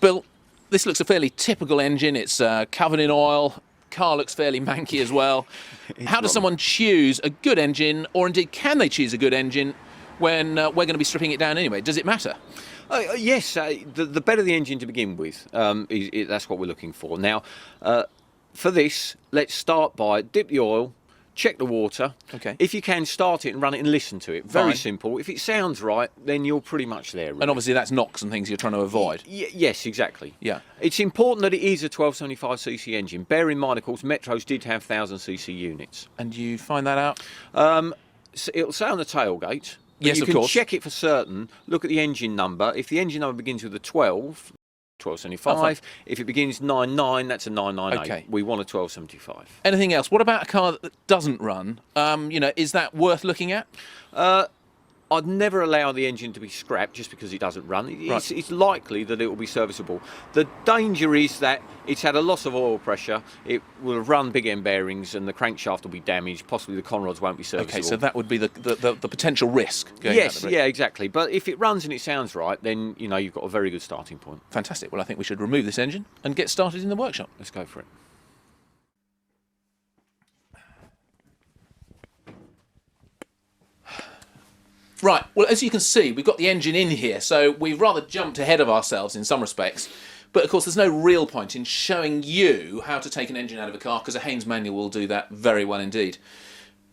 Bill, this looks a fairly typical engine. It's covered in oil. Car looks fairly manky as well. How does someone choose a good engine, or indeed can they choose a good engine when we're going to be stripping it down anyway? Does it matter? Yes, the better the engine to begin with, that's what we're looking for. Now, for this, let's start by dip the oil, check the water. Okay. If you can, start it and run it and listen to it. Very Fine. simple. If it sounds right, then you're pretty much there. Really. And obviously that's knocks and things you're trying to avoid. Yes, exactly. Yeah. It's important that it is a 1275cc engine. Bear in mind, of course, Metros did have 1000cc units. And you find that out? So it'll say on the tailgate. Yes, you of can course. check it for certain. Look at the engine number. If the engine number begins with a 12, 1275. Oh, fine. If it begins 99, that's a 998. Okay. We want a 1275. Anything else? What about a car that doesn't run? Is that worth looking at? I'd never allow the engine to be scrapped just because it doesn't run. It's likely that it will be serviceable. The danger is that it's had a loss of oil pressure. It will have run big end bearings and the crankshaft will be damaged. Possibly the conrods won't be serviceable. Okay, so that would be the potential risk. Yes, yeah, exactly. But if it runs and it sounds right, then you've got a very good starting point. Fantastic. Well, I think we should remove this engine and get started in the workshop. Let's go for it. Right, well, as you can see, we've got the engine in here, so we've rather jumped ahead of ourselves in some respects. But, of course, there's no real point in showing you how to take an engine out of a car, because a Haynes manual will do that very well indeed.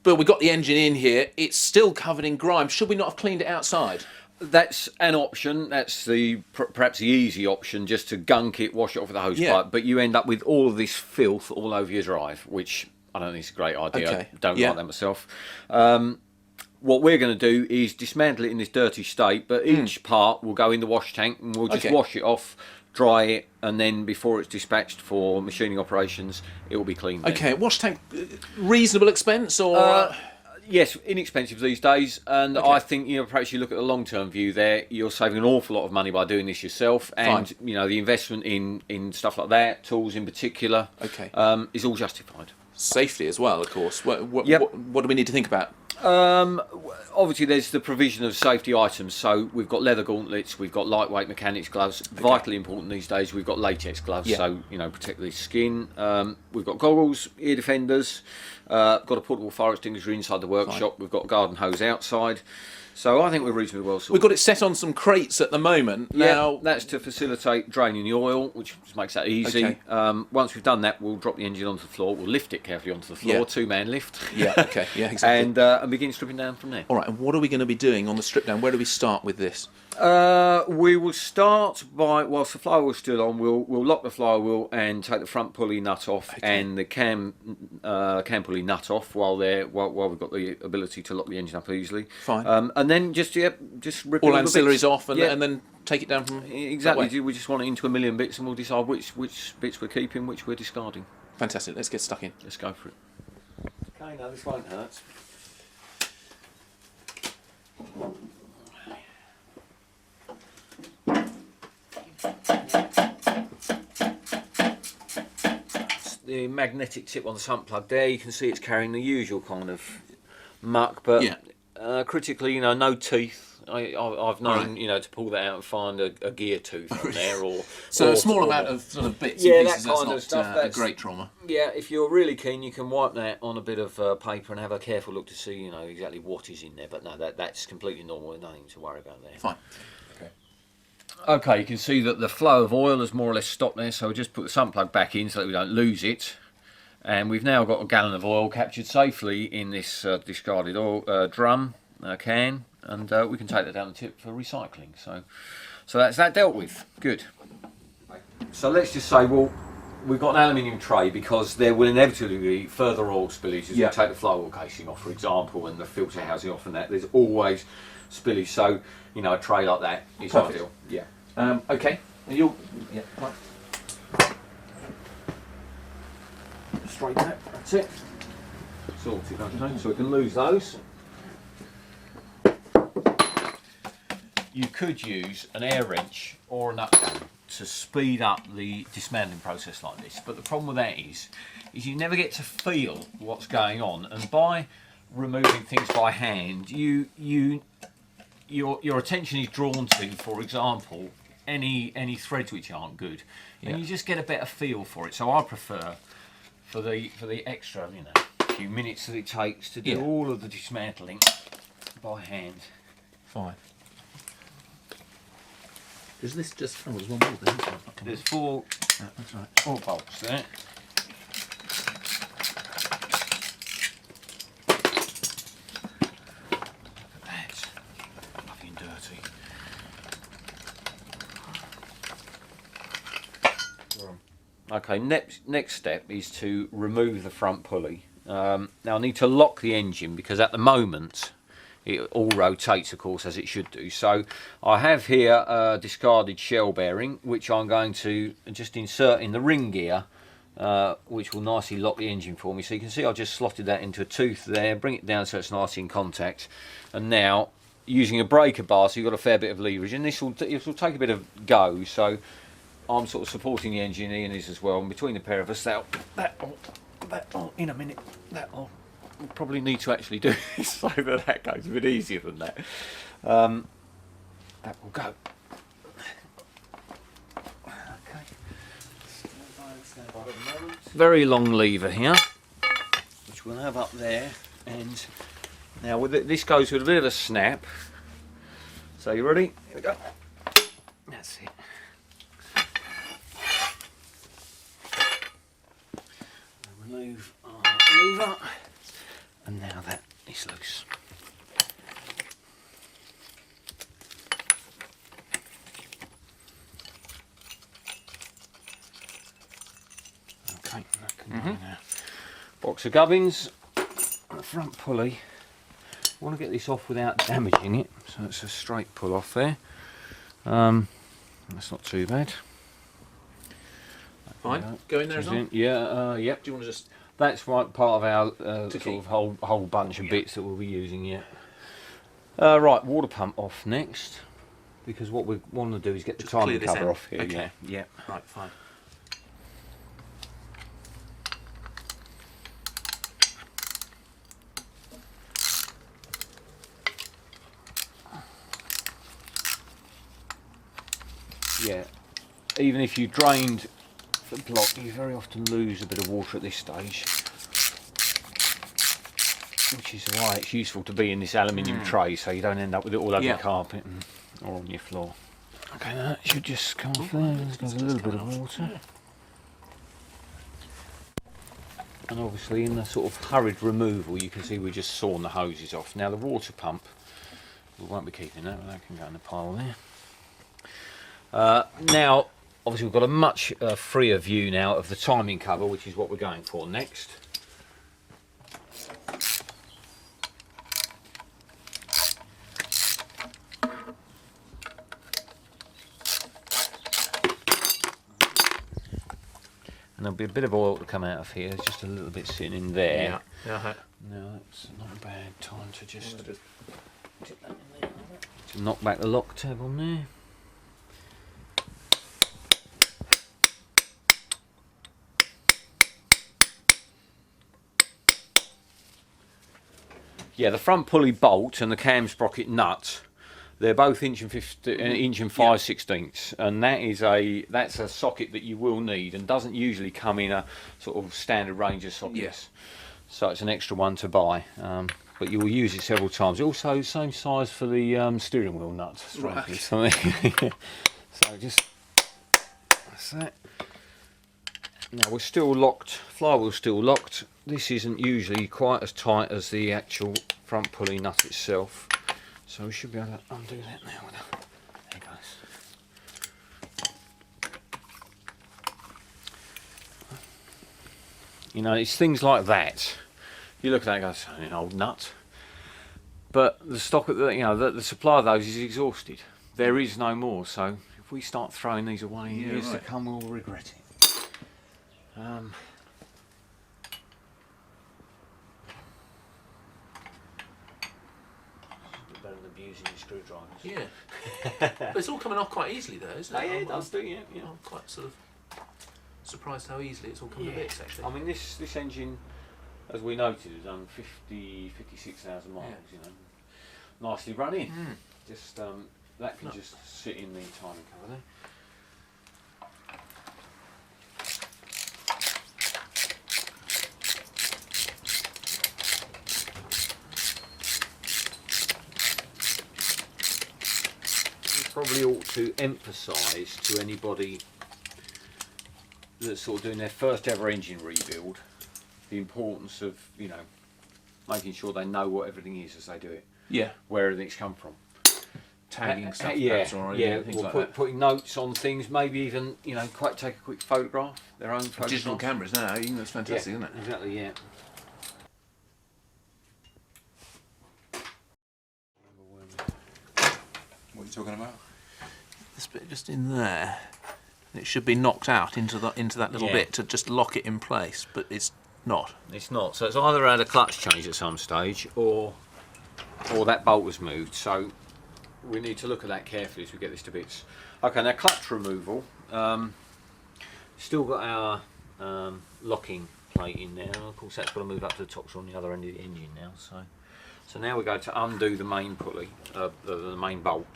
But we've got the engine in here. It's still covered in grime. Should we not have cleaned it outside? That's an option. That's perhaps the easy option, just to gunk it, wash it off with a hose pipe. But you end up with all of this filth all over your drive, which I don't think is a great idea. Okay. I don't like that myself. What we're going to do is dismantle it in this dirty state, but each part will go in the wash tank and we'll just wash it off, dry it, and then before it's dispatched for machining operations, it will be cleaned. Okay, wash tank, reasonable expense or...? Yes, inexpensive these days, and I think perhaps you look at the long-term view there. You're saving an awful lot of money by doing this yourself, and the investment in stuff like that, tools in particular, is all justified. Safety as well, of course. What do we need to think about? Obviously, there's the provision of safety items. So we've got leather gauntlets, we've got lightweight mechanics gloves. Vitally important these days. We've got latex gloves, so protect the skin. We've got goggles, ear defenders. Got a portable fire extinguisher inside the workshop. We've got a garden hose outside. So I think we're reasonably well sorted. We've got it set on some crates at the moment. Now that's to facilitate draining the oil, which makes that easy. Once we've done that, we'll drop the engine onto the floor. We'll lift it carefully onto the floor, two-man lift. Exactly. And begin stripping down from there. All right, and what are we going to be doing on the strip down? Where do we start with this? We will start by, whilst the flywheel's still on, we'll lock the flywheel and take the front pulley nut off and the cam pulley nut off while we've got the ability to lock the engine up easily. Fine. And then just rip all all ancillaries off and then take it down from exactly. We just want it into a million bits, and we'll decide which bits we're keeping, which we're discarding. Fantastic. Let's get stuck in. Let's go for it. Okay, no, this won't hurt. The magnetic tip on the sump plug there, you can see it's carrying the usual kind of muck, but critically, no teeth. I've known, to pull that out and find a gear tooth on there, or a small amount of sort of bits and pieces. That kind that's of stuff. That's a great trauma. Yeah, if you're really keen, you can wipe that on a bit of paper and have a careful look to see, exactly what is in there. But no, that's completely normal. There's nothing to worry about there. Fine. Okay, you can see that the flow of oil has more or less stopped there, so we'll just put the sump plug back in so that we don't lose it. And we've now got a gallon of oil captured safely in this discarded oil drum can, and we can take that down the tip for recycling. So that's that dealt with. Good. So let's just say, we've got an aluminium tray because there will inevitably be further oil spillage as we take the flywheel casing off, for example, and the filter housing off and that. There's always spillage, so a tray like that is ideal. Yeah. Okay. Right. Straight back. That's it. Sorted, okay. So we can lose those. You could use an air wrench or a nut gun to speed up the dismantling process like this, but the problem with that is you never get to feel what's going on, and by removing things by hand, your attention is drawn to, for example, any threads which aren't good, Yeah. and you just get a better feel for it. So I prefer for the extra, you know, few minutes that it takes to do Yeah. all of the dismantling by hand. Fine. Is this just... Oh, there's one more there. There's four That's right. 4 bolts there. That's lovely and dirty. Okay, next step is to remove the front pulley. Now I need to lock the engine because at the moment it all rotates, of course, as it should do. So I have here a discarded shell bearing, which I'm going to just insert in the ring gear, which will nicely lock the engine for me. So you can see I've just slotted that into a tooth there, bring it down so it's nicely in contact. And now, using a breaker bar, so you've got a fair bit of leverage, and this will take a bit of go. So I'm sort of supporting the engine, Ian is as well, and between the pair of us, that'll in a minute, we'll probably need to actually do this so that goes a bit easier than that. That will go. Okay. Stand by at the moment. Very long lever here, which we'll have up there, and now with this goes with a bit of a snap. So you ready? Here we go. That's it. Remove our lever, and now that is loose. Okay, that can go in there. Box of gubbins, the front pulley. I want to get this off without damaging it, so it's a straight pull off there. That's not too bad. Fine. Go in there as well? Yeah, yep. Do you want to just... That's right, part of our sort of whole bunch of bits that we'll be using, yeah. Right, water pump off next, because what we want to do is get the timing cover off here. Okay. Yeah. Right, fine. Yeah. Even if you drained the block, you very often lose a bit of water at this stage, which is why it's useful to be in this aluminium tray, so you don't end up with it all over the carpet or on your floor. Okay, that should just come off there. There's a little bit of water. And obviously in the sort of hurried removal, you can see we're just sawing the hoses off. Now the water pump, we won't be keeping that, but that can go in the pile there. Now, obviously we've got a much freer view now of the timing cover, which is what we're going for next. And there'll be a bit of oil to come out of here. There's just a little bit sitting in there. Yeah. Now that's not a bad time to just to knock back the lock tab on there. Yeah, the front pulley bolt and the cam sprocket nut, they're both inch and 5/16, and that's a socket that you will need and doesn't usually come in a sort of standard range of sockets. Yes. So it's an extra one to buy, but you will use it several times. Also, same size for the steering wheel nuts. Right. So just that's that. Now we're still locked. Flywheel's still locked. This isn't usually quite as tight as the actual front pulley nut itself, so we should be able to undo that now. There it goes. You know, it's things like that. You look at that and go, "It's only an old nut," but the stock, the supply of those is exhausted. There is no more. So if we start throwing these away in years to come, we'll regret it. Better than abusing your screwdrivers. Yeah. But it's all coming off quite easily though, isn't it? Yeah, it does do, yeah. I'm quite sort of surprised how easily it's all coming to bits actually. I mean, this engine, as we noted, has done 56,000 miles, you know. Nicely run in. Just that can just sit in the timing cover there. Probably ought to emphasise to anybody that's sort of doing their first ever engine rebuild the importance of, you know, making sure they know what everything is as they do it. Yeah. Where everything's come from. Tagging stuff, yeah, perhaps, or things or like that. putting notes on things, maybe even, you know, quite take a quick photograph, their own photograph. Digital cameras now, that's fantastic, Yeah, isn't it? exactly, yeah. What are you talking about? This bit just in there. It should be knocked out into that little bit to just lock it in place, but it's not. It's not. So it's either had a clutch change at some stage, or that bolt was moved. So we need to look at that carefully as we get this to bits. Okay, now clutch removal. Still got our locking plate in there. Of course, that's got to move up to the top. So on the other end of the engine now. So now we go to undo the main pulley, the main bolt.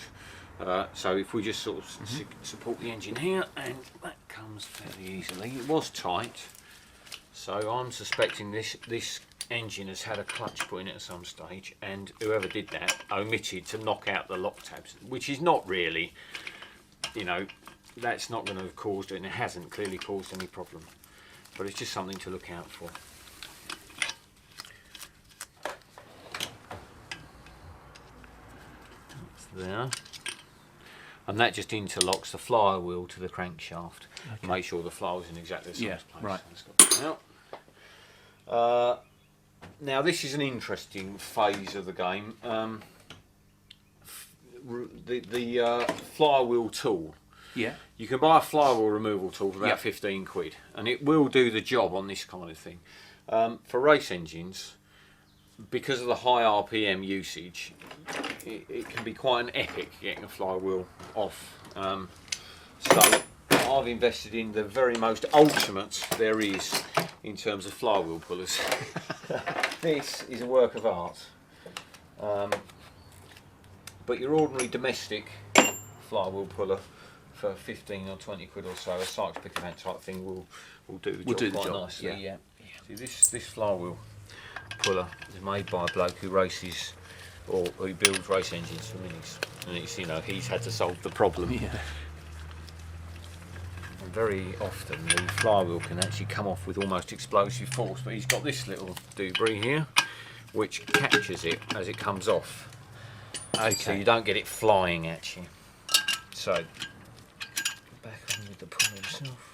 So if we just sort of support the engine here, and that comes fairly easily. It was tight, so I'm suspecting this engine has had a clutch put in it at some stage, and whoever did that omitted to knock out the lock tabs, which is not really, you know, that's not going to have caused it, and it hasn't clearly caused any problem, but it's just something to look out for. That's there. And that just interlocks the flywheel to the crankshaft. Okay. Make sure the flywheel's in exactly the same place. Right. Now this is an interesting phase of the game. The flywheel tool. Yeah. You can buy a flywheel removal tool for about 15 quid, and it will do the job on this kind of thing. For race engines, because of the high RPM usage, it can be quite an epic getting a flywheel off. So I've invested in the very most ultimate there is in terms of flywheel pullers. This is a work of art. But your ordinary domestic flywheel puller for 15 or 20 quid or so, a Sykes Pickerman type thing will do the job quite nicely. Yeah. See, this flywheel puller is made by a bloke who races, or who builds race engines for minis, and it's, you know, he's had to solve the problem. Yeah. And very often the flywheel can actually come off with almost explosive force, but he's got this little debris here which catches it as it comes off. Okay. So you don't get it flying at you. So back on with the puller himself.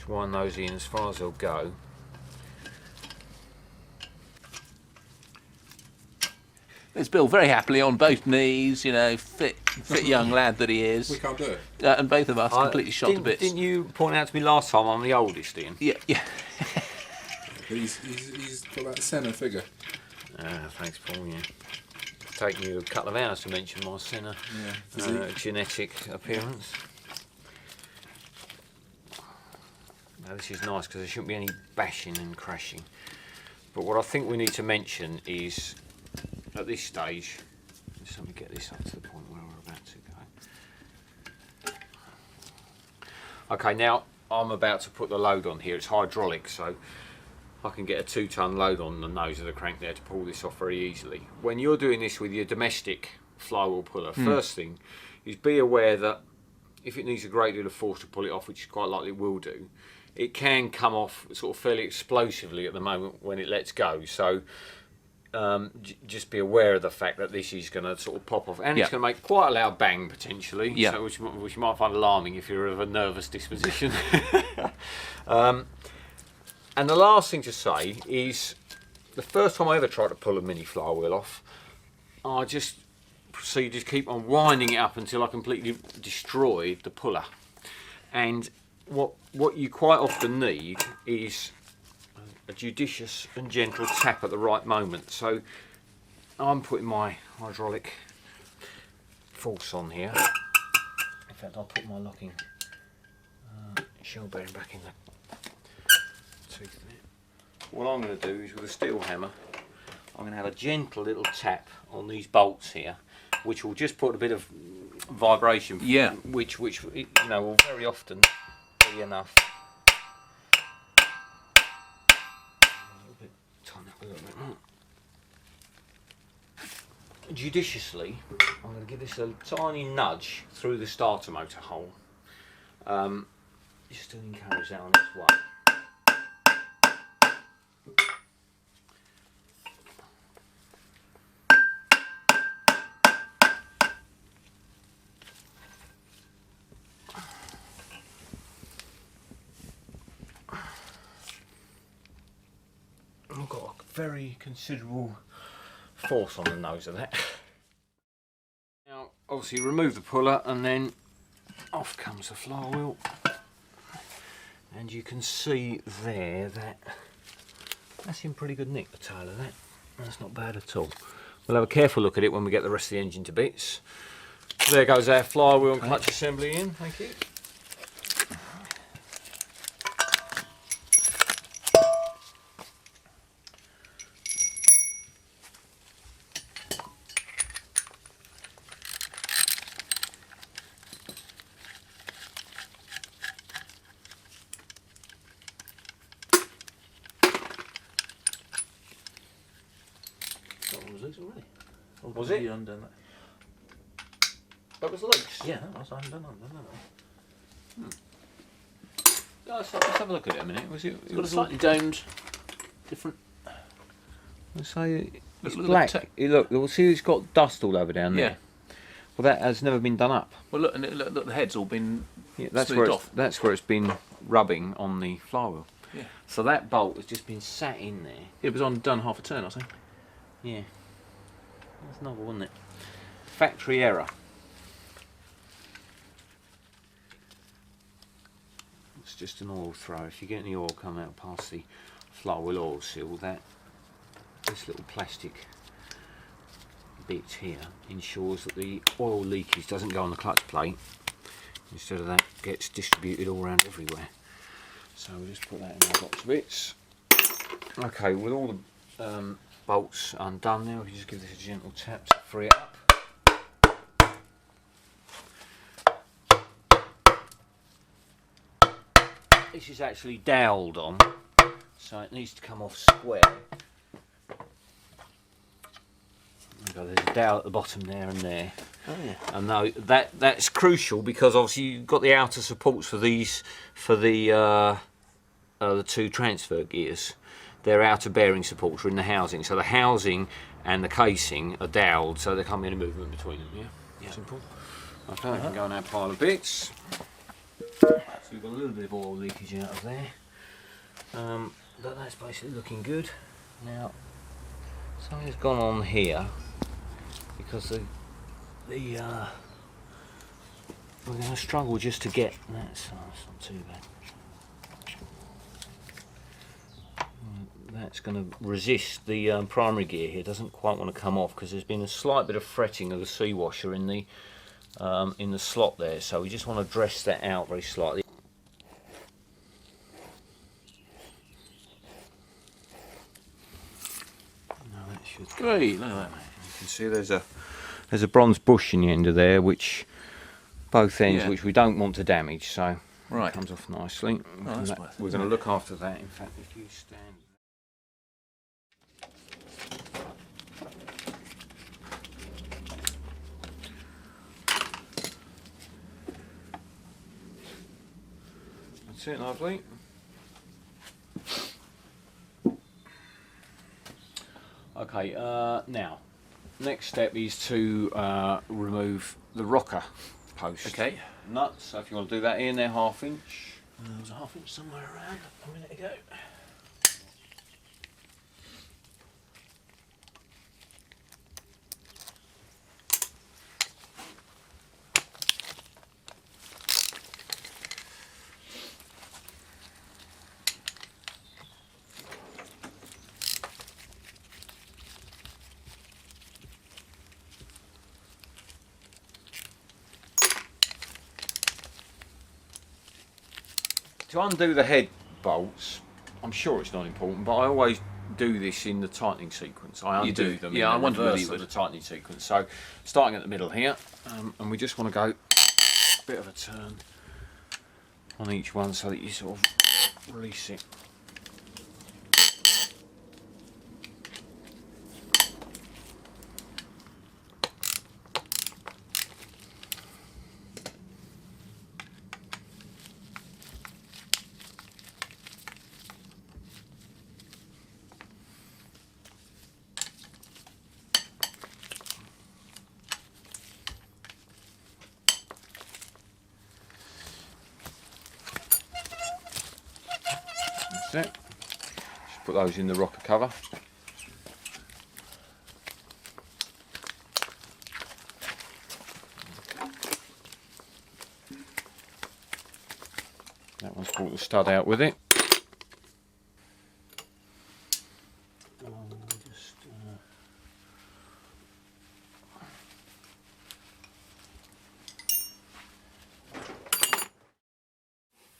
Wind those in as far as they'll go. There's Bill very happily on both knees, you know, fit young lad that he is. We can't do it. And both of us completely shot to bits. Didn't you point out to me last time I'm the oldest, Ian? Yeah. He's got that centre figure. Thanks, Paul. Yeah. It's taken you a couple of hours to mention my centre genetic appearance. Now this is nice because there shouldn't be any bashing and crashing. But what I think we need to mention is, at this stage, let's let me get this up to the point where we're about to go. Okay, now I'm about to put the load on here. It's hydraulic, so I can get a 2-ton load on the nose of the crank there to pull this off very easily. When you're doing this with your domestic flywheel puller, first thing is be aware that if it needs a great deal of force to pull it off, which is quite likely it will do, it can come off sort of fairly explosively at the moment when it lets go. So just be aware of the fact that this is going to sort of pop off, and it's going to make quite a loud bang potentially, so which you might find alarming if you're of a nervous disposition. And the last thing to say is, the first time I ever tried to pull a mini flywheel off, I just proceeded to keep on winding it up until I completely destroyed the puller. And what you quite often need is a judicious and gentle tap at the right moment. So I'm putting my hydraulic force on here. In fact, I'll put my locking shell bearing back in the tooth there. What I'm going to do is with a steel hammer, I'm going to have a gentle little tap on these bolts here, which will just put a bit of vibration. Yeah. Which you know will very often be enough. Tighten up a little bit more. Judiciously, I'm going to give this a tiny nudge through the starter motor hole, just to encourage that on its way. I've got a very considerable force on the nose of that. Now, obviously, remove the puller, and then off comes the flywheel. And you can see there that that's in pretty good nick, the tail of that. That's not bad at all. We'll have a careful look at it when we get the rest of the engine to bits. There goes our flywheel and clutch assembly in. Thank you. That one was loose already. Was it? You undone that? That was loose. Yeah, that was undone that. Let's have a look at it a minute. Was it? It's got a slightly domed, different. Let's say it's Look at the black. tech. Look, we'll see it's got dust all over down there. Yeah. Well, that has never been done up. Well, look, and look, the head's all been Yeah, that's smoothed where off. that's where it's been rubbing on the flywheel. Yeah. So that bolt has just been sat in there. It was undone half a turn, I think. Yeah. That's novel, wasn't it? Factory error. It's just an oil throw. If you get any oil coming out past the flywheel oil seal, this little plastic bit here ensures that the oil leakage doesn't go on the clutch plate. Instead of that, gets distributed all around everywhere. So we'll just put that in our box of bits. Okay, with all the bolts undone now, we can just give this a gentle tap to free it up. This is actually doweled on, so it needs to come off square. There's a dowel at the bottom there and there. Oh yeah. And now that's crucial because obviously you've got the outer supports for these the two transfer gears. Their outer bearing supports are in the housing, so the housing and the casing are doweled, so there can't be any movement between them. Yeah, simple. Okay, I can go on our pile of bits. So we've got a little bit of oil leakage out of there, but that's basically looking good. Now something's gone on here because we're going to struggle just to get that's not too bad. That's going to resist the primary gear here. It doesn't quite want to come off because there's been a slight bit of fretting of the sea washer in the slot there, so we just want to dress that out very slightly. No, that should Great, look at that. You can see there's a bronze bush in the end of there, which both ends, Yeah. which we don't want to damage, so Right. it comes off nicely. Oh, that's worth it. We're going to look after that. In fact, if you stand. That's it, lovely. Okay, now, next step is to remove the rocker post. Okay. Nuts, so if you want to do that in there, 1/2 inch. There was a 1/2 inch somewhere around a minute ago. To undo the head bolts, I'm sure it's not important, but I always do this in the tightening sequence. I undo do? them Yeah, I in the wondered whether reverse you of would. the tightening sequence. So starting at the middle here, and we just want to go a bit of a turn on each one so that you sort of release it. That's it. Just put those in the rocker cover. That one's brought the stud out with it.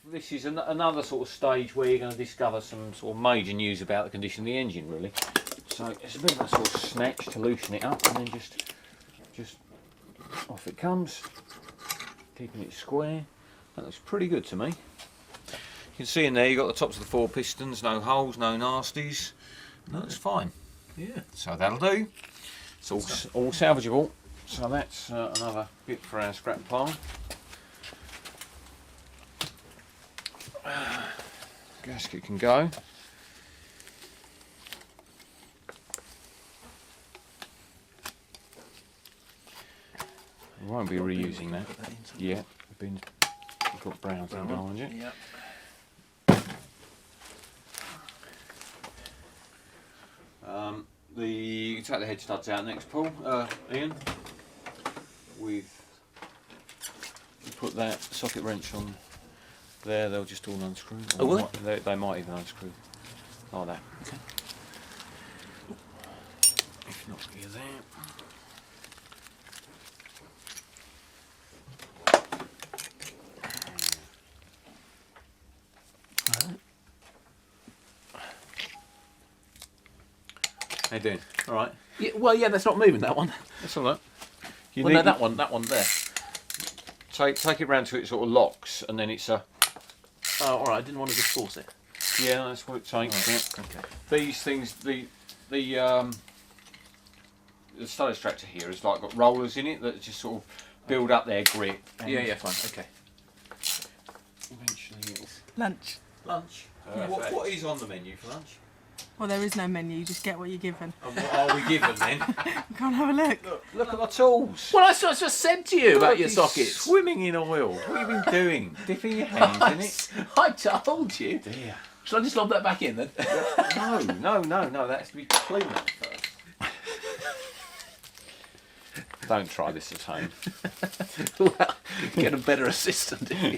This is another sort of stage where you're going to discover some sort of major news about the condition of the engine, really. So it's a bit of a sort of snatch to loosen it up, and then just off it comes, keeping it square. That looks pretty good to me. You can see in there you've got the tops of the 4 pistons, no holes, no nasties. That looks fine. Yeah. So that'll do. It's all salvageable. So that's another bit for our scrap pile. Gasket can go. We won't be reusing that. Yeah, we've got browns in behind you. Yeah. You take the head studs out next, Paul. Ian. You put that socket wrench on there, they'll just all unscrew. Oh, will they might even unscrew. Like that. Okay. If not, you're there. How you doing? All right. Yeah, well, yeah, that's not moving, that one. That's all right. You Well, no, that one there. Take it round to it sort of locks, and then it's a. Oh, all right. I didn't want to just force it. Yeah, that's what it takes. Right. Yeah. Okay. These things, the stud extractor here has like got rollers in it that just sort of build up their grip. Yeah, fine. Okay. Eventually, it'll. Lunch. Lunch. Yeah. What is on the menu for lunch? Well, there is no menu, you just get what you're given. And what are we given then? Come and have a look. Look at my tools. Well, I just said to you about your It's sockets. Swimming in oil. What have you been doing? Dipping your hands in it? I told you. Dear. Shall I just lob that back in then? No. That has to be clean up first. Don't try this at home. Well, get a better assistant if you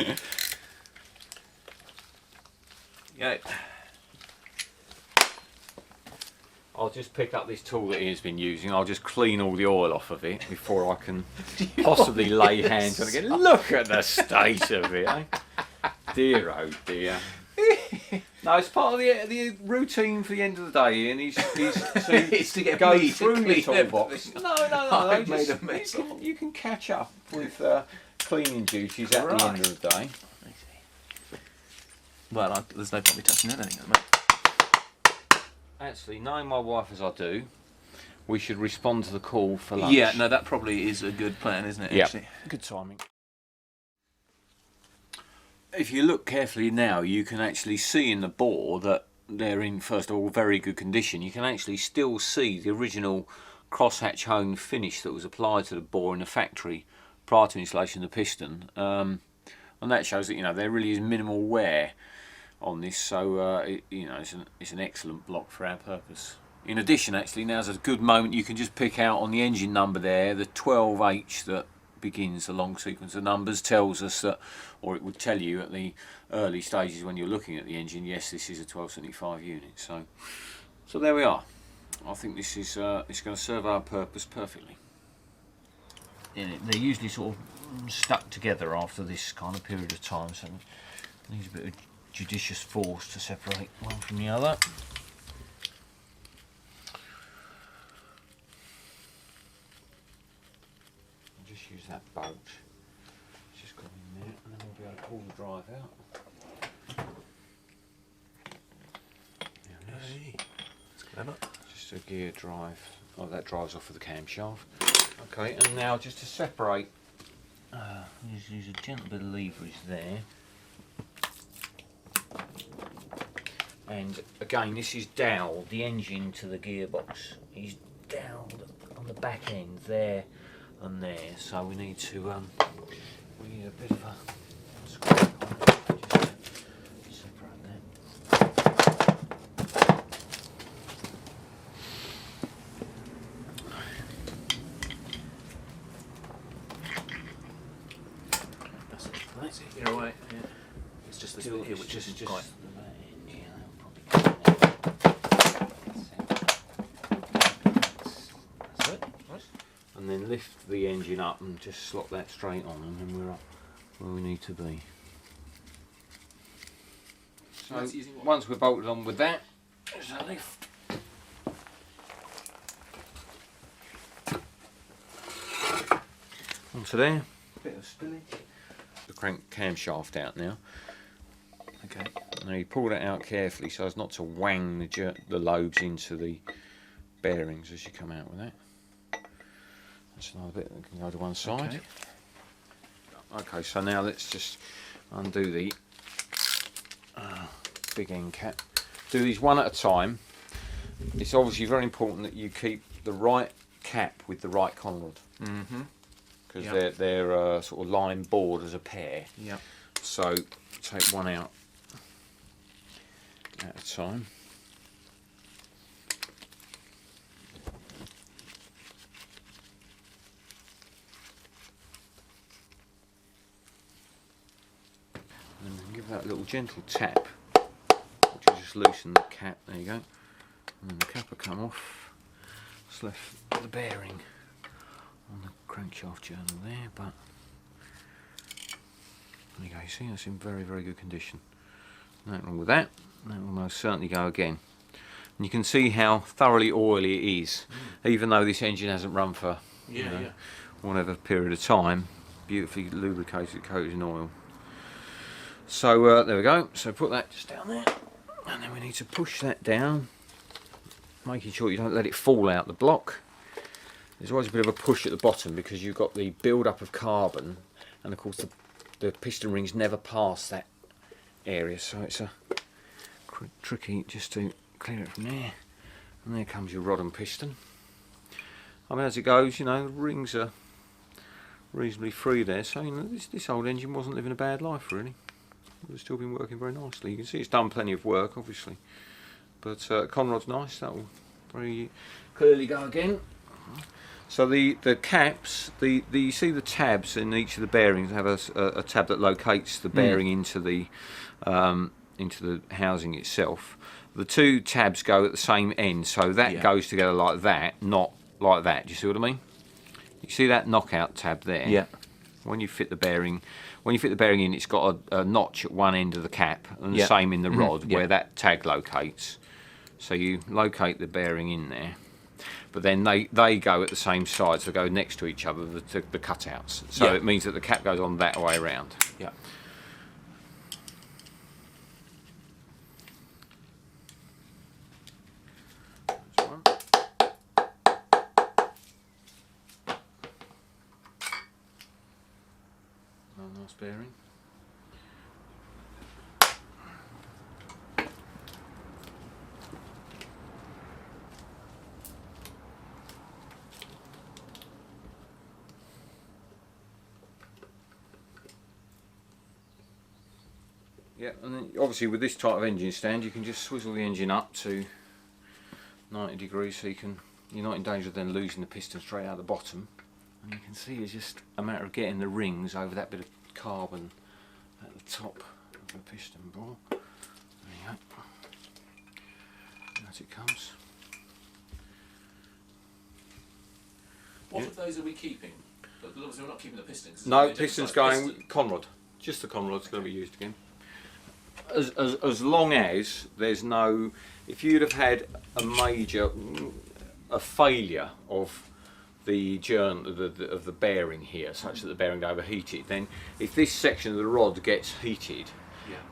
do. Yeah. I'll just pick up this tool that Ian's been using. I'll just clean all the oil off of it before I can possibly lay hands on it again. Look at the state of it, eh? Dear, oh dear. No, it's part of the routine for the end of the day, Ian. It's to get go me to through clean the toolbox. everything. No. I've just- made a mess you of can, you can catch up with cleaning duties at the end of the day. Well, there's no point me touching anything at the moment. Actually, knowing my wife as I do, we should respond to the call for lunch. Yeah, no, that probably is a good plan, isn't it? Yeah. Actually? Good timing. If you look carefully now, you can actually see in the bore that they're in, first of all, very good condition. You can actually still see the original crosshatch hone finish that was applied to the bore in the factory prior to installation of the piston. And that shows that there really is minimal wear on this, so it's an excellent block for our purpose. In addition, actually, now's a good moment. You can just pick out on the engine number there, the 12H that begins the long sequence of numbers tells us that, or it would tell you at the early stages when you're looking at the engine, yes, this is a 1275 unit. So there we are. I think this is it's going to serve our purpose perfectly. They're usually sort of stuck together after this kind of period of time, so Needs a bit of judicious force to separate one from the other. I'll just use that bolt. It's just got in there, and then we'll be able to pull the drive out. There it is. Hey, that's clever. Just a gear drive. Oh, that drives off of the camshaft. Okay, and now just to separate, just use a gentle bit of leverage there. And again, this is dowelled, the engine to the gearbox is dowelled on the back end there and there. So we need to, we need a bit of a scrape on it just to separate that. That's it. You're away. Yeah. It's just this bit here, which isn't quite. That's it. Right. And then lift the engine up and just slot that straight on, and then we're up where we need to be. So once we're bolted on with that, there's a lift. Onto there. Bit of spillage. The crank camshaft out now. Okay. Now you pull that out carefully so as not to wang the lobes into the bearings as you come out with that. That's another bit that can go to one side. Okay, so now let's just undo the big end cap. Do these one at a time. It's obviously very important that you keep the right cap with the right conrod. Mm-hmm. Because they're sort of line bored as a pair. Yeah. So take one out at a time. And then give that a little gentle tap, which will just loosen the cap. There you go. And then the cap will come off. Just left the bearing on the crankshaft journal there, but there you go. You see, that's in very, very good condition. Nothing wrong with that. That will most certainly go again. And you can see how thoroughly oily it is, even though this engine hasn't run for whatever period of time. Beautifully lubricated, coated in oil. So there we go. So put that just down there, and then we need to push that down, making sure you don't let it fall out the block. There's always a bit of a push at the bottom because you've got the build-up of carbon, and of course the piston rings never pass that area, so it's a tricky just to clear it from there. And there comes your rod and piston. I mean, as it goes, you know, the rings are reasonably free there, so you know this old engine wasn't living a bad life really. It would still been working very nicely. You can see it's done plenty of work, obviously, but conrod's nice. That will very clearly go again. So the caps, you see the tabs in each of the bearings have a tab that locates the bearing into the housing itself. The two tabs go at the same end, so that goes together like that, not like that. Do you see what I mean? You see that knockout tab there? Yeah. When you fit the bearing, in, it's got a notch at one end of the cap, and the same in the rod where that tag locates. So you locate the bearing in there. But then they go at the same side, so they go next to each other, the cutouts. So it means that the cap goes on that way around. Yeah. That's one. Another nice bearing. Yeah, and then obviously with this type of engine stand you can just swizzle the engine up to 90 degrees so you're not in danger of then losing the piston straight out the bottom. And you can see it's just a matter of getting the rings over that bit of carbon at the top of the piston ball. There you go. Out it comes. What of those are we keeping? Because obviously we're not keeping the pistons. No, piston's going conrod. Just the conrod's going to be used again. as long as there's no, if you'd have had a failure of the of the bearing here, such that the bearing overheated, then if this section of the rod gets heated,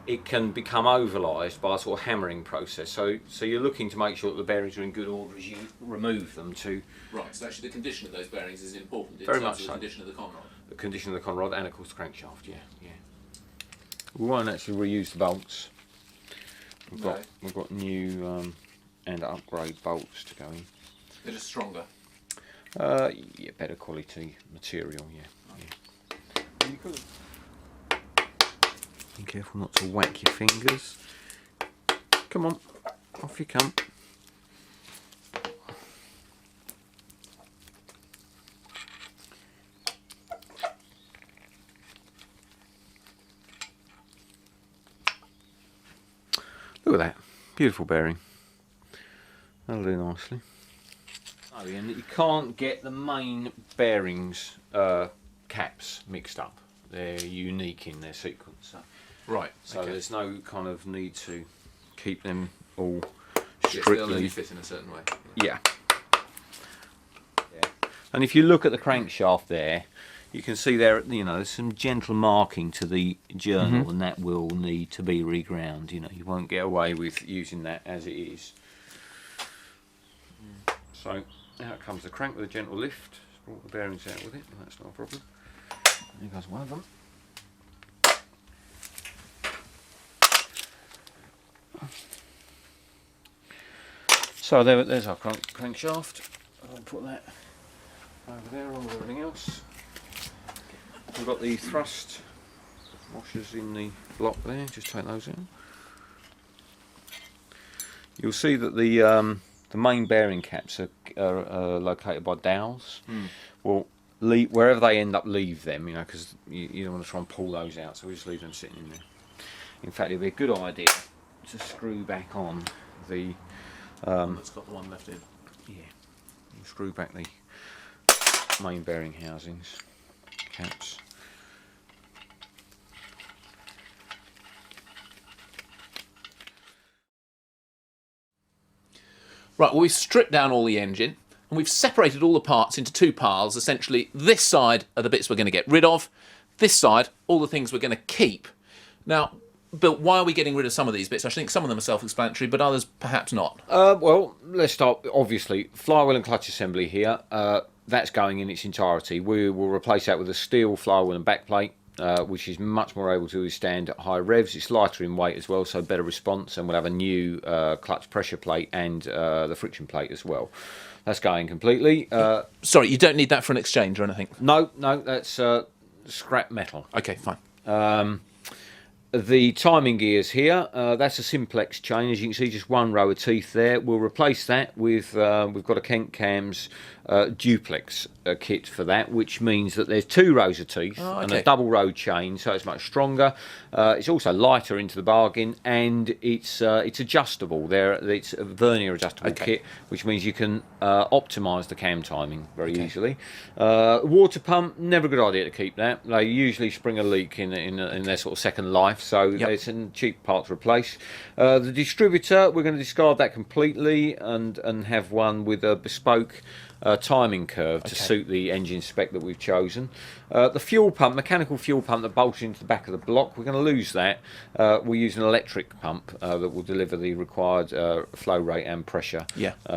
it can become ovalized by a sort of hammering process. So you're looking to make sure that the bearings are in good order as you remove them to. Right. So actually, the condition of those bearings is important in Very terms much of so. the condition of the conrod. The condition of the conrod and of course the crankshaft. Yeah. We won't actually reuse the bolts. We've got new and upgrade bolts to go in. They're just stronger. Yeah, better quality material. Yeah. Be careful not to whack your fingers. Come on, off you come. Look at that, beautiful bearing. That'll do nicely. Oh, and you can't get the main bearings caps mixed up. They're unique in their sequence. Right. So okay. there's no kind of need to keep them all Yes, they'll only strictly. fit in a certain way. Yeah. And if you look at the crankshaft there, you can see there, there's some gentle marking to the journal, and that will need to be reground. You won't get away with using that as it is. So out comes the crank with a gentle lift. Brought the bearings out with it, and that's not a problem. There goes one of them. So there's our crankshaft. I'll put that over there along with everything else. We've got the thrust washers in the block there, just take those out. You'll see that the main bearing caps are located by dowels. Well, wherever they end up, leave them, because you don't want to try and pull those out, so we just leave them sitting in there. In fact, it'd be a good idea to screw back on the It's got the one left in. Yeah, screw back the main bearing housings, caps. Right, well, we've stripped down all the engine and we've separated all the parts into two piles. Essentially, this side are the bits we're going to get rid of, this side, all the things we're going to keep. Now, Bill, why are we getting rid of some of these bits? I think some of them are self-explanatory, but others perhaps not. Well, let's start, obviously, flywheel and clutch assembly here. That's going in its entirety. We will replace that with a steel flywheel and backplate, which is much more able to withstand high revs. It's lighter in weight as well, so better response, and we'll have a new clutch pressure plate and the friction plate as well. That's going completely. Sorry, you don't need that for an exchange or anything? No, that's scrap metal. Okay, fine. The timing gears here, that's a simplex chain. As you can see, just one row of teeth there. We'll replace that with, we've got a Kent Cams duplex kit for that, which means that there's two rows of teeth and a double row chain, so it's much stronger. It's also lighter into the bargain, and it's adjustable. It's a vernier adjustable kit, which means you can optimise the cam timing very easily. Water pump, never a good idea to keep that. They usually spring a leak in their sort of second life, so it's a cheap part to replace. The distributor, we're going to discard that completely and have one with a bespoke timing curve to suit the engine spec that we've chosen. The fuel pump, mechanical fuel pump that bolts into the back of the block, we're going to lose that. We'll use an electric pump that will deliver the required flow rate and pressure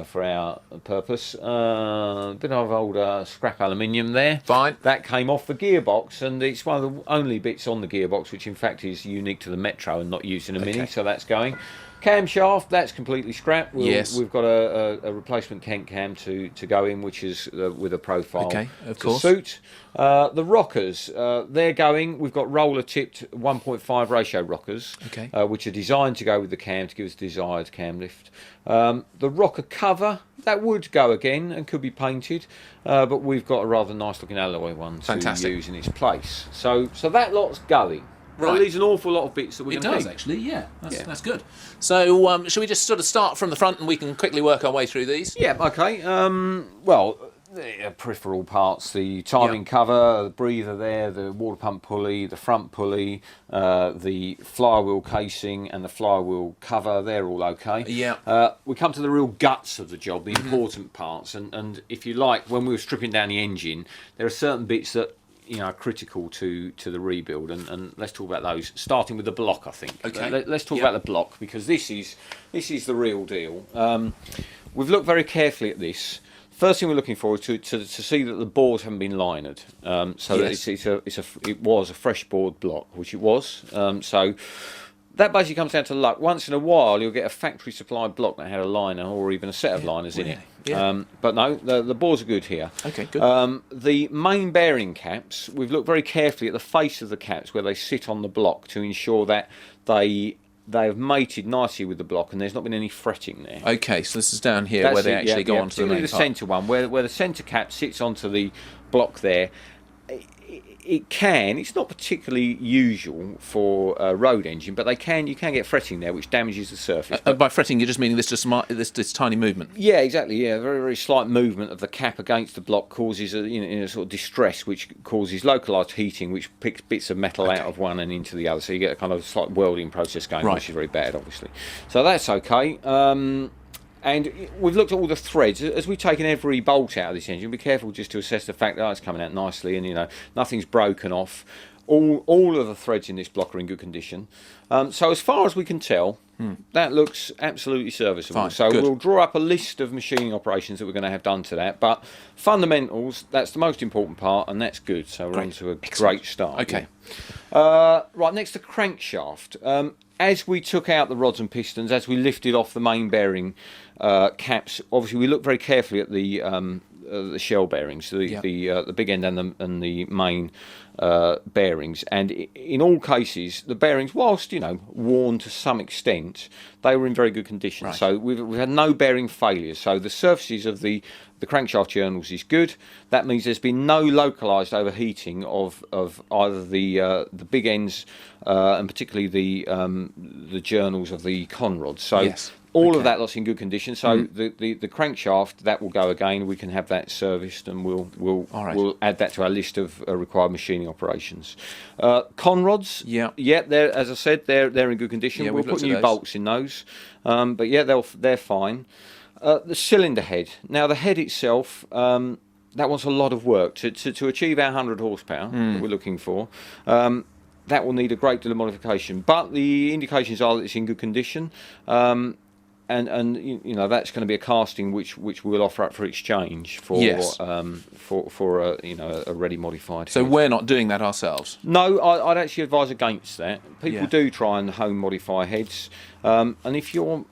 for our purpose. A bit of old scrap aluminium there. Fine. That came off the gearbox, and it's one of the only bits on the gearbox which in fact is unique to the Metro and not used in a Mini, so that's going. Camshaft, that's completely scrapped. We've got a replacement Kent cam to go in, which is with a profile to suit. The rockers, they're going. We've got roller tipped 1.5 ratio rockers, which are designed to go with the cam to give us desired cam lift. The rocker cover, that would go again and could be painted, but we've got a rather nice looking alloy one to use in its place. So that lot's going. Right. It leaves an awful lot of bits that we're going to keep. It does, actually, yeah. That's good. So, shall we just sort of start from the front and we can quickly work our way through these? Yeah, okay. Well, the peripheral parts, the timing cover, the breather there, the water pump pulley, the front pulley, the flywheel casing and the flywheel cover, they're all okay. Yeah. We come to the real guts of the job, the important parts, and if you like, when we were stripping down the engine, there are certain bits that are critical to the rebuild, and let's talk about those, starting with the block, I think. Okay. Let's talk about the block, because this is the real deal. We've looked very carefully at this. First thing we're looking for is to see that the boards haven't been linered, so Yes. that it was a fresh board block, which it was. So that basically comes down to luck. Once in a while, you'll get a factory supplied block that had a liner or even a set of liners in it. Yeah. But no, the boards are good here. Okay, good. The main bearing caps, we've looked very carefully at the face of the caps where they sit on the block to ensure that they have mated nicely with the block and there's not been any fretting there. Okay, so this is down here where they actually go onto the main the part. centre one, where the centre cap sits onto the block there. It's not particularly usual for a road engine, but you can get fretting there, which damages the surface. By fretting, you're just meaning this tiny movement. Yeah, exactly. Yeah, very, very slight movement of the cap against the block causes a sort of distress, which causes localised heating, which picks bits of metal out of one and into the other. So you get a kind of slight welding process going, Right. which is very bad, obviously. So that's okay. And we've looked at all the threads. As we've taken every bolt out of this engine, be careful just to assess the fact that it's coming out nicely and nothing's broken off. All of the threads in this block are in good condition. So as far as we can tell, that looks absolutely serviceable. Fine, So good. we'll draw up a list of machining operations that we're going to have done to that. But fundamentals, that's the most important part, and that's good. So we're on to a great start. Okay. Right, next the crankshaft. As we took out the rods and pistons, as we lifted off the main bearing caps, obviously we looked very carefully at the shell bearings, the big end and the main bearings, and in all cases the bearings, whilst worn to some extent, they were in very good condition. Right. So we've had no bearing failures. So the surfaces of the crankshaft journals is good. That means there's been no localised overheating of either the big ends and particularly the journals of the conrods. So Yes. all of that lot's in good condition. So the crankshaft, that will go again. We can have that serviced, and we'll add that to our list of required machining operations. Conrods, they're, as I said, they're in good condition. Yeah, we'll we've put looked at new those. bolts in those. But yeah, they're fine. The cylinder head. Now the head itself, that wants a lot of work to achieve our 100 horsepower that we're looking for. That will need a great deal of modification, but the indications are that it's in good condition. And that's going to be a casting which we'll offer up for exchange for a ready modified. So head. we're not doing that ourselves. No, I'd actually advise against that. People Yeah. do try and home modify heads, and if you're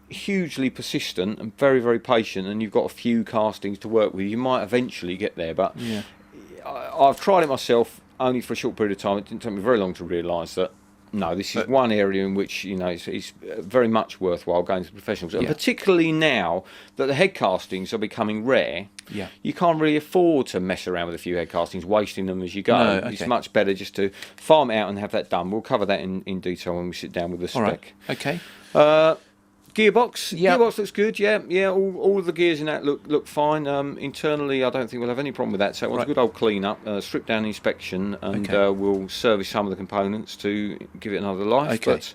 hugely persistent and very, very patient, and you've got a few castings to work with, you might eventually get there. But Yeah. I've tried it myself only for a short period of time. It didn't take me very long to realise that no, this is one area in which it's very much worthwhile going to professionals, and particularly now that the head castings are becoming rare. Yeah. You can't really afford to mess around with a few head castings, wasting them as you go. No, okay. It's much better just to farm it out and have that done. We'll cover that in detail when we sit down with the spec. All right. Okay. Gearbox, Yeah. gearbox looks good. Yeah. All of the gears in that look fine. Internally, I don't think we'll have any problem with that. So it wants a good old clean up, strip down inspection, and we'll service some of the components to give it another life. Okay. But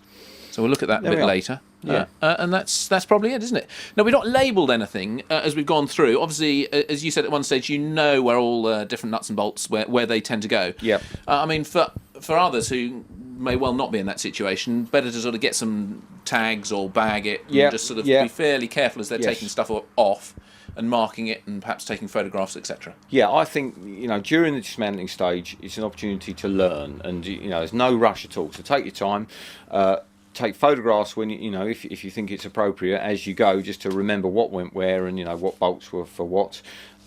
So we'll look at that a There bit we are. later. Yeah. And that's probably it, isn't it? Now, we've not labelled anything as we've gone through. Obviously, as you said at one stage, you know where all different nuts and bolts, where they tend to go. Yep. I mean, for others who may well not be in that situation, better to sort of get some tags or bag it and just sort of be fairly careful as they're taking stuff off and marking it and perhaps taking photographs, etc. Yeah, I think during the dismantling stage, it's an opportunity to learn, and there's no rush at all. So take your time. Take photographs when if you think it's appropriate as you go, just to remember what went where and what bolts were for what.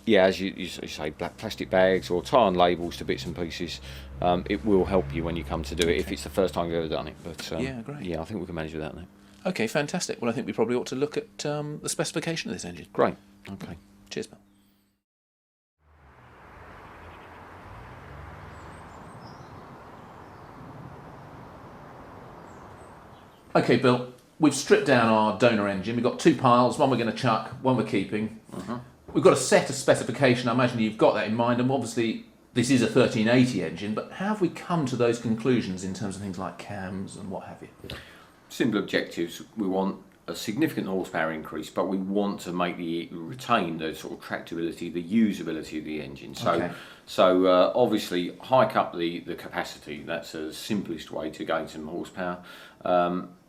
Yeah, as you say, black plastic bags or tie on labels to bits and pieces. It will help you when you come to do it if it's the first time you've ever done it. But great. Yeah, I think we can manage without that. Okay, fantastic. Well, I think we probably ought to look at the specification of this engine. Great. Okay. Cheers, Bill. Okay, Bill, we've stripped down our donor engine. We've got two piles, one we're going to chuck, one we're keeping. we've got a set of specification. I imagine you've got that in mind, and obviously this is a 1380 engine, but how have we come to those conclusions in terms of things like cams and what have you? Simple objectives. We want a significant horsepower increase, but we want to retain the sort of tractability, the usability of the engine. So, Okay. obviously hike up the capacity. That's the simplest way to gain some horsepower.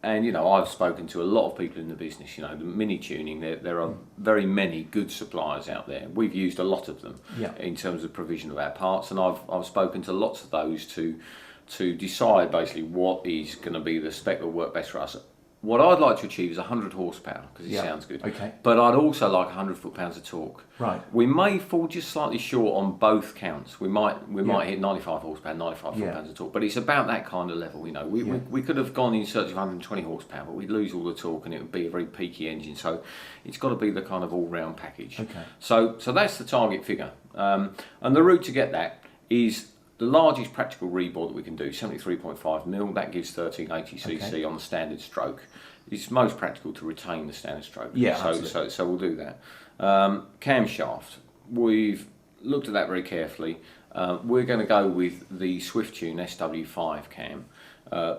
And you know, I've spoken to a lot of people in the business. You know, the mini tuning. There are very many good suppliers out there. We've used a lot of them in terms of provision of our parts, and I've spoken to lots of those to decide basically what is going to be the spec that will work best for us. What I'd like to achieve is 100 horsepower because it sounds good. Okay. But I'd also like 100 foot-pounds of torque. Right. We may fall just slightly short on both counts. We might hit 95 horsepower, 95 foot-pounds of torque. But it's about that kind of level. You know, we could have gone in search of 120 horsepower, but we'd lose all the torque and it would be a very peaky engine. So it's got to be the kind of all-round package. Okay. So that's the target figure. And the route to get that is the largest practical reboard that we can do, 73.5mm. That gives 1380cc on the standard stroke. It's most practical to retain the standard stroke. Yeah, so we'll do that. Camshaft, we've looked at that very carefully. We're going to go with the SwiftTune SW5 cam.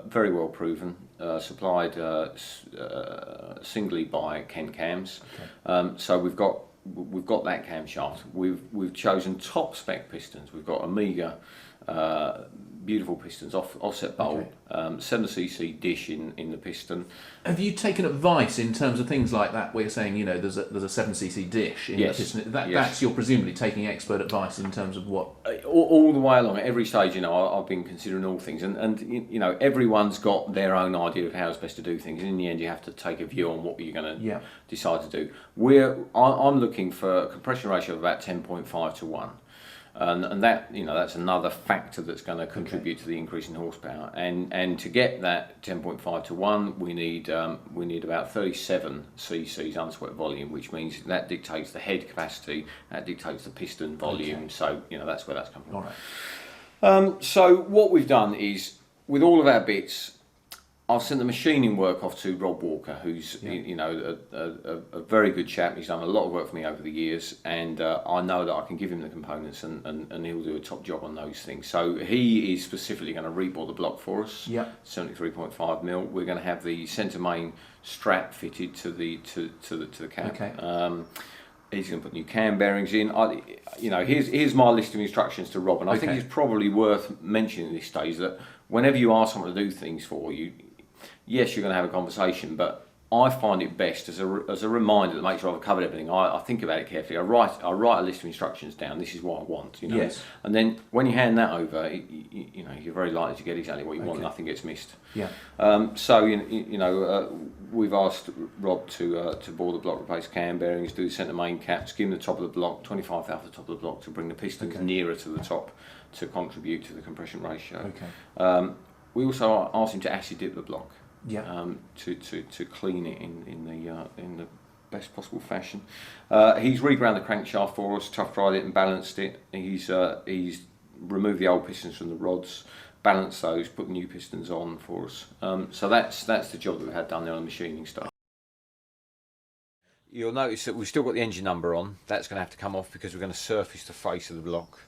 Very well proven, supplied singly by Kent Cams. So we've got that camshaft. We've chosen top spec pistons. We've got Omega beautiful pistons, offset bolt, 7cc dish in the piston. Have you taken advice in terms of things like that, where you're saying, you know, there's a 7cc dish in the piston? That's you're presumably taking expert advice in terms of what? All the way along, at every stage, you know, I've been considering all things, and you know, everyone's got their own idea of how it's best to do things. And in the end, you have to take a view on what you're going to decide to do. I'm looking for a compression ratio of about 10.5 to 1. And that, you know, that's another factor that's going to contribute to the increase in horsepower. And to get that 10.5 to 1, we need about 37 cc's unswept volume, which means that dictates the head capacity, that dictates the piston volume. So you know, that's where that's coming from. All right. So what we've done is, with all of our bits, I've sent the machining work off to Rob Walker, who's you know, a very good chap. He's done a lot of work for me over the years, and I know that I can give him the components, and he'll do a top job on those things. So he is specifically going to rebore the block for us. 73.5mm. We're going to have the centre main strap fitted to the cab. He's going to put new cam bearings in. You know, here's my list of instructions to Rob, and I think it's probably worth mentioning at this stage that whenever you ask someone to do things for you, yes, you're going to have a conversation, but I find it best as a reminder to make sure I've covered everything. I think about it carefully. I write a list of instructions down. This is what I want, you know. Yes. And then when you hand that over, you know, you're very likely to get exactly what you want. Nothing gets missed. So you know, we've asked Rob to bore the block, replace cam bearings, do the centre main cap, skim the top of the block, 25th out the top of the block to bring the pistons nearer to the top to contribute to the compression ratio. We also asked him to acid dip the block. To clean it in the best possible fashion. He's reground the crankshaft for us, tough dried it and balanced it. He's removed the old pistons from the rods, balanced those, put the new pistons on for us. So that's the job that we had done there on the machining stuff. You'll notice that we've still got the engine number on. That's going to have to come off because we're going to surface the face of the block,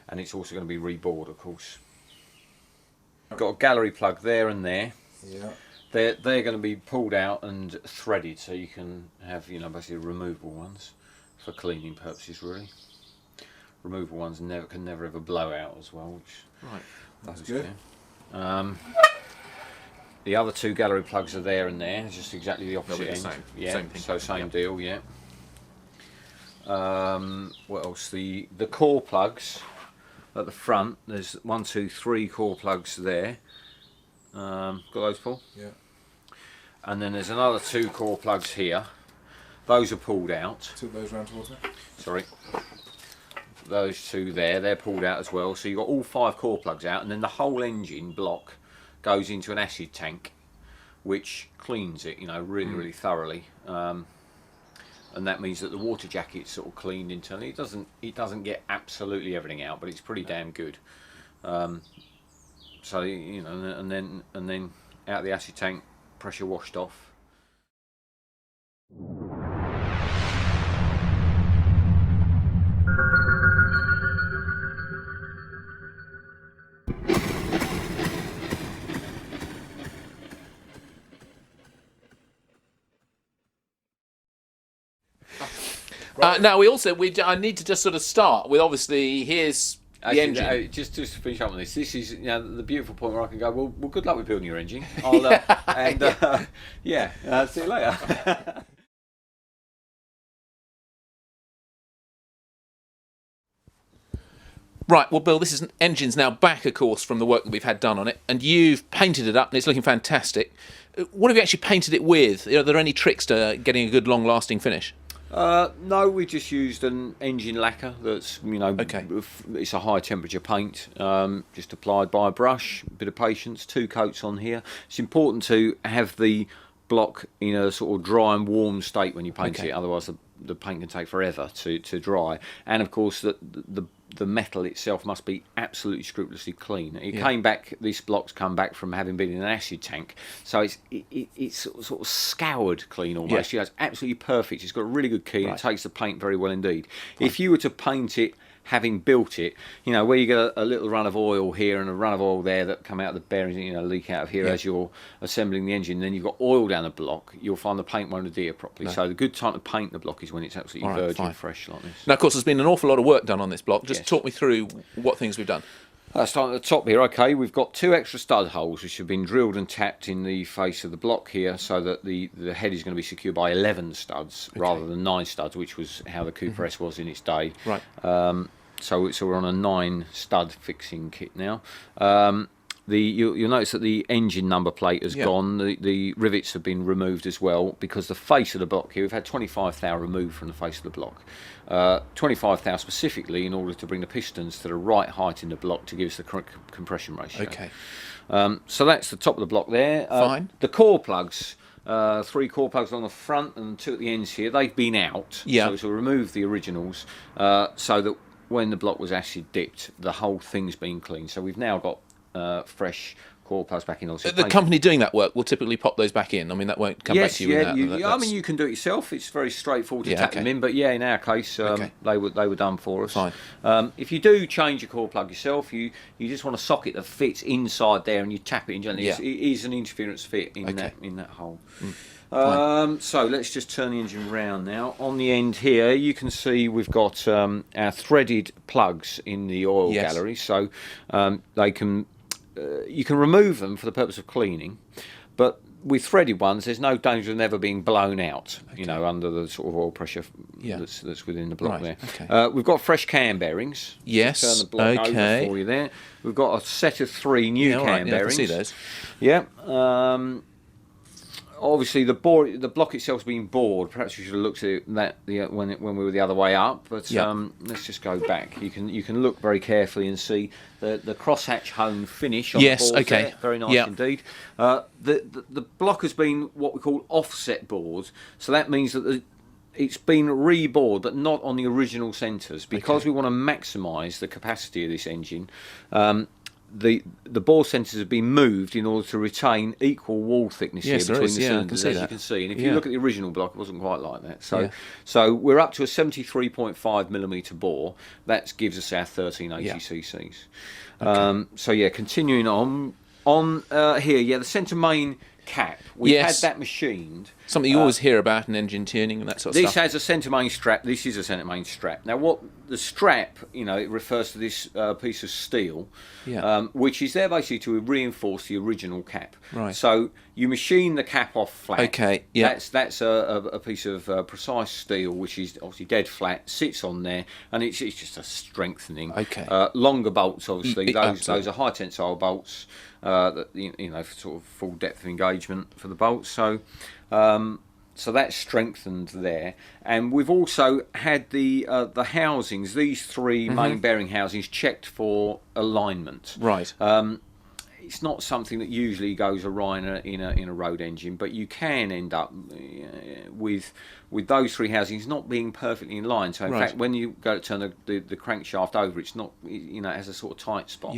and it's also going to be rebored, of course. Got a gallery plug there and there. They're going to be pulled out and threaded, so you can have, you know, basically removable ones for cleaning purposes, really. Removable ones can never ever blow out as well, which that's good. The other two gallery plugs are there and there, it's just exactly the opposite end. Same thing. So same deal, what else? The core plugs at the front. There's 1, 2, 3 core plugs there. Got those, Paul? Yeah. And then there's another 2 core plugs here. Those are pulled out. Tilt those round towards me. Sorry. Those 2 there, they're pulled out as well. So you've got all 5 core plugs out, and then the whole engine block goes into an acid tank, which cleans it, you know, really thoroughly. And that means that the water jacket's sort of cleaned internally. It doesn't get absolutely everything out, but it's pretty damn good. So you know, and then out the acid tank, pressure washed off. Now I need to just sort of start with, obviously, here's the engine. Just to finish up on this, this is the beautiful point where I can go. Well, good luck with building your engine. See you later. Right, well, Bill, this engine's now back, of course, from the work that we've had done on it, and you've painted it up, and it's looking fantastic. What have you actually painted it with? Are there any tricks to getting a good, long-lasting finish? No, we just used an engine lacquer that's, Okay. It's a high temperature paint, just applied by a brush, a bit of patience, 2 coats on here. It's important to have the block in a sort of dry and warm state when you paint it, otherwise the paint can take forever to dry. And of course the metal itself must be absolutely scrupulously clean. This block's come back from having been in an acid tank, so it's sort of scoured clean almost. It's absolutely perfect. It's got a really good key, and it takes the paint very well indeed. If you were to paint it having built it, where you get a little run of oil here and a run of oil there that come out of the bearings, leak out of here as you're assembling the engine, then you've got oil down the block, you'll find the paint won't adhere properly. So the good time to paint the block is when it's absolutely virgin fresh like this. Now, of course, there's been an awful lot of work done on this block. Just talk me through what things we've done. Starting at the top here, okay, we've got 2 extra stud holes which have been drilled and tapped in the face of the block here, so that the head is going to be secured by 11 studs rather than 9 studs, which was how the Cooper S was in its day. Right. So we're on a 9 stud fixing kit now. You'll notice that the engine number plate has gone. The rivets have been removed as well, because the face of the block here, we've had 25 thou removed from the face of the block. 25 thou specifically in order to bring the pistons to the right height in the block to give us the correct compression ratio. Okay. So that's the top of the block there. Fine. The core plugs, 3 core plugs on the front and 2 at the ends here, they've been out. So to remove the originals, so that when the block was acid dipped, the whole thing's been cleaned. So we've now got fresh core plugs back in. Also, the company doing that work will typically pop those back in. I mean, that won't come back to you. I mean, you can do it yourself. It's very straightforward to tap them in. But in our case, they were done for us. Fine. If you do change your core plug yourself, you just want a socket that fits inside there, and you tap it in gently. It is an interference fit in that hole. So let's just turn the engine round now. On the end here, you can see we've got our threaded plugs in the oil gallery. So they can you can remove them for the purpose of cleaning, but with threaded ones, there's no danger of them ever being blown out. Under the sort of oil pressure that's within the block there. Okay. We've got fresh cam bearings. Yes. Turn the block over for you there. We've got a set of 3 new cam bearings. I can see those. Yeah. Obviously, the block itself's been bored. Perhaps you should have looked at that when we were the other way up. But let's just go back. You can look very carefully and see the crosshatch hone finish on the board there. Very nice indeed. The block has been what we call offset bored. So that means that it's been rebored, but not on the original centres, because we want to maximise the capacity of this engine. The bore centres have been moved in order to retain equal wall thickness here between the cylinders, as you can see. And if you look at the original block, it wasn't quite like that. So we're up to a 73.5mm bore. That gives us our 1380 cc's. Continuing on here, the centre main cap. We've had that machined. Something you always hear about in engine tuning and that sort of stuff. This has a centre main strap. This is a centre main strap. Now, what the strap, it refers to this piece of steel, which is there basically to reinforce the original cap. Right. So you machine the cap off flat. Okay. Yeah. That's a piece of precise steel, which is obviously dead flat, sits on there, and it's just a strengthening. Okay. Longer bolts, obviously. Those are high tensile bolts. For sort of full depth of engagement for the bolts. So that's strengthened there, and we've also had the housings. These 3 main bearing housings checked for alignment. Right. it's not something that usually goes awry in a road engine, but you can end up with those three housings not being perfectly in line. So in fact, when you go to turn the crankshaft over, it's not, it has a sort of tight spot.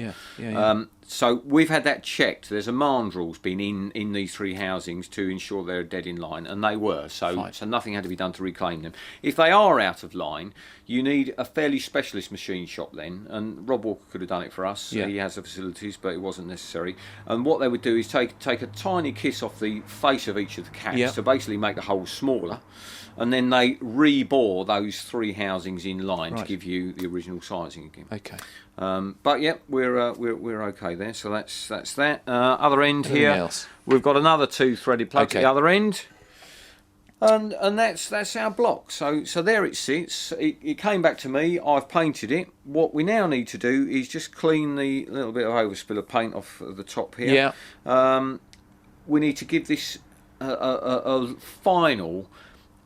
So we've had that checked. There's a mandrel's been in these three housings to ensure they're dead in line, and they were. So nothing had to be done to reclaim them. If they are out of line, you need a fairly specialist machine shop then, and Rob Walker could have done it for us. He has the facilities, but it wasn't necessary. And what they would do is take a tiny kiss off the face of each of the caps to basically make the hole smaller, and then they rebore those three housings in line to give you the original sizing again. Okay. But yeah, we're okay there. So that's that. Other end here, else? We've got another two threaded plugs at the other end. And that's our block. So there it sits. It came back to me. I've painted it. What we now need to do is just clean the little bit of overspill of paint off the top here. We need to give this a final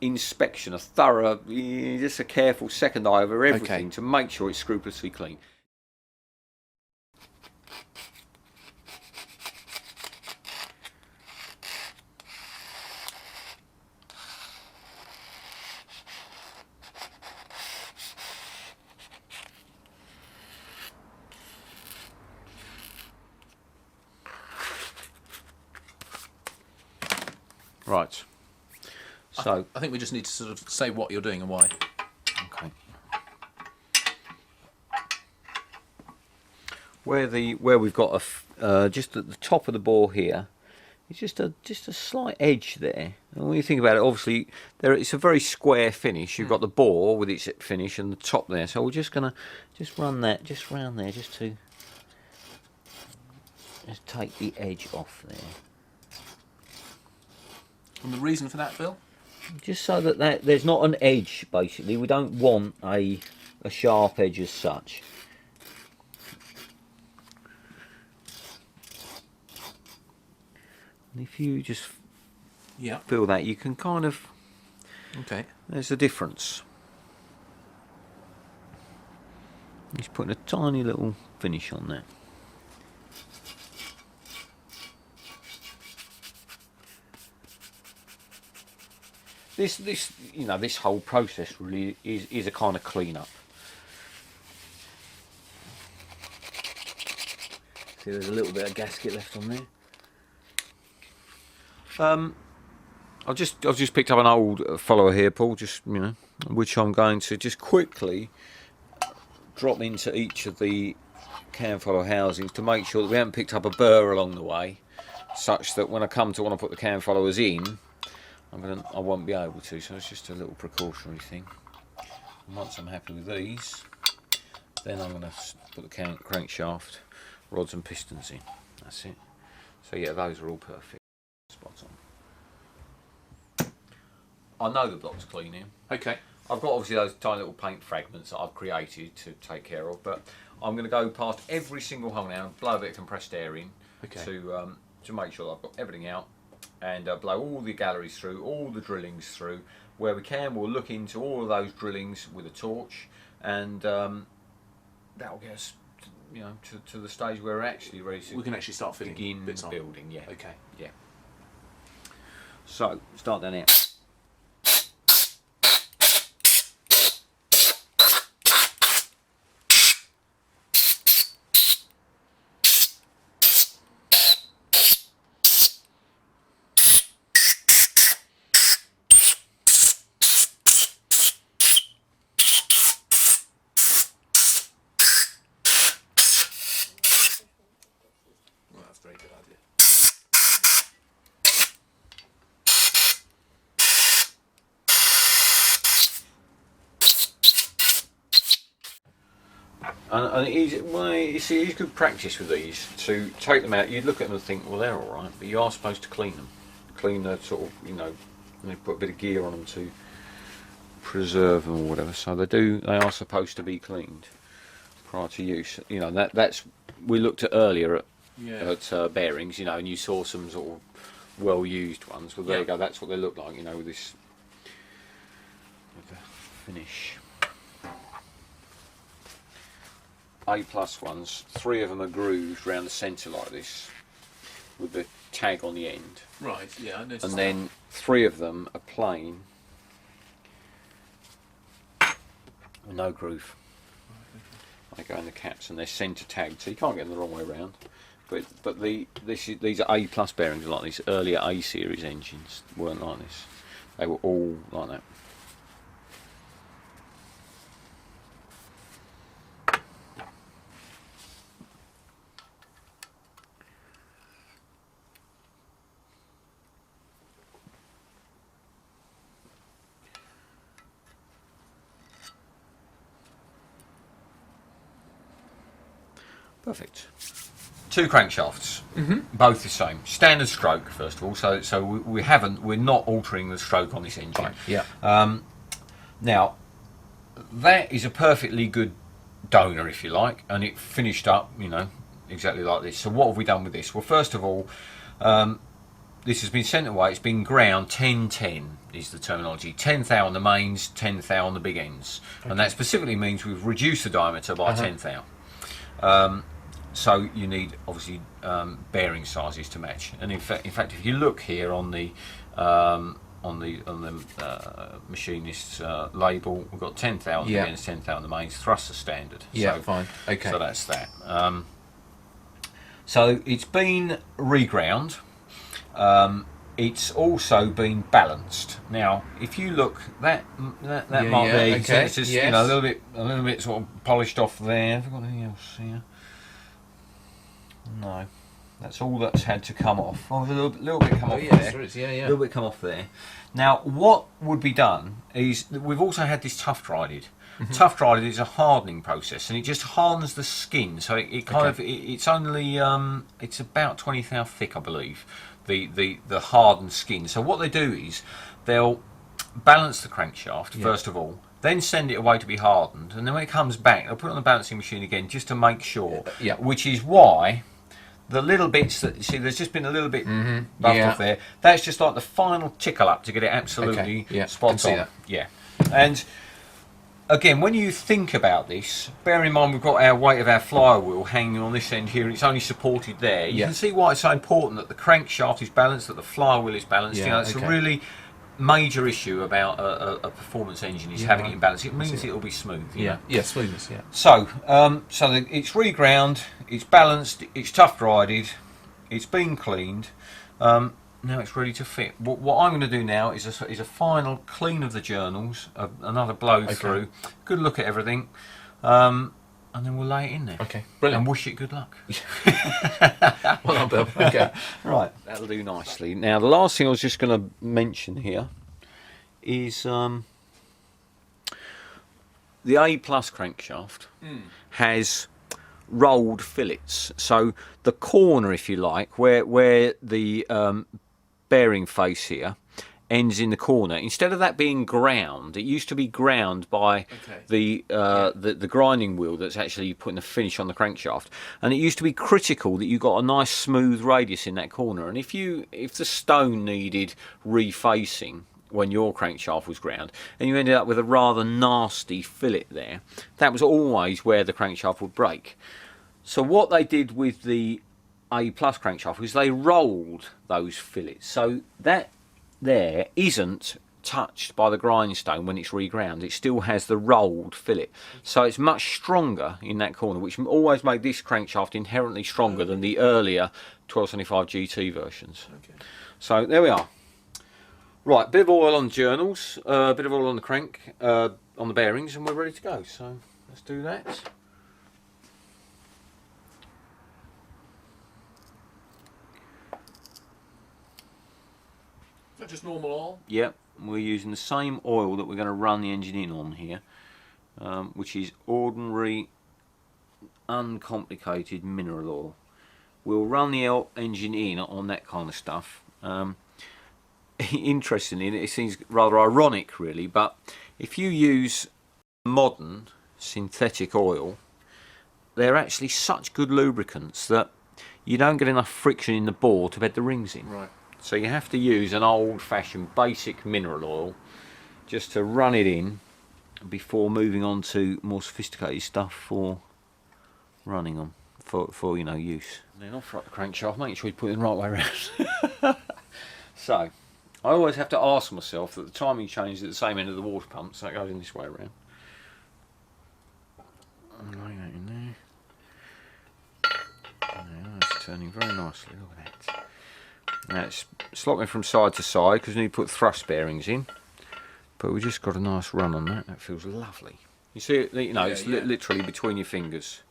inspection, a thorough, just a careful second eye over everything to make sure it's scrupulously clean. Right. So I think we just need to sort of say what you're doing and why. Okay. Where we've got just at the top of the bore here, it's just a slight edge there. And when you think about it, obviously it's a very square finish. You've got the bore with its finish and the top there. So we're just gonna run that just round there, just take the edge off there. And the reason for that, Phil? Just so that there's not an edge, basically. We don't want a sharp edge as such. And if you just feel that, you can kind of... Okay. There's a difference. He's putting a tiny little finish on there. This whole process really is a kind of clean-up. See, there's a little bit of gasket left on there. I've just picked up an old follower here, Paul. Which I'm going to just quickly drop into each of the cam follower housings to make sure that we haven't picked up a burr along the way, such that when I come to want to put the cam followers in, I won't be able to, so it's just a little precautionary thing. And once I'm happy with these, then I'm going to put the crankshaft, rods and pistons in. That's it. So yeah, those are all perfect. Spot on. I know the block's clean here. Okay. I've got obviously those tiny little paint fragments that I've created to take care of, but I'm going to go past every single hole now and blow a bit of compressed air in to make sure that I've got everything out. And blow all the galleries through, all the drillings through. Where we can, we'll look into all of those drillings with a torch, and that'll get us, to the stage where we're actually ready to. We can actually start fitting begin bits on. building. Yeah. Okay. Yeah. So start down here. That's a very good idea. And it's good practice with these to take them out. You'd look at them and think, well, they're all right, but you are supposed to clean them. Clean the sort of, and they put a bit of gear on them to preserve them or whatever. So they are supposed to be cleaned prior to use. That's we looked at earlier at bearings, and you saw some sort of well-used ones. Well, there you go. That's what they look like, with this with the finish. A+ ones, 3 of them are grooved around the centre like this, with the tag on the end. Right, yeah, I noticed And that. then 3 of them are plain, with no groove. They go in the caps and they're centre tagged, so you can't get them the wrong way around. But these are A+ bearings like these. Earlier A series engines weren't like this. They were all like that. Perfect. 2 crankshafts, both the same. Standard stroke, first of all. So we're not altering the stroke on this engine. Right, yeah. Now, that is a perfectly good donor, if you like, and it finished up, you know, exactly like this. So what have we done with this? Well, first of all, this has been sent away. It's been ground 10-10 is the terminology. 10 thou on the mains, 10 thou on the big ends, and that specifically means we've reduced the diameter by 10 thou. So you need obviously bearing sizes to match, and in fact, if you look here on the machinist's label, we've got 10 thou on the ends, 10 thou on the mains. Thrust are standard. Yeah, so, fine. Okay. So that's that. So it's been reground. It's also been balanced. Now, if you look, that mark there, you can see it's just you know, a little bit sort of polished off there. Have I got anything else here? No, that's all that's had to come off. Oh, a little bit come off there. There is, yeah. A little bit come off there. Now, what would be done is that we've also had this tough dried. Tough dried is a hardening process, and it just hardens the skin. So it kind of it's only it's about 20 thou thick, I believe. The hardened skin. So what they do is they'll balance the crankshaft first of all, then send it away to be hardened, and then when it comes back, they'll put it on the balancing machine again just to make sure. Which is why the little bits that you see, there's just been a little bit buffed off there. That's just like the final tickle up to get it absolutely spot on. Yeah, and again, when you think about this, bear in mind we've got our weight of our flywheel hanging on this end here, and it's only supported there. You can see why it's so important that the crankshaft is balanced, that the flywheel is balanced. You know, it's a really major issue about a performance engine is having it in balance. It means it'll be smooth. You know? Smoothness. Yeah. So, it's reground, it's balanced, it's tough dried, it's been cleaned. Now it's ready to fit. What I'm going to do now is a final clean of the journals, another blow through, good look at everything, and then we'll lay it in there. Okay, brilliant. And wish it good luck. Well done, Bill. Okay. Right, that'll do nicely. Now the last thing I was just going to mention here is the A+ crankshaft has rolled fillets. So the corner, if you like, where the bearing face here ends in the corner, instead of that being ground, it used to be ground by the grinding wheel that's actually putting the finish on the crankshaft, and it used to be critical that you got a nice smooth radius in that corner, and if the stone needed refacing when your crankshaft was ground and you ended up with a rather nasty fillet there, that was always where the crankshaft would break. So what they did with the A+ crankshaft was they rolled those fillets, so that there isn't touched by the grindstone when it's reground. It still has the rolled fillet, so it's much stronger in that corner, which always made this crankshaft inherently stronger than the earlier 1275 GT versions. So there we are. Right, bit of oil on the journals, a bit of oil on the crank, on the bearings, and we're ready to go. So let's do that. Is that just normal oil? Yep, we're using the same oil that we're going to run the engine in on here, which is ordinary, uncomplicated mineral oil. We'll run the engine in on that kind of stuff. Interestingly, it seems rather ironic really, but if you use modern synthetic oil, they're actually such good lubricants that you don't get enough friction in the bore to bed the rings in. Right. So you have to use an old-fashioned basic mineral oil just to run it in before moving on to more sophisticated stuff for running them for you know, use. And then off right the crankshaft, making sure you put it in the right way around. So, I always have to ask myself that the timing chain is at the same end of the water pump, so it goes in this way around. And lay that in there. Now it's turning very nicely, look at that. Now it's slopping from side to side because we need to put thrust bearings in. But we just got a nice run on that, that feels lovely. You see it, you know, Yeah, it's yeah. literally between your fingers.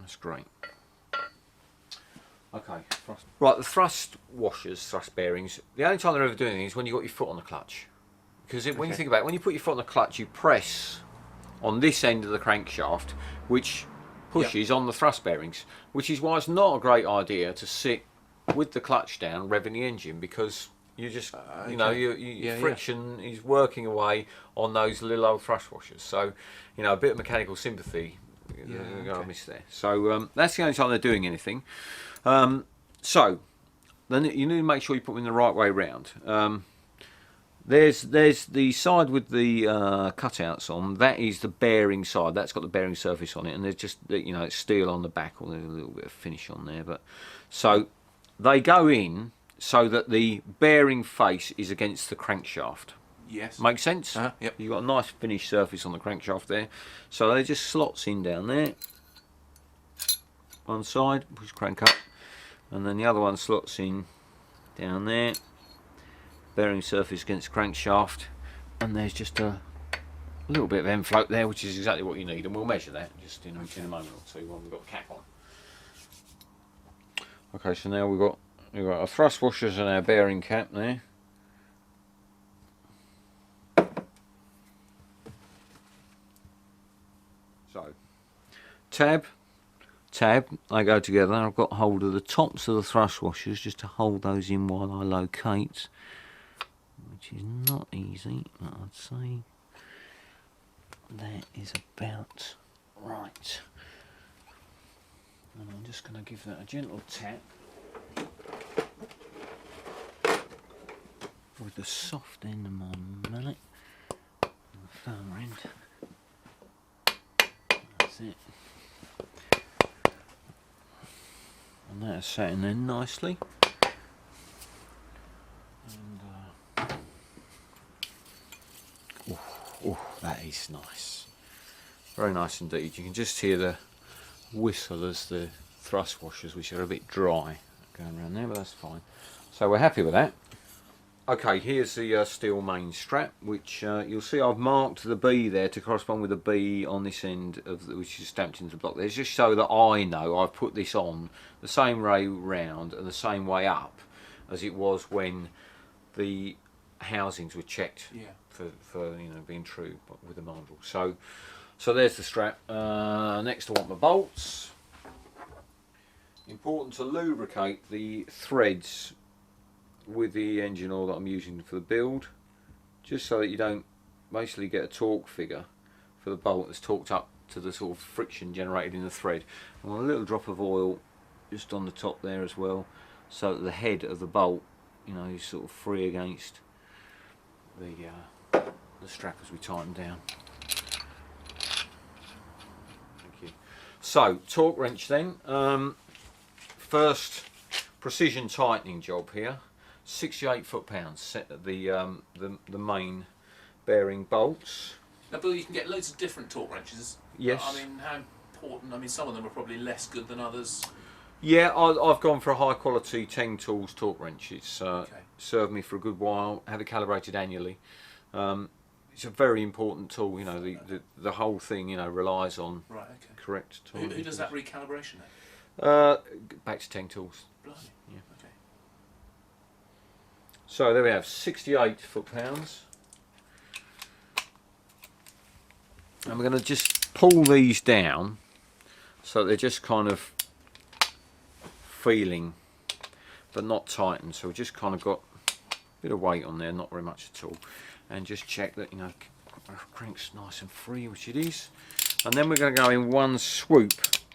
That's great. Okay, right, the thrust washers, thrust bearings, the only time they're ever doing anything is when you've got your foot on the clutch. Because when you think about it, when you put your foot on the clutch, you press on this end of the crankshaft, which pushes on the thrust bearings, which is why it's not a great idea to sit with the clutch down revving the engine, because you just, you know, your friction is working away on those little old thrust washers. So, you know, a bit of mechanical sympathy, I miss there. So that's the only time they're doing anything. So then you need to make sure you put them in the right way round. There's the side with the cutouts on. That is the bearing side. That's got the bearing surface on it, and there's just, you know, it's steel on the back, or there's a little bit of finish on there. But so they go in so that the bearing face is against the crankshaft. Yes. Make sense? Yep. You've got a nice finished surface on the crankshaft there. So they just slots in down there. One side, push crank up, and then the other one slots in down there. Bearing surface against crankshaft, and there's just a little bit of end float there, which is exactly what you need, and we'll measure that just in a moment or two when we've got the cap on. Okay, so now we've got our thrust washers and our bearing cap there. So tab, they go together. I've got hold of the tops of the thrust washers just to hold those in while I locate, which is not easy, but I'd say that is about right. And I'm just going to give that a gentle tap with the soft end of my mallet and the firmer end. That's it. And that is sat in there nicely. And oh, that is nice. Very nice indeed. You can just hear the whistle as the thrust washers, which are a bit dry, going around there, but that's fine. So we're happy with that. Okay, here's the steel main strap, which you'll see I've marked the B there to correspond with the B on this end, which is stamped into the block there. It's just so that I know I've put this on the same way round and the same way up as it was when the housings were checked for you know, being true with the mandrel. So there's the strap. Next I want my bolts. Important to lubricate the threads with the engine oil that I'm using for the build, just so that you don't basically get a torque figure for the bolt that's torqued up to the sort of friction generated in the thread. I want a little drop of oil just on the top there as well, so that the head of the bolt, you know, is sort of free against the strap as we tighten down. Thank you. So torque wrench then. First precision tightening job here. 68 foot-pounds set at the main bearing bolts. Now, Bill, you can get loads of different torque wrenches. Yes. I mean, how important? I mean, some of them are probably less good than others. Yeah, I've gone for a high quality Teng Tools torque wrench. It's served me for a good while. Have it calibrated annually. It's a very important tool. You know, the whole thing, you know, relies on correct tool. Who does that recalibration Back to Teng Tools. Blimey. Yeah. Okay. So there we have 68 foot-pounds. And we're going to just pull these down so they're just kind of feeling but not tightened. So we just kind of got a bit of weight on there, not very much at all. And just check that, you know, our crank's nice and free, which it is. And then we're going to go in one swoop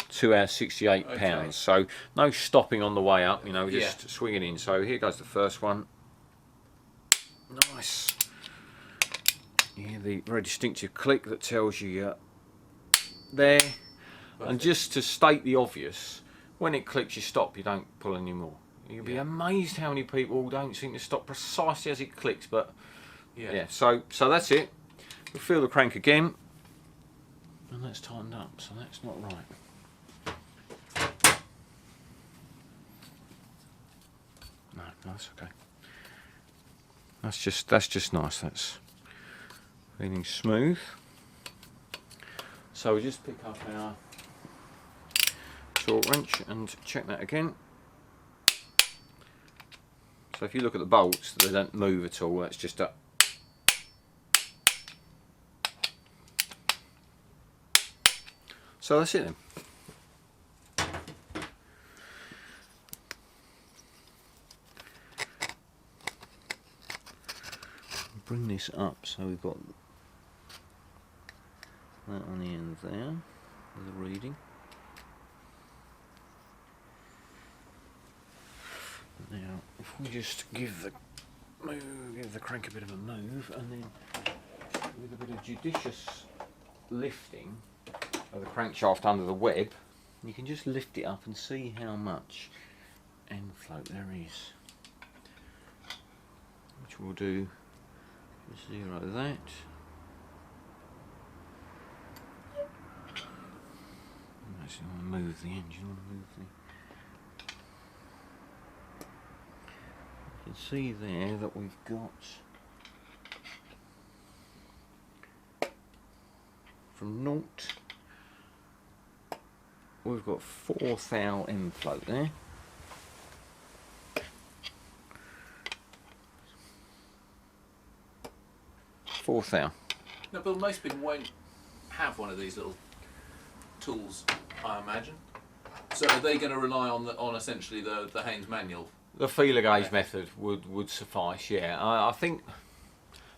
to our 68 pounds. So no stopping on the way up, you know, just swinging in. So here goes the first one. Nice. You hear the very distinctive click that tells you you're there. And just to state the obvious, when it clicks you stop, you don't pull anymore. You'll be amazed how many people don't seem to stop precisely as it clicks, but yeah, so that's it. We'll feel the crank again, and that's tightened up, so that's not right. No, that's okay. That's just nice. That's feeling smooth. So we just pick up our torque wrench and check that again. So if you look at the bolts, they don't move at all. That's just a so that's it then. Bring this up so we've got that on the end there with the reading. Now, if we just give the crank a bit of a move, and then with a bit of judicious lifting of the crankshaft under the web, you can just lift it up and see how much end float there is. Which we'll do. Just zero that. Actually, I want to move the engine. I want to move the. You can see there that we've got from naught. We've got 4 thou end float there. Now, Bill, most people won't have one of these little tools, I imagine. So are they going to rely on essentially the Haynes manual? The feeler gauge method would suffice, yeah. I think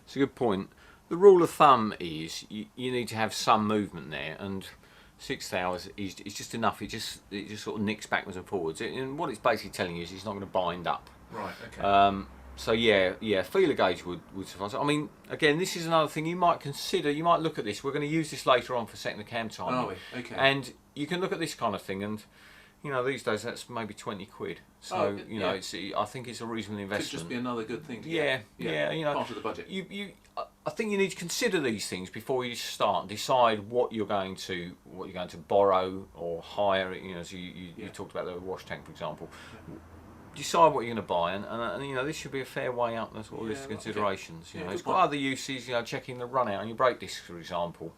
it's a good point. The rule of thumb is you need to have some movement there, and 6 thou is just enough. It just sort of nicks backwards and forwards. And what it's basically telling you is it's not going to bind up. Right, okay. So yeah, feeler gauge would suffice. I mean, again, this is another thing you might consider. You might look at this. We're going to use this later on for setting the cam time. Are we? Okay. And you can look at this kind of thing, and you know, these days that's maybe 20 quid. So you know, I think it's a reasonable investment. Could just be another good thing to yeah, you know, part of the budget. I think you need to consider these things before you start. Decide what you're going to borrow or hire. You know, as you talked about the wash tank, for example. Yeah. Decide what you're going to buy, and you know, this should be a fair way up. That's all list of considerations. You know, it's got other uses. You know, checking the run out on your brake discs, for example.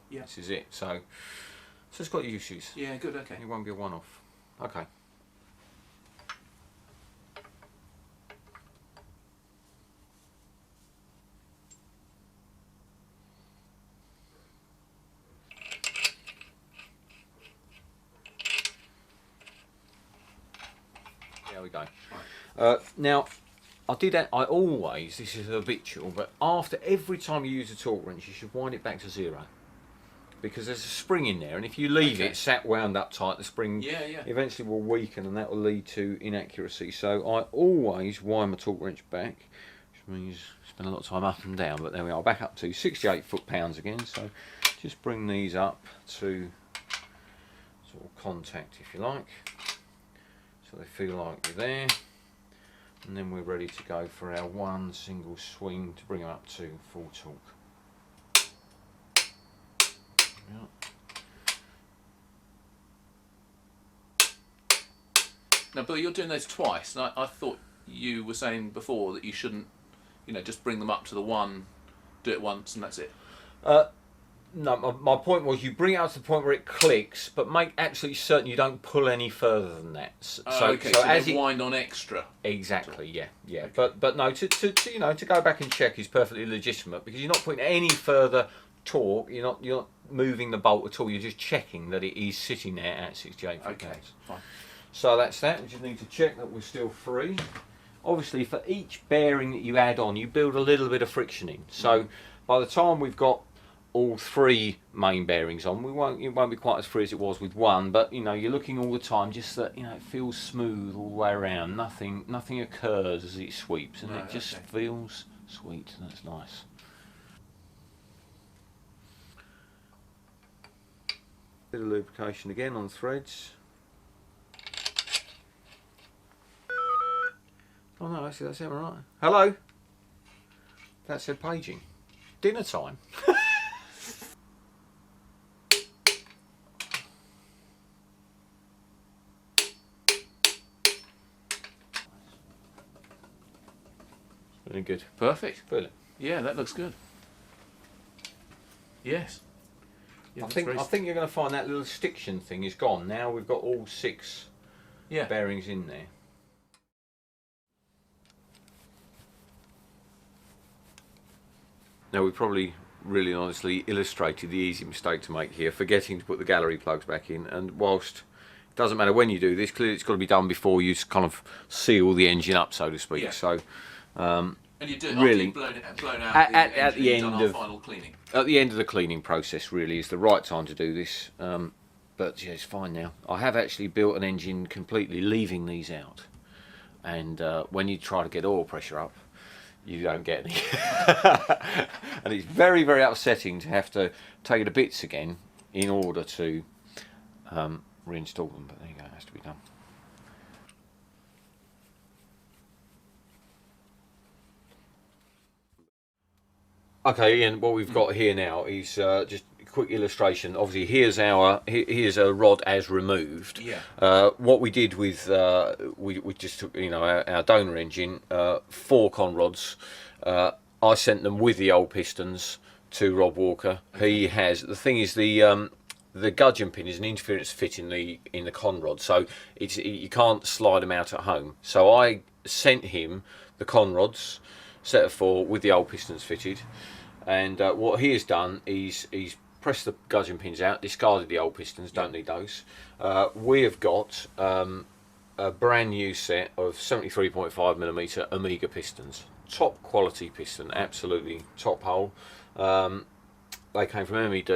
Yeah. This is it. So it's got uses. Yeah, good. Okay. It won't be a one-off. Okay. There we go. Now, I always, this is habitual, but after every time you use a torque wrench, you should wind it back to 0. Because there's a spring in there, and if you leave it sat wound up tight, the spring eventually will weaken, and that will lead to inaccuracy. So I always wind my torque wrench back, which means spend a lot of time up and down, but there we are, back up to 68 foot-pounds again. So just bring these up to sort of contact, if you like. So they feel like they're there, and then we're ready to go for our one single swing to bring them up to full torque. Now, Bill, you're doing those twice, and I thought you were saying before that you shouldn't, you know, just bring them up to the one, do it once, and that's it. No, my point was you bring it up to the point where it clicks, but make absolutely certain you don't pull any further than that. So as you wind on extra. Exactly, yeah. Okay. But no, to you know, to go back and check is perfectly legitimate, because you're not putting any further torque. You're not moving the bolt at all. You're just checking that it is sitting there at 68 foot-pounds. Okay, fine. So that's that. We just need to check that we're still free. Obviously, for each bearing that you add on, you build a little bit of friction in. So by the time we've got all 3 main bearings on, it won't be quite as free as it was with one, but you know, you're looking all the time just that, you know, it feels smooth all the way around. Nothing occurs as it sweeps, and it just feels sweet. That's nice. Bit of lubrication again on threads. Oh no, actually that's it, right. Hello. That said paging. Dinner time. Very good. Perfect. Brilliant. Yeah, that looks good. Yes. Yeah, I think you're going to find that little stiction thing is gone. Now we've got all 6 bearings in there. Now we probably really honestly illustrated the easy mistake to make here, forgetting to put the gallery plugs back in, and whilst it doesn't matter when you do this, clearly it's got to be done before you kind of seal the engine up, so to speak. Yeah. So and you do it really, after you've blown out at the engine, end done our of final cleaning. At the end of the cleaning process really is the right time to do this, but yeah, it's fine now. I have actually built an engine completely leaving these out, and when you try to get oil pressure up, you don't get any. And it's very, very upsetting to have to take it to bits again in order to reinstall them, but there you go, it has to be done. Okay, Ian, what we've got here now is just a quick illustration. Obviously, here's a rod as removed. Yeah. What we did with we just took our donor engine, 4 con rods. I sent them with the old pistons to Rob Walker. He has, the thing is, the gudgeon pin is an interference fit in the con rod, so you can't slide them out at home. So I sent him the con rods, set of 4 with the old pistons fitted, and what he has done is he's pressed the gudgeon pins out, discarded the old pistons, don't need those. We have got a brand new set of 73.5mm Omega pistons, top quality piston, absolutely top hole. They came from MED.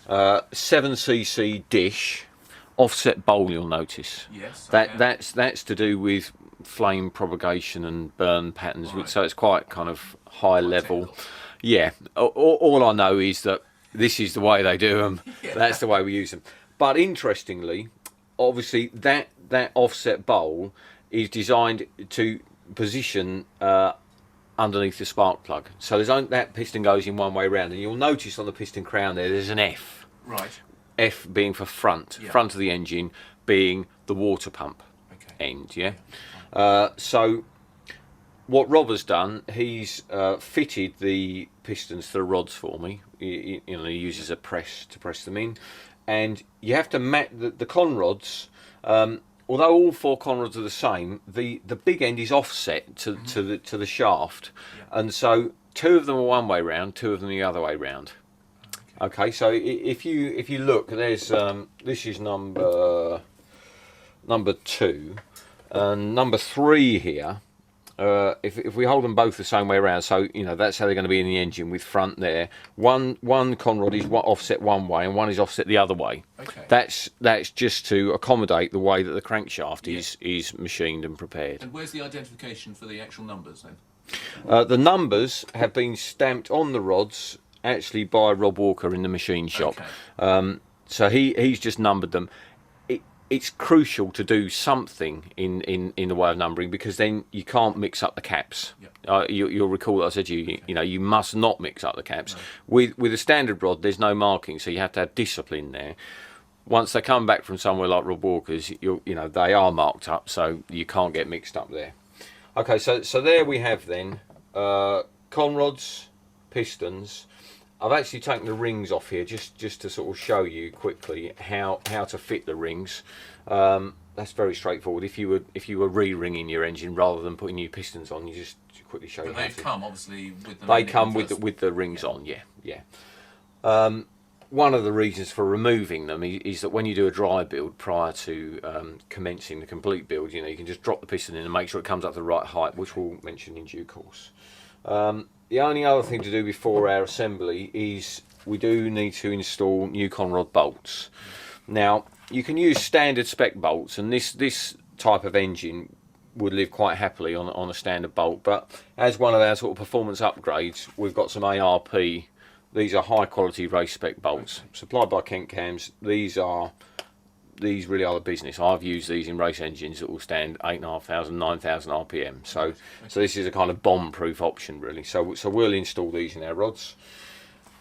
Right. 7cc dish, offset bowl, you'll notice. Yes. That's to do with flame propagation and burn patterns, right. So it's quite kind of high level. Technical. Yeah, all I know is that this is the way they do them. Yeah. That's the way we use them. But interestingly, obviously that offset bowl is designed to position underneath the spark plug. So that piston goes in one way round, and you'll notice on the piston crown there's an F. Right. F being for front, front of the engine, being the water pump end. Yeah. So what Rob has done, he's fitted the pistons to the rods for me. He uses a press to press them in, and you have to match the con rods. Although all 4 con rods are the same, the big end is offset to the shaft, and so 2 of them are one way round, 2 of them the other way round. Okay, so if you look, there's this is number 2, and number 3 here. If we hold them both the same way around, so that's how they're going to be in the engine, with front there. One con rod is offset one way and one is offset the other way. Okay. That's just to accommodate the way that the crankshaft is machined and prepared. And where's the identification for the actual numbers then? The numbers have been stamped on the rods actually by Rob Walker in the machine shop. Okay. So he's just numbered them. It's crucial to do something in the way of numbering, because then you can't mix up the caps. Yep. You'll recall that I said to you, you must not mix up the caps. No. With a standard rod, there's no marking, so you have to have discipline there. Once they come back from somewhere like Rob Walker's, they are marked up, so you can't get mixed up there. Okay, so there we have then con rods, pistons. I've actually taken the rings off here just to sort of show you quickly how to fit the rings. That's very straightforward. If you were re-ringing your engine rather than putting new pistons on, you just quickly show you. But they've come obviously with the. They come with the rings on. Yeah. One of the reasons for removing them is that when you do a dry build prior to commencing the complete build, you can just drop the piston in and make sure it comes up to the right height, which we'll mention in due course. The only other thing to do before our assembly is we do need to install new con rod bolts. Now, you can use standard spec bolts, and this type of engine would live quite happily on a standard bolt, but as one of our sort of performance upgrades, we've got some ARP these are high quality race spec bolts, supplied by Kent Cams. These really are the business. I've used these in race engines that will stand 8,500, 9,000 RPM. So this is a kind of bomb-proof option, really. So we'll install these in our rods,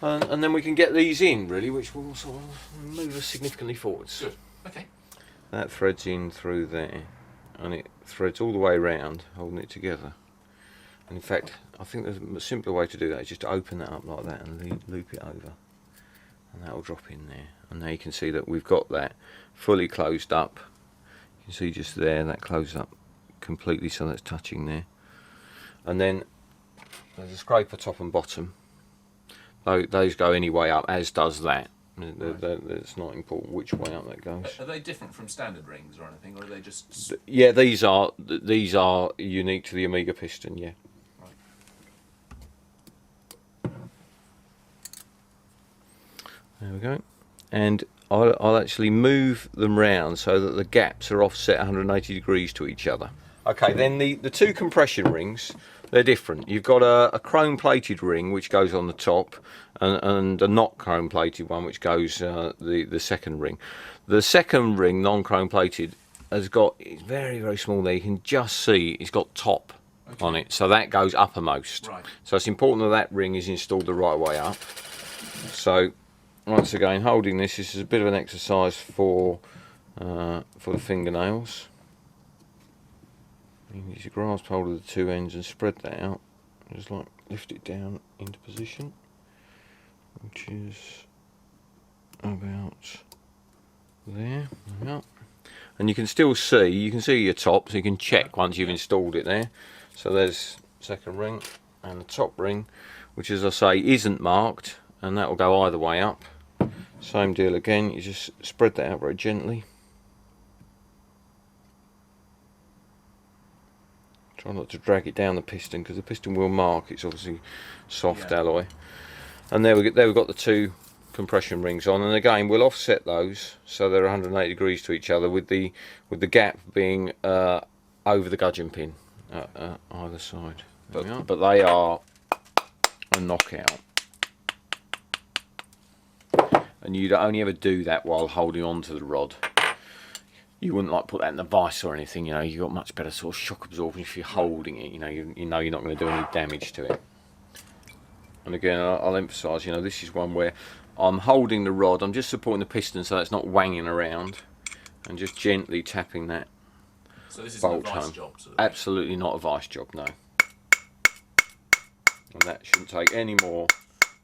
and then we can get these in, really, which will sort of move us significantly forwards. Good. Okay. That threads in through there, and it threads all the way around, holding it together. And in fact, I think there's a simpler way to do that is just to open that up like that and loop it over, and that will drop in there. And now you can see that we've got that fully closed up. You can see just there that closed up completely, so that's touching there. And then there's a scraper top and bottom. Those go any way up, as does that. It's not important which way up that goes. Are they different from standard rings or anything, or are they just? Yeah, these are unique to the Omega piston. Yeah. There we go. And I'll actually move them round so that the gaps are offset 180 degrees to each other. Okay, then the two compression rings, they're different. You've got a chrome plated ring which goes on the top, and a not chrome plated one which goes the second ring. The second ring, non chrome plated, it's very, very small there. You can just see it's got top on it, so that goes uppermost. Right. So it's important that ring is installed the right way up. So once again, holding this is a bit of an exercise for the fingernails. You need to grasp hold of the two ends and spread that out. Just like lift it down into position, which is about there. And you can still see, your top, so you can check once you've installed it there. So there's second ring and the top ring, which, as I say, isn't marked, and that will go either way up. Same deal again, you just spread that out very gently. Try not to drag it down the piston, because the piston will mark. It's obviously soft alloy. And there we've got the two compression rings on, and again we'll offset those so they're 180 degrees to each other, with the gap being over the gudgeon pin either side. But they are a knockout. And you'd only ever do that while holding on to the rod. You wouldn't like put that in the vise or anything, you've got much better sort of shock absorption if you're holding it, you know you're not going to do any damage to it. And again, I'll emphasise, this is one where I'm holding the rod, I'm just supporting the piston so it's not wanging around, and just gently tapping that. So this is bolt a vice home. job, sort of. Absolutely not a vice job, no. And that shouldn't take any more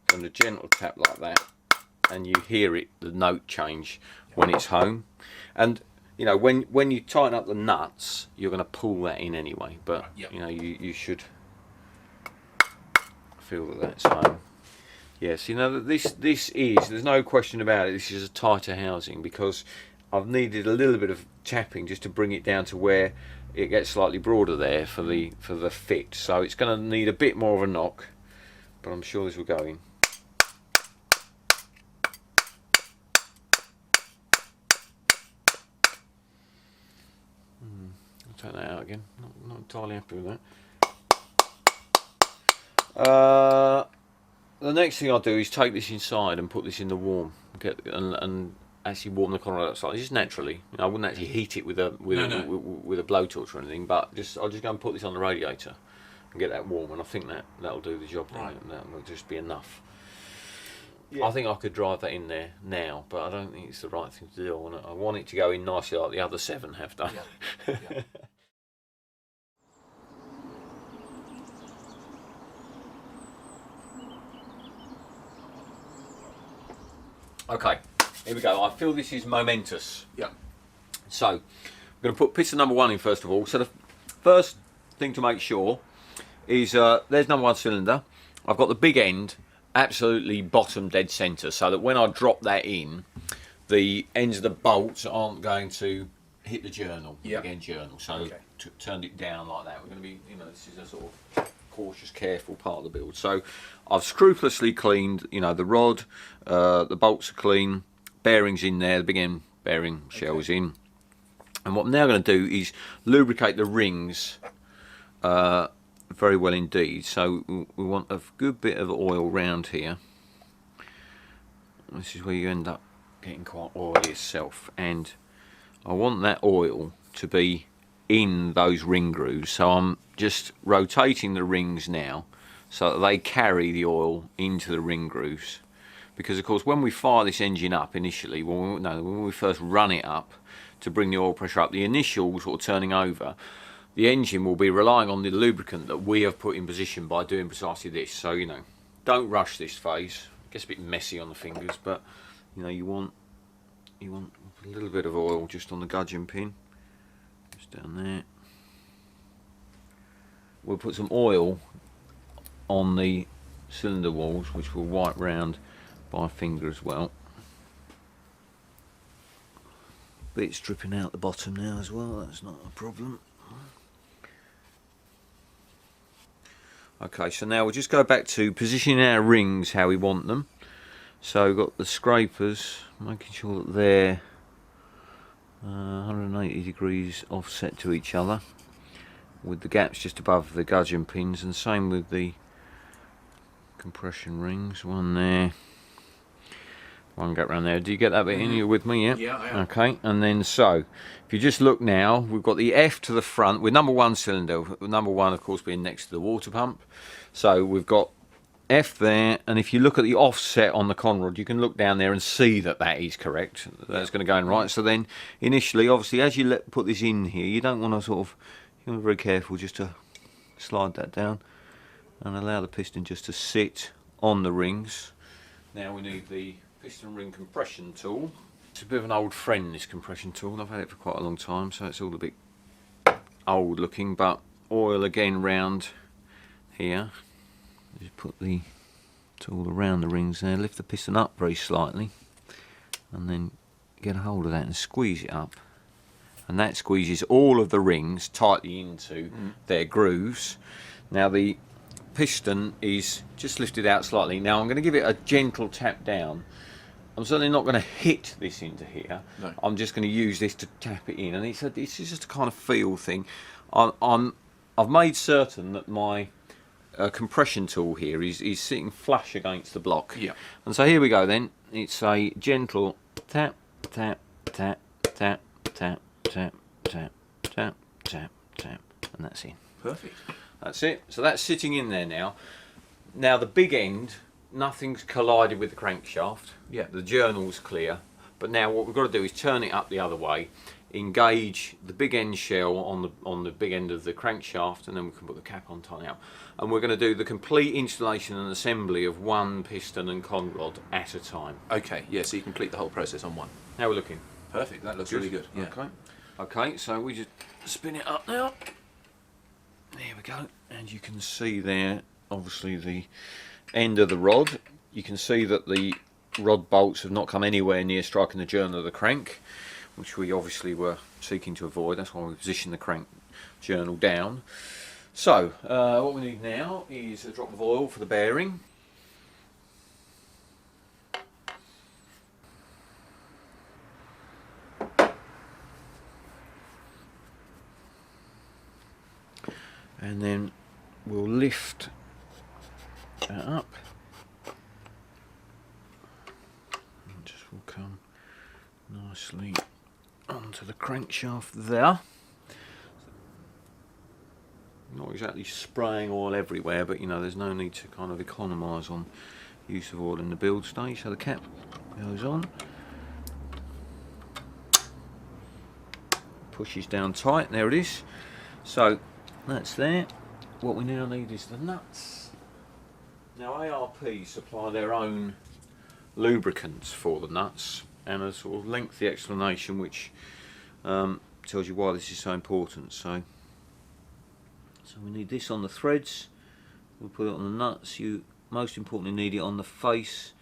than a gentle tap like that, and you hear it, the note change when it's home. And when you tighten up the nuts, you're going to pull that in anyway, but you should feel that that's home. Yes, there's no question about it, this is a tighter housing, because I've needed a little bit of tapping just to bring it down to where it gets slightly broader there for the fit. So it's going to need a bit more of a knock, but I'm sure this will go in. I'll take that out again. Not entirely happy with that. The next thing I'll do is take this inside and put this in the warm, and actually warm the corner outside, just naturally. I wouldn't actually heat it with a blowtorch or anything, but I'll just go and put this on the radiator and get that warm, and I think that'll do the job. Right. That'll just be enough. Yeah. I think I could drive that in there now, but I don't think it's the right thing to do. I want it to go in nicely like the other 7 have done. Yeah. Yeah. Okay, here we go. I feel this is momentous. Yeah. So, I'm going to put piston number 1 in first of all. So the first thing to make sure is there's number 1 cylinder. I've got the big end absolutely bottom dead centre, so that when I drop that in, the ends of the bolts aren't going to hit the journal, again journal. So turned it down like that. We're going to be, this is a sort of cautious, careful part of the build. So I've scrupulously cleaned, the rod, the bolts are clean, bearings in there, the big end bearing shell is in. And what I'm now going to do is lubricate the rings very well indeed. So we want a good bit of oil round here. this is where you end up getting quite oily yourself, and I want that oil to be in those ring grooves, so I'm just rotating the rings now so that they carry the oil into the ring grooves, because of course when we fire this engine up initially, when we first run it up to bring the oil pressure up, the initial sort of turning over, the engine will be relying on the lubricant that we have put in position by doing precisely this. So, you know, don't rush this phase. It gets a bit messy on the fingers, but you know, you want a little bit of oil just on the gudgeon pin, just down there. We'll put some oil on the cylinder walls, which we'll wipe round by finger as well. Bits dripping out the bottom now as well, that's not a problem. Okay, so now we'll just go back to positioning our rings how we want them. So we've got the scrapers, making sure that they're 180 degrees offset to each other, with the gaps just above the gudgeon pins, and same with the compression rings. One there, one gap around there. Do you get that bit in? You're with me, yeah? Yeah, I am. Okay, and then so, if you just look now, we've got the F to the front with number 1 cylinder, number 1 of course being next to the water pump. So we've got F there, and if you look at the offset on the conrod, you can look down there and see that that is correct. That's going to go in right. So then initially, obviously, as you put this in here, you don't want to sort of, you want to be very careful just to slide that down and allow the piston just to sit on the rings. Now we need the piston ring compression tool. It's a bit of an old friend, this compression tool. I've had it for quite a long time, so it's all a bit old looking, but oil again round here. Just put the tool around the rings there, lift the piston up very slightly, and then get a hold of that and squeeze it up, and that squeezes all of the rings tightly into their grooves. Now the piston is just lifted out slightly. Now I'm going to give it a gentle tap down. I'm certainly not going to hit this into here. No. I'm just going to use this to tap it in, and it's just a kind of feel thing. I've made certain that my compression tool here is sitting flush against the block. Yeah. And so here we go then. It's a gentle tap, tap, tap, tap, tap, tap, tap, tap, tap, tap, and that's in. Perfect. That's it. So that's sitting in there now. Now the big end, nothing's collided with the crankshaft. Yeah. The journal's clear. But now what we've got to do is turn it up the other way, engage the big end shell on the big end of the crankshaft, and then we can put the cap on, tighten it up. And we're going to do the complete installation and assembly of one piston and conrod at a time. Okay, yeah, so you complete the whole process on one. How are we looking? Perfect, that looks really good. Yeah. Okay. Okay, so we just spin it up now. There we go. And you can see there, obviously, the end of the rod. You can see that the rod bolts have not come anywhere near striking the journal of the crank, which we obviously were seeking to avoid. That's why we positioned the crank journal down. So what we need now is a drop of oil for the bearing. And then we'll lift that up. And just will come nicely onto the crankshaft there. Not exactly spraying oil everywhere, but you know, there's no need to kind of economise on use of oil in the build stage. So the cap goes on, pushes down tight, there it is. So that's there. What we now need is the nuts. Now ARP supply their own lubricants for the nuts, and a sort of lengthy explanation which tells you why this is so important. So we need this on the threads, we'll put it on the nuts. You most importantly need it on the face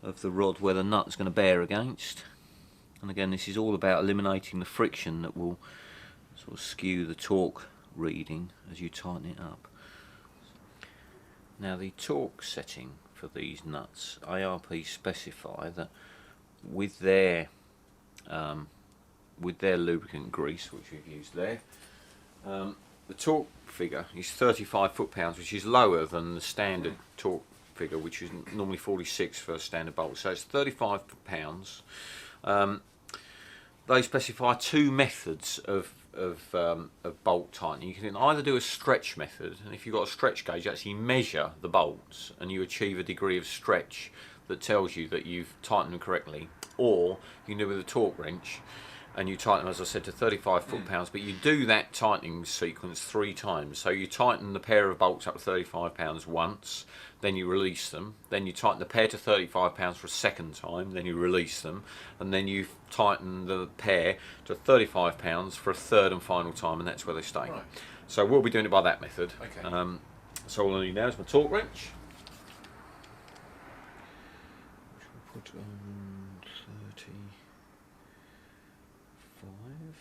of the rod where the nut's going to bear against. And again, this is all about eliminating the friction that will sort of skew the torque reading as you tighten it up. Now the torque setting for these nuts, ARP specify that with their lubricant grease, which we've used there, the torque figure is 35 foot-pounds, which is lower than the standard torque figure, which is normally 46 for a standard bolt. So it's 35 pounds. They specify two methods of bolt tightening. You can either do a stretch method, and if you've got a stretch gauge, you actually measure the bolts and you achieve a degree of stretch that tells you that you've tightened them correctly. Or you can do it with a torque wrench, and you tighten them, as I said, to 35 foot-pounds, but you do that tightening sequence 3 times. So you tighten the pair of bolts up to 35 pounds once, then you release them, then you tighten the pair to 35 pounds for a second time, then you release them, and then you tighten the pair to 35 pounds for a third and final time, and that's where they stay. Right. So we'll be doing it by that method. Okay. So all I need now is my torque wrench. Which we'll put on 35.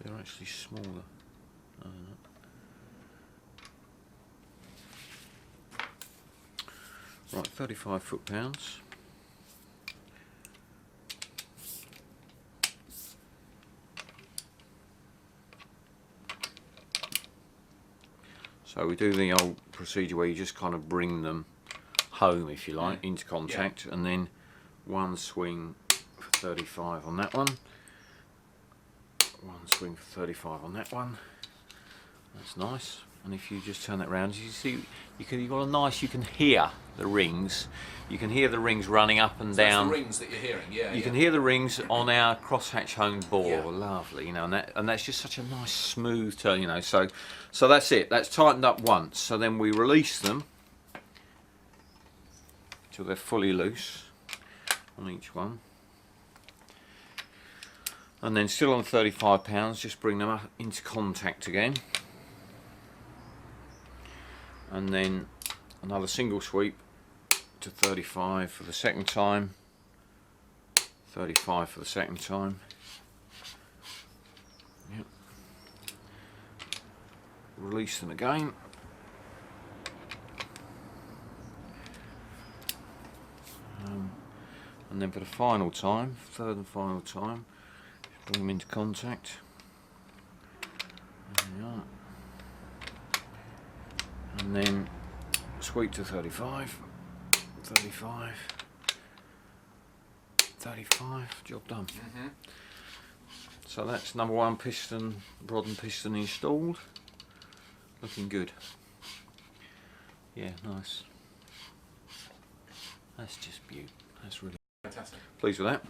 They're actually smaller. Right, 35 foot-pounds. So we do the old procedure where you just kind of bring them home, if you like, into contact, and then one swing for 35 on that one. One swing for 35 on that one. That's nice. And if you just turn that round, you see you've got a nice. You can hear the rings. You can hear the rings running up and down. That's the rings that you're hearing, yeah. You can hear the rings on our crosshatch hone bore. Yeah. Lovely, you know, and that's just such a nice smooth turn, you know. So that's it. That's tightened up once. So then we release them till they're fully loose on each one. And then still on 35 pounds, just bring them up into contact again. And then another single sweep to 35 for the second time. 35 for the second time. Yep. Release them again. And then for the final time, third and final time, bring them into contact. There we are. And then sweep to 35, 35, 35, job done. So that's number one piston, rod and piston installed. Looking good. Yeah, nice. That's just beautiful. That's really Fantastic. pleased with that.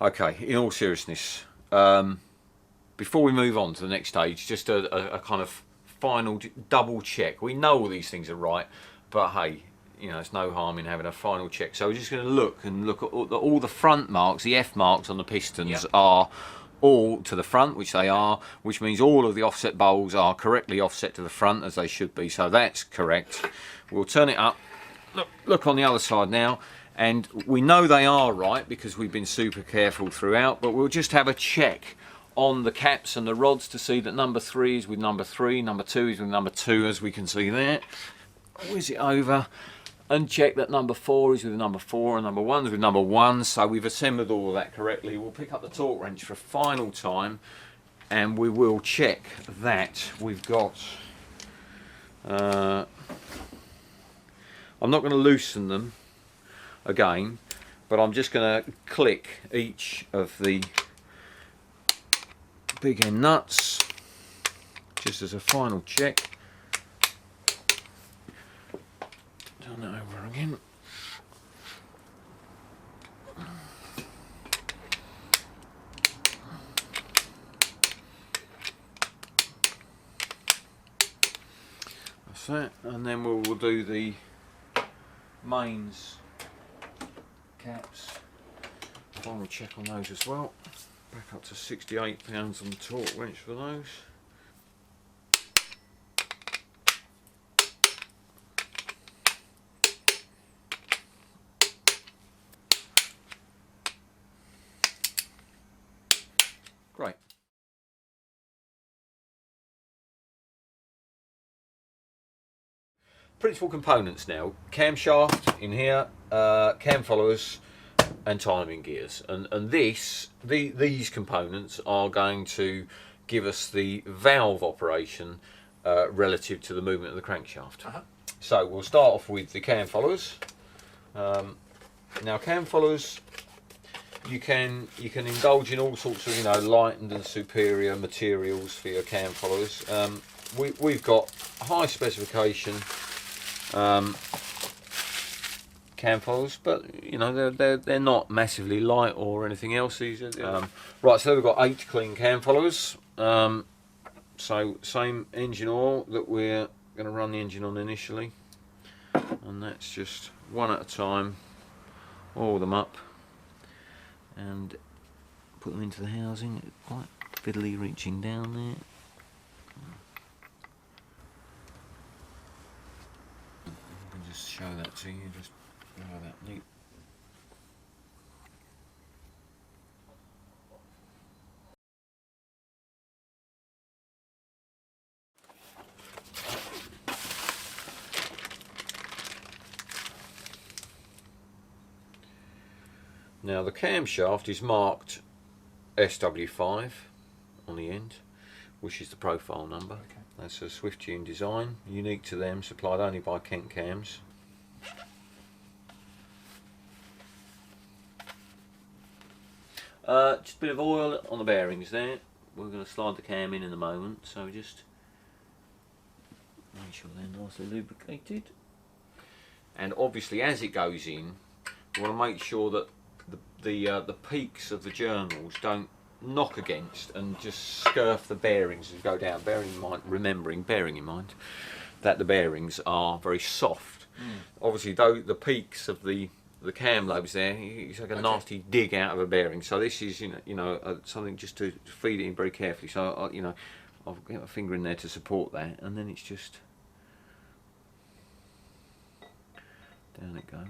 Okay, in all seriousness, before we move on to the next stage, just a kind of final double check. We know all these things are right, but hey, you know, it's no harm in having a final check. So we're just going to look at all the front marks, the F marks on the pistons are all to the front, which they are, which means all of the offset bowls are correctly offset to the front as they should be. So that's correct. We'll turn it up. Look on the other side now. And we know they are right because we've been super careful throughout, but we'll just have a check on the caps and the rods to see that number 3 is with number 3, number 2 is with number 2, as we can see there. Whiz it over and check that number 4 is with number 4 and number 1 is with number 1. So we've assembled all of that correctly. We'll pick up the torque wrench for a final time and we will check that we've got... I'm not going to loosen them again, but I'm just going to click each of the big end nuts just as a final check. Turn that over again. across that, and then we'll do the mains caps. Final check on those as well. Back up to 68 pounds on the torque wrench for those. Great. Principal components now: camshaft in here, cam followers, and timing gears. And these components are going to give us the valve operation relative to the movement of the crankshaft. So we'll start off with the cam followers. Now cam followers, you can indulge in all sorts of lightened and superior materials for your cam followers. We've got high specification cam followers, but they're not massively light or anything else. These are, right, so we've got 8 clean cam followers. So same engine oil that we're going to run the engine on initially, and that's just one at a time. Oil them up and put them into the housing, quite fiddly reaching down there. I can just show that to you, just how that neat. Now the camshaft is marked SW5 on the end, which is the profile number. Okay. That's a Swift Tune design, unique to them, supplied only by Kent Cams. Just a bit of oil on the bearings there. We're going to slide the cam in a moment, so just make sure they're nicely lubricated. And obviously as it goes in, we want to make sure that the peaks of the journals don't knock against and just scurf the bearings as you go down. Bearing in mind that the bearings are very soft. Obviously, though, the peaks of the cam lobes there, it's like a nasty dig out of a bearing. So this is something just to feed it in very carefully. So I'll get my finger in there to support that, and then it's just down it goes.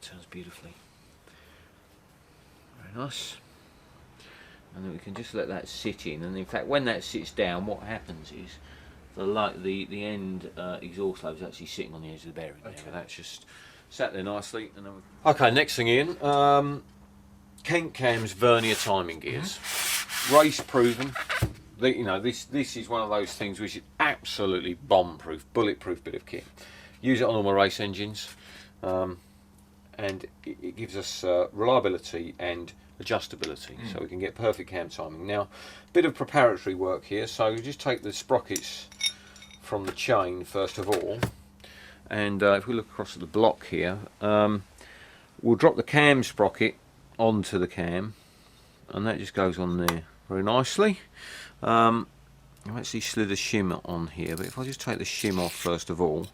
Turns beautifully. Very nice. And then we can just let that sit in, and in fact when that sits down, what happens is the end exhaust lobe is actually sitting on the edge of the bearing. Okay. There. That's just sat there nicely. And then okay, next thing in, Kent Cam's vernier timing gears. Race proven. This is one of those things which is absolutely bomb proof, bulletproof bit of kit. Use it on all my race engines. And it gives us reliability and adjustability, so we can get perfect cam timing. Now, a bit of preparatory work here, so you just take the sprockets from the chain first of all, and if we look across at the block here, we'll drop the cam sprocket onto the cam, and that just goes on there very nicely. I've actually slid a shim on here, but if I just take the shim off first of all,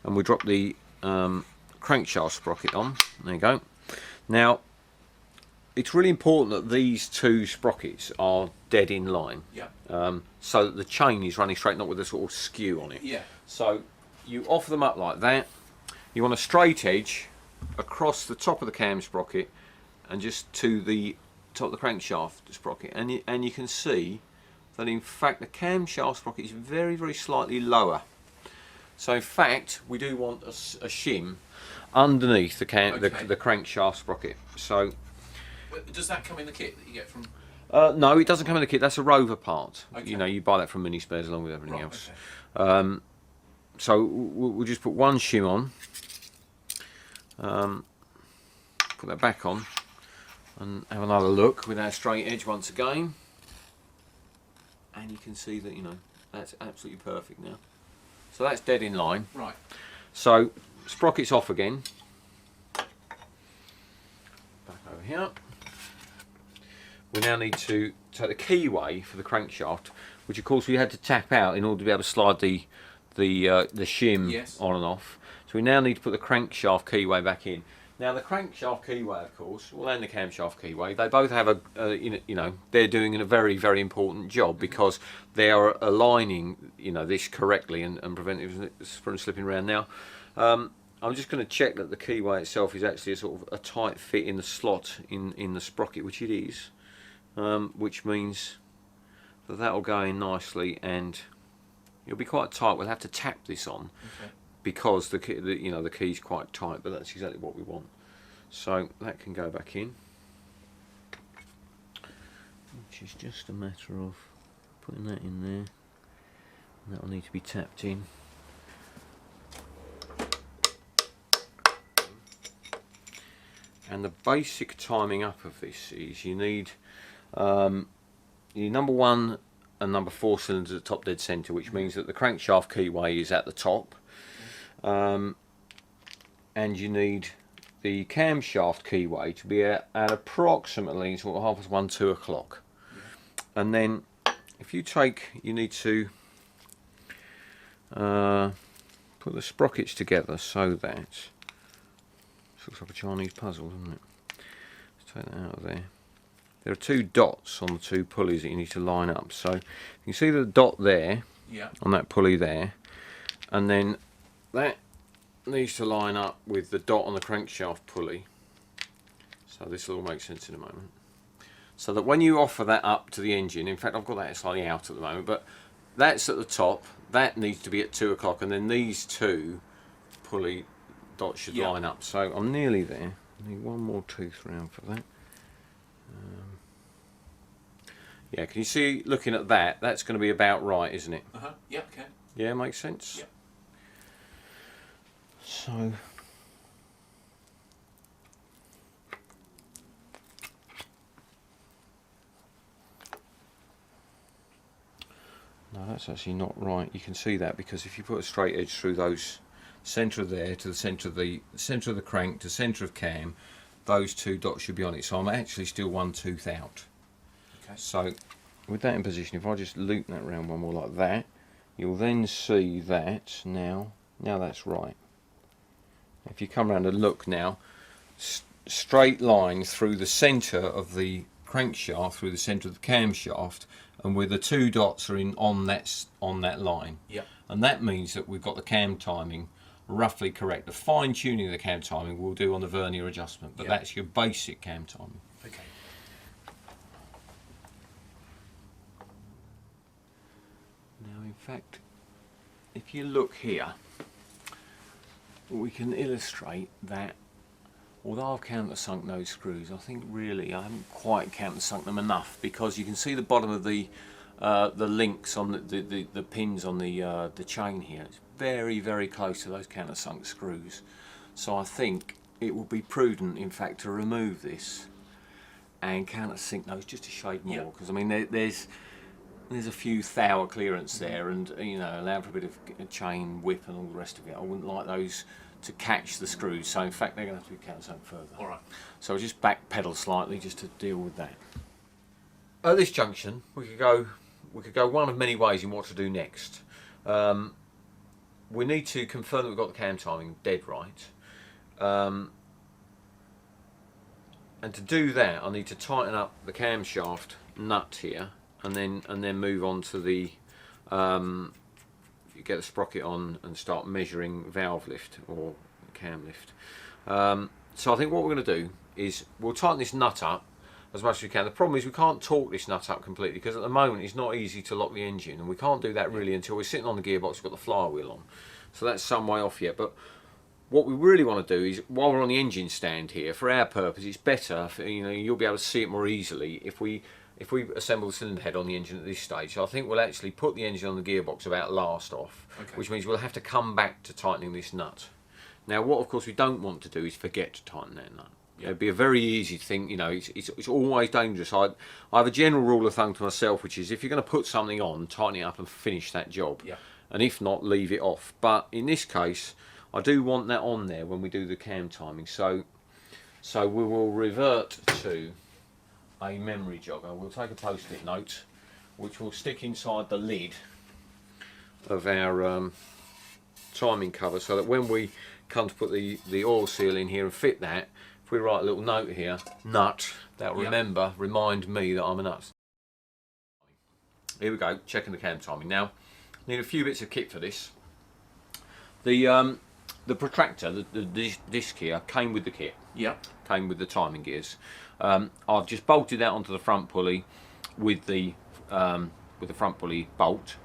and we drop the crankshaft sprocket on, there you go. Now it's really important that these two sprockets are dead in line, so that the chain is running straight, not with a sort of skew on it. So you offer them up like that. You want a straight edge across the top of the cam sprocket and just to the top of the crankshaft sprocket, and you can see that in fact the camshaft sprocket is very, very slightly lower. So in fact we do want a shim underneath the crankshaft sprocket. So does that come in the kit that you get from? No, it doesn't come in the kit. That's a Rover part. You buy that from Mini Spares along with everything else. So we'll just put one shim on, put that back on, and have another look with our straight edge once again, and you can see that that's absolutely perfect now. So that's dead in line. Right. So sprocket's off again. Back over here. We now need to take the keyway for the crankshaft, which of course we had to tap out in order to be able to slide the shim Yes. on and off. So we now need to put the crankshaft keyway back in. Now the crankshaft keyway, of course, well, and the camshaft keyway, they both have they're doing a very, very important job because they are aligning, this correctly and preventing it from slipping around. Now, I'm just going to check that the keyway itself is actually a sort of a tight fit in the slot in the sprocket, which it is, which means that will go in nicely and it'll be quite tight. We'll have to tap this on. Okay. Because the key's quite tight, but that's exactly what we want. So that can go back in, which is just a matter of putting that in there, and that will need to be tapped in. And the basic timing up of this is you need your number 1 and number 4 cylinders at the top dead centre, which means that the crankshaft keyway is at the top. And you need the camshaft keyway to be at approximately sort of 1:30, 2 o'clock. Yeah. And then if you need to put the sprockets together so that it looks like a Chinese puzzle, doesn't it? Let's take that out of there. There are 2 dots on the 2 pulleys that you need to line up. So you can see the dot there, yeah, on that pulley there, and then that needs to line up with the dot on the crankshaft pulley. So this will all make sense in a moment. So that when you offer that up to the engine, in fact I've got that slightly out at the moment, but that's at the top, that needs to be at 2 o'clock, and then these 2 pulley dots should line up. So I'm nearly there. I need one more tooth round for that. Yeah, can you see, looking at that, that's going to be about right, isn't it? Yeah, okay. Yeah, makes sense? Yeah. So no, that's actually not right. You can see that because if you put a straight edge through those centre of there to the centre of the crank to centre of cam, those 2 dots should be on it. So I'm actually still 1 tooth out. Okay. So with that in position, if I just loop that round one more like that, you'll then see that now that's right. If you come around and look now, straight line through the centre of the crankshaft, through the centre of the camshaft, and where the 2 dots are on that line. Yep. And that means that we've got the cam timing roughly correct. The fine tuning of the cam timing we'll do on the vernier adjustment, but that's your basic cam timing. Okay. Now, in fact, if you look here, we can illustrate that although I've countersunk those screws, I think really I haven't quite countersunk them enough, because you can see the bottom of the links on the pins on the chain here. It's very, very close to those countersunk screws. So I think it will be prudent, in fact, to remove this and countersink those just a shade more, because I mean there's a few thou clearance there, and allow for a bit of chain whip and all the rest of it. I wouldn't like those to catch the screws, so in fact they're going to have to be countersunk further. All right. So I'll just back pedal slightly just to deal with that. At this junction, we could go one of many ways in what to do next. We need to confirm that we've got the cam timing dead right, and to do that I need to tighten up the camshaft nut here, and then move on to the you get the sprocket on and start measuring valve lift or cam lift. So I think what we're going to do is we'll tighten this nut up as much as we can. The problem is we can't torque this nut up completely, because at the moment it's not easy to lock the engine, and we can't do that really until we're sitting on the gearbox, we've got the flywheel on. So that's some way off yet. But what we really want to do is, while we're on the engine stand here, for our purpose it's better, you'll be able to see it more easily if we assemble the cylinder head on the engine at this stage. So I think we'll actually put the engine on the gearbox about last off, which means we'll have to come back to tightening this nut. Now what of course we don't want to do is forget to tighten that nut. It'd be a very easy thing, it's always dangerous. I have a general rule of thumb to myself, which is if you're going to put something on, tighten it up and finish that job. Yeah. And if not, leave it off. But in this case, I do want that on there when we do the cam timing. So we will revert to a memory jogger. We'll take a post-it note, which will stick inside the lid of our timing cover, so that when we come to put the oil seal in here and fit that, if we write a little note here, nut, that'll remind me that I'm a nut. Here we go, checking the cam timing. Now, need a few bits of kit for this. The protractor, the disc here, came with the kit. Yep. Came with the timing gears. I've just bolted that onto the front pulley with the front pulley bolt,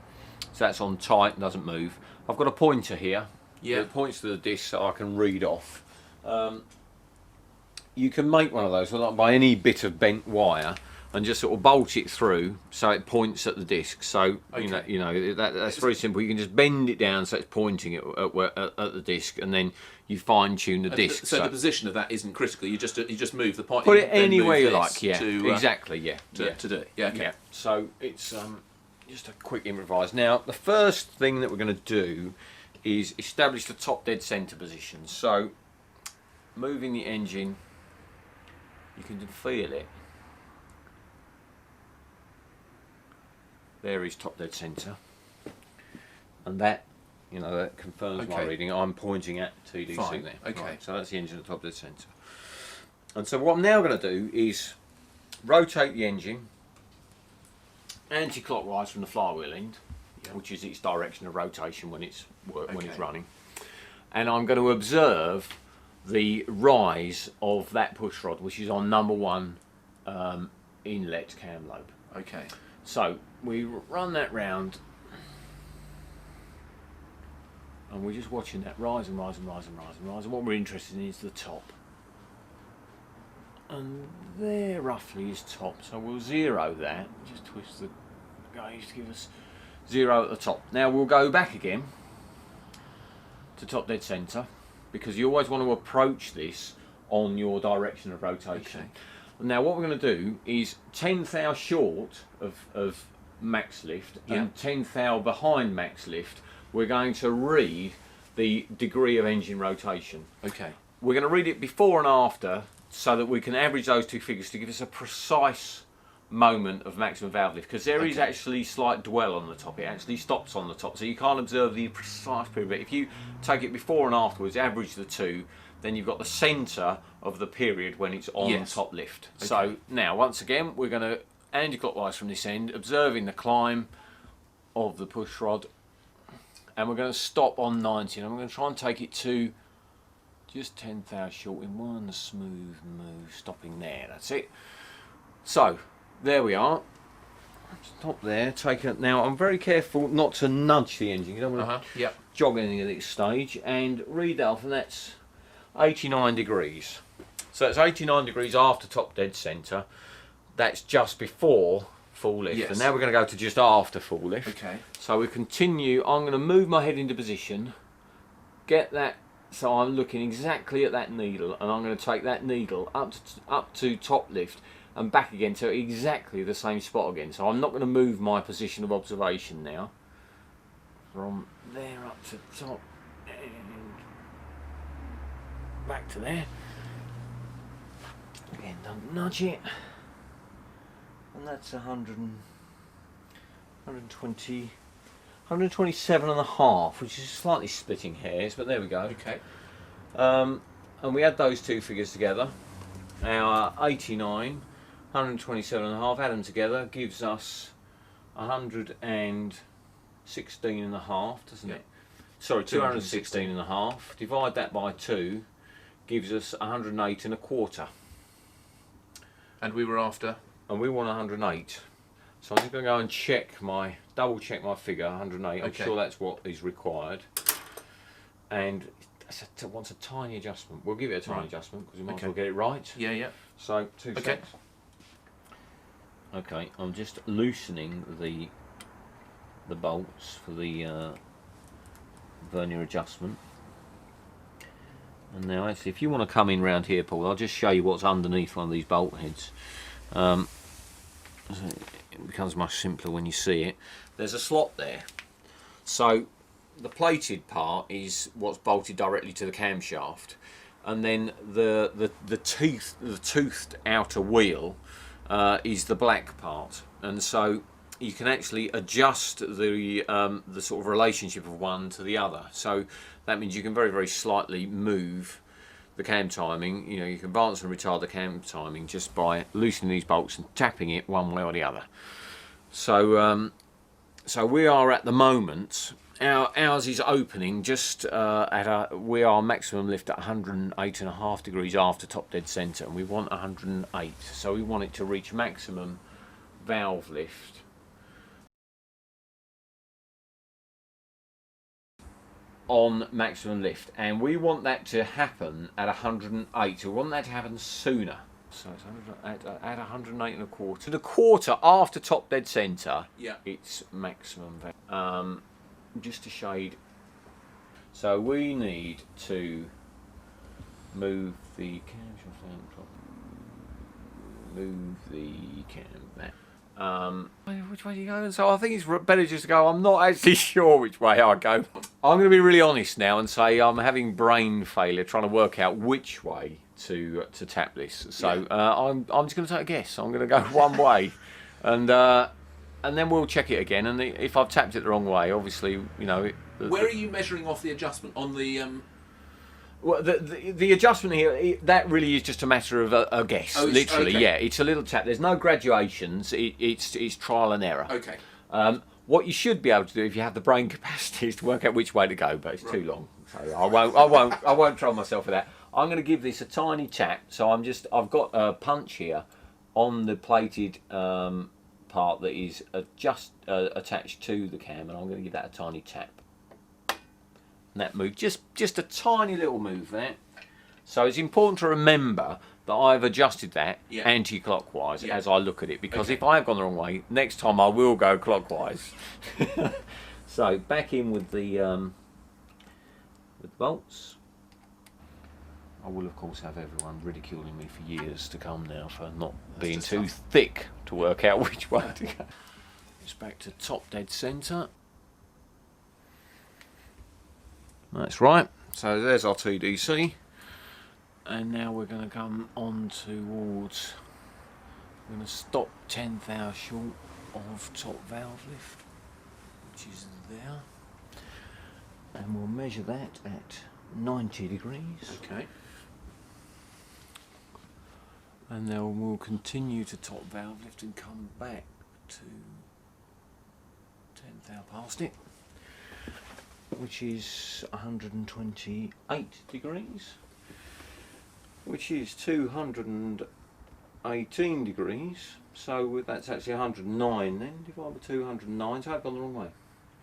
so that's on tight and doesn't move. I've got a pointer here. Yeah. That points to the disc so I can read off. You can make one of those by any bit of bent wire and just sort of bolt it through so it points at the disc. So you know that's very simple. You can just bend it down so it's pointing at the disc, and then you fine tune the disc. So the position of that isn't critical. You just move the point. Put it anywhere you like. Yeah, exactly. Yeah, to do it. Yeah. Okay. Yeah. So it's just a quick improvise. Now the first thing that we're going to do is establish the top dead centre position. So moving the engine, you can feel it. There is top dead centre, and that, you know, that confirms my reading. I'm pointing at TDC there. Okay. Right, so that's the engine at top dead centre. And so what I'm now going to do is rotate the engine anti-clockwise from the flywheel end, which is its direction of rotation when it's running, and I'm going to observe the rise of that push rod, which is on number 1 inlet cam lobe. Okay. So we run that round, and we're just watching that rise and rise and rise and rise and rise, and what we're interested in is the top. And there roughly is top, so we'll zero that, just twist the gauge to give us 0 at the top. Now we'll go back again to top dead centre, because you always want to approach this on your direction of rotation. Okay. Now what we're going to do is 10 thou short of max lift and 10 thou behind max lift. We're going to read the degree of engine rotation. Okay. We're going to read it before and after so that we can average those two figures to give us a precise moment of maximum valve lift, because there is actually slight dwell on the top. It actually stops on the top, so you can't observe the precise period. But if you take it before and afterwards, average the two, then you've got the centre of the period when it's on top lift. Okay. So now, once again, we're going to anti-clockwise from this end, observing the climb of the push rod, and we're going to stop on 90, and I'm going to try and take it to just 10 thou short in one smooth move, stopping there. That's it. So there we are. Stop there. Take it. Now I'm very careful not to nudge the engine. You don't want to jog anything at this stage, and read that off, and that's 89 degrees. So it's 89 degrees after top dead centre. That's just before full lift. Yes. And now we're going to go to just after full lift. Okay. So we continue. I'm going to move my head into position, get that, so I'm looking exactly at that needle, and I'm going to take that needle up to top lift and back again to exactly the same spot again. So I'm not going to move my position of observation now. From there up to top and back to there. Again, don't nudge it. And that's 120, 127 and a half, which is slightly splitting hairs, but there we go. Okay. And we add those two figures together. Our 89, 127 and a half, add them together, gives us 116 and a half, doesn't it? Sorry, 216 and a half. Divide that by 2, gives us 108 and a quarter. And we were after? And we want 108. So I'm just going to go and double check my figure, 108. I'm sure that's what is required. And it wants a tiny adjustment. We'll give it a tiny adjustment because we might as well get it right. Yeah, yeah. So 2 seconds. Okay, I'm just loosening the bolts for the vernier adjustment. And now actually, if you want to come in round here, Paul, I'll just show you what's underneath one of these bolt heads. It becomes much simpler when you see it. There's a slot there. So the plated part is what's bolted directly to the camshaft, and then the toothed outer wheel is the black part, and so you can actually adjust the sort of relationship of one to the other. So that means you can very slightly move the cam timing. You know, you can advance and retard the cam timing just by loosening these bolts and tapping it one way or the other. So so we are at the moment, ours is opening just we are maximum lift at 108.5 degrees after top dead centre, and we want 108, so we want it to reach maximum valve lift on maximum lift, and we want that to happen at 108. So we want that to happen sooner. So it's at 108.25. To the quarter after top dead centre, Yeah. it's maximum. Just a shade. So we need to move the camshaft, move the cam back. Which way do you go? So I think it's better just to go. I'm not actually sure which way I go. I'm going to be really honest now and say I'm having brain failure trying to work out which way to tap this. So I'm just going to take a guess. I'm going to go one way, and then we'll check it again. And if I've tapped it the wrong way, obviously, you know. Where are you measuring off the adjustment on the? Well, the adjustment here, that really is just a matter of a guess. Oh, literally, okay. yeah. It's a little tap. There's no graduations. It's trial and error. Okay. What you should be able to do if you have the brain capacity is to work out which way to go, but it's too long. So I won't trouble myself with that. I'm going to give this a tiny tap. So I've got a punch here on the plated part that is just attached to the cam, and I'm going to give that a tiny tap. And that move, just a tiny little move there. So it's important to remember that I've adjusted that anti-clockwise as I look at it, because if I have gone the wrong way, next time I will go clockwise. So back in with the bolts. I will of course have everyone ridiculing me for years to come now for not being too thick to work out which way to go. It's back to top dead centre. That's right, so there's our 2DC, and now we're going to come on towards, we're going to stop 10 thou short of top valve lift, which is there, and we'll measure that at 90 degrees. Okay. And then we'll continue to top valve lift and come back to 10 thou past it, which is 128 degrees, which is 218 degrees, so that's actually 109 then, divided by 209, so I've gone the wrong way.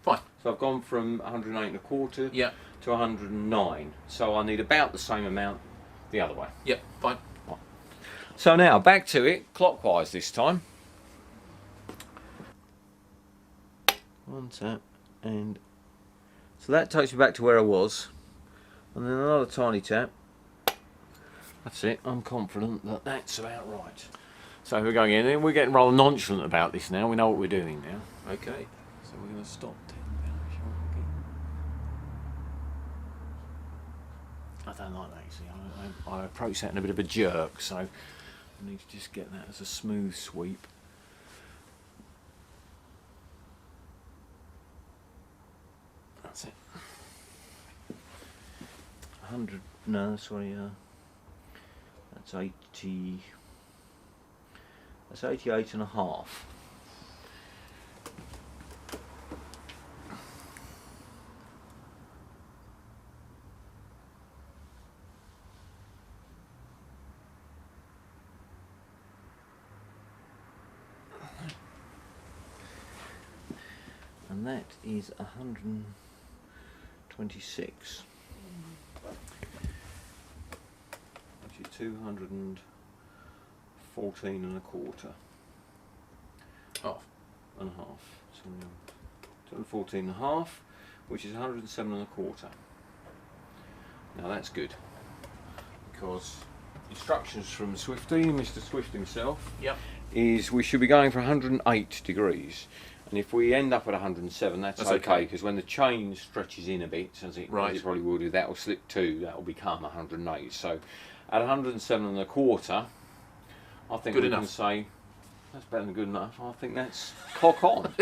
Fine. So I've gone from 108.25 Yeah. to 109, so I need about the same amount the other way. Yep. Fine. So now, back to it, clockwise this time. One tap, and so that takes me back to where I was, and then another tiny tap. That's it. I'm confident that that's about right. So we're going in, and we're getting rather nonchalant about this now. We know what we're doing now. Okay. So we're going to stop 10 thou short again. I don't like that, you see. I approach that in a bit of a jerk, so I need to just get that as a smooth sweep. That's it. 100, no, sorry, that's 80, that's 88.5. And that is 126, which is 214.25. Half. And a half. So 214.5, which is 107.25. Now that's good, because instructions from Swifty, Mr. Swift himself, Yep. is we should be going for 108 degrees. And if we end up at 107, that's okay, because when the chain stretches in a bit, as it probably will do, that will slip too, that will become 108. So at 107 and a quarter, I think we can say that's better than good enough. I think that's cock on.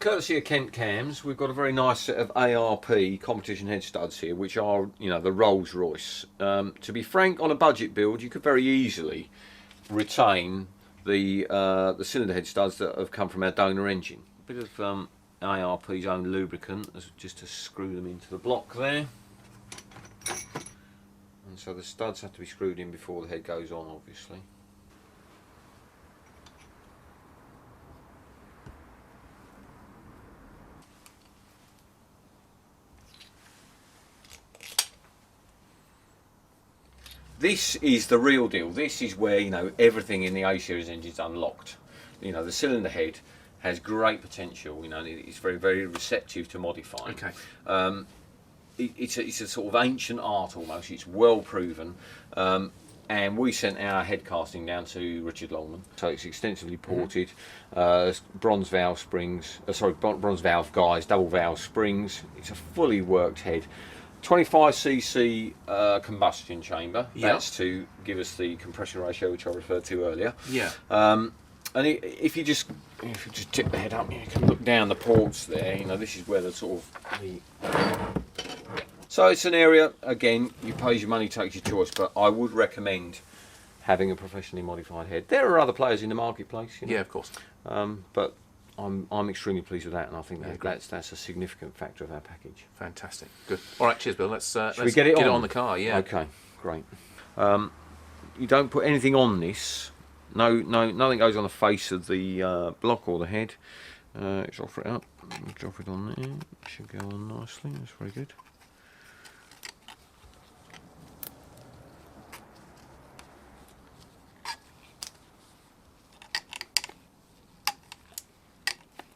Courtesy of Kent Cams, we've got a very nice set of ARP competition head studs here, which are, you know, the Rolls Royce. To be frank, on a budget build, you could very easily retain the cylinder head studs that have come from our donor engine. A bit of ARP's own lubricant, just to screw them into the block there. And so the studs have to be screwed in before the head goes on, obviously. This is the real deal. This is where, you know, everything in the A series engine is unlocked. You know, the cylinder head has great potential. You know, it's very, very receptive to modifying. Okay. It's a sort of ancient art almost. It's well proven. And we sent our head casting down to Richard Longman, so it's extensively ported. Bronze valve springs, bronze valve guys, double valve springs. It's a fully worked head. 25cc combustion chamber. Yep. That's to give us the compression ratio which I referred to earlier. Yeah. And if you just tip the head up, you can look down the ports there. You know, this is where the sort of so it's an area, again, you pay your money, takes your choice, but I would recommend having a professionally modified head. There are other players in the marketplace, you know? Yeah, of course. But I'm extremely pleased with that, and I think that's a significant factor of our package. Fantastic. Good. All right, cheers, Bill. Let's we get it on the car. Yeah. Okay, great. You don't put anything on this. No, nothing goes on the face of the block or the head. Let's offer it up. Drop it on there. It should go on nicely. That's very good.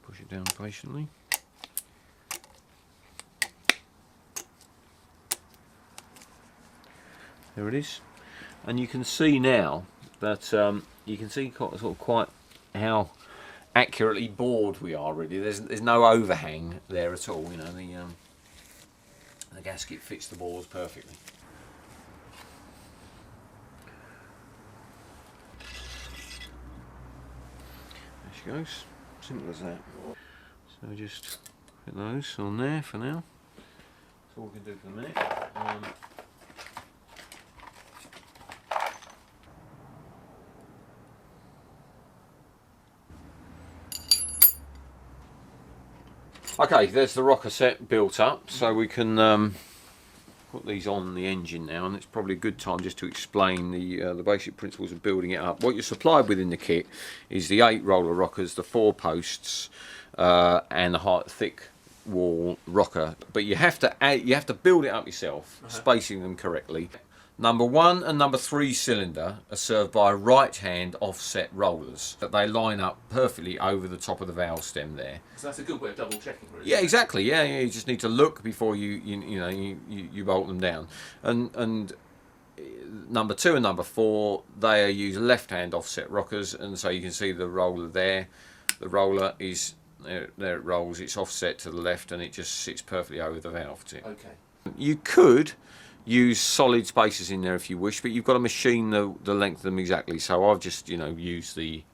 Push it down patiently. There it is, and you can see now that you can see sort of quite how accurately bored we are. Really, there's no overhang there at all. You know, the gasket fits the bores perfectly. There she goes. Simple as that. So just put those on there for now. That's all we can do for the minute. Okay, there's the rocker set built up, so we can put these on the engine now, and it's probably a good time just to explain the basic principles of building it up. What you're supplied with in the kit is the 8 roller rockers, the 4 posts, and the thick wall rocker. But you have to build it up yourself, spacing them correctly. Number 1 and number 3 cylinder are served by right-hand offset rollers that they line up perfectly over the top of the valve stem there. So that's a good way of double checking, really. Yeah, exactly. Yeah, you just need to look before you bolt them down. And number 2 and number 4, they use left-hand offset rockers, and so you can see the roller there. The roller is there it rolls. It's offset to the left, and it just sits perfectly over the valve tip. Okay. You could use solid spacers in there if you wish, but you've got to machine the length of them exactly. So I've just used the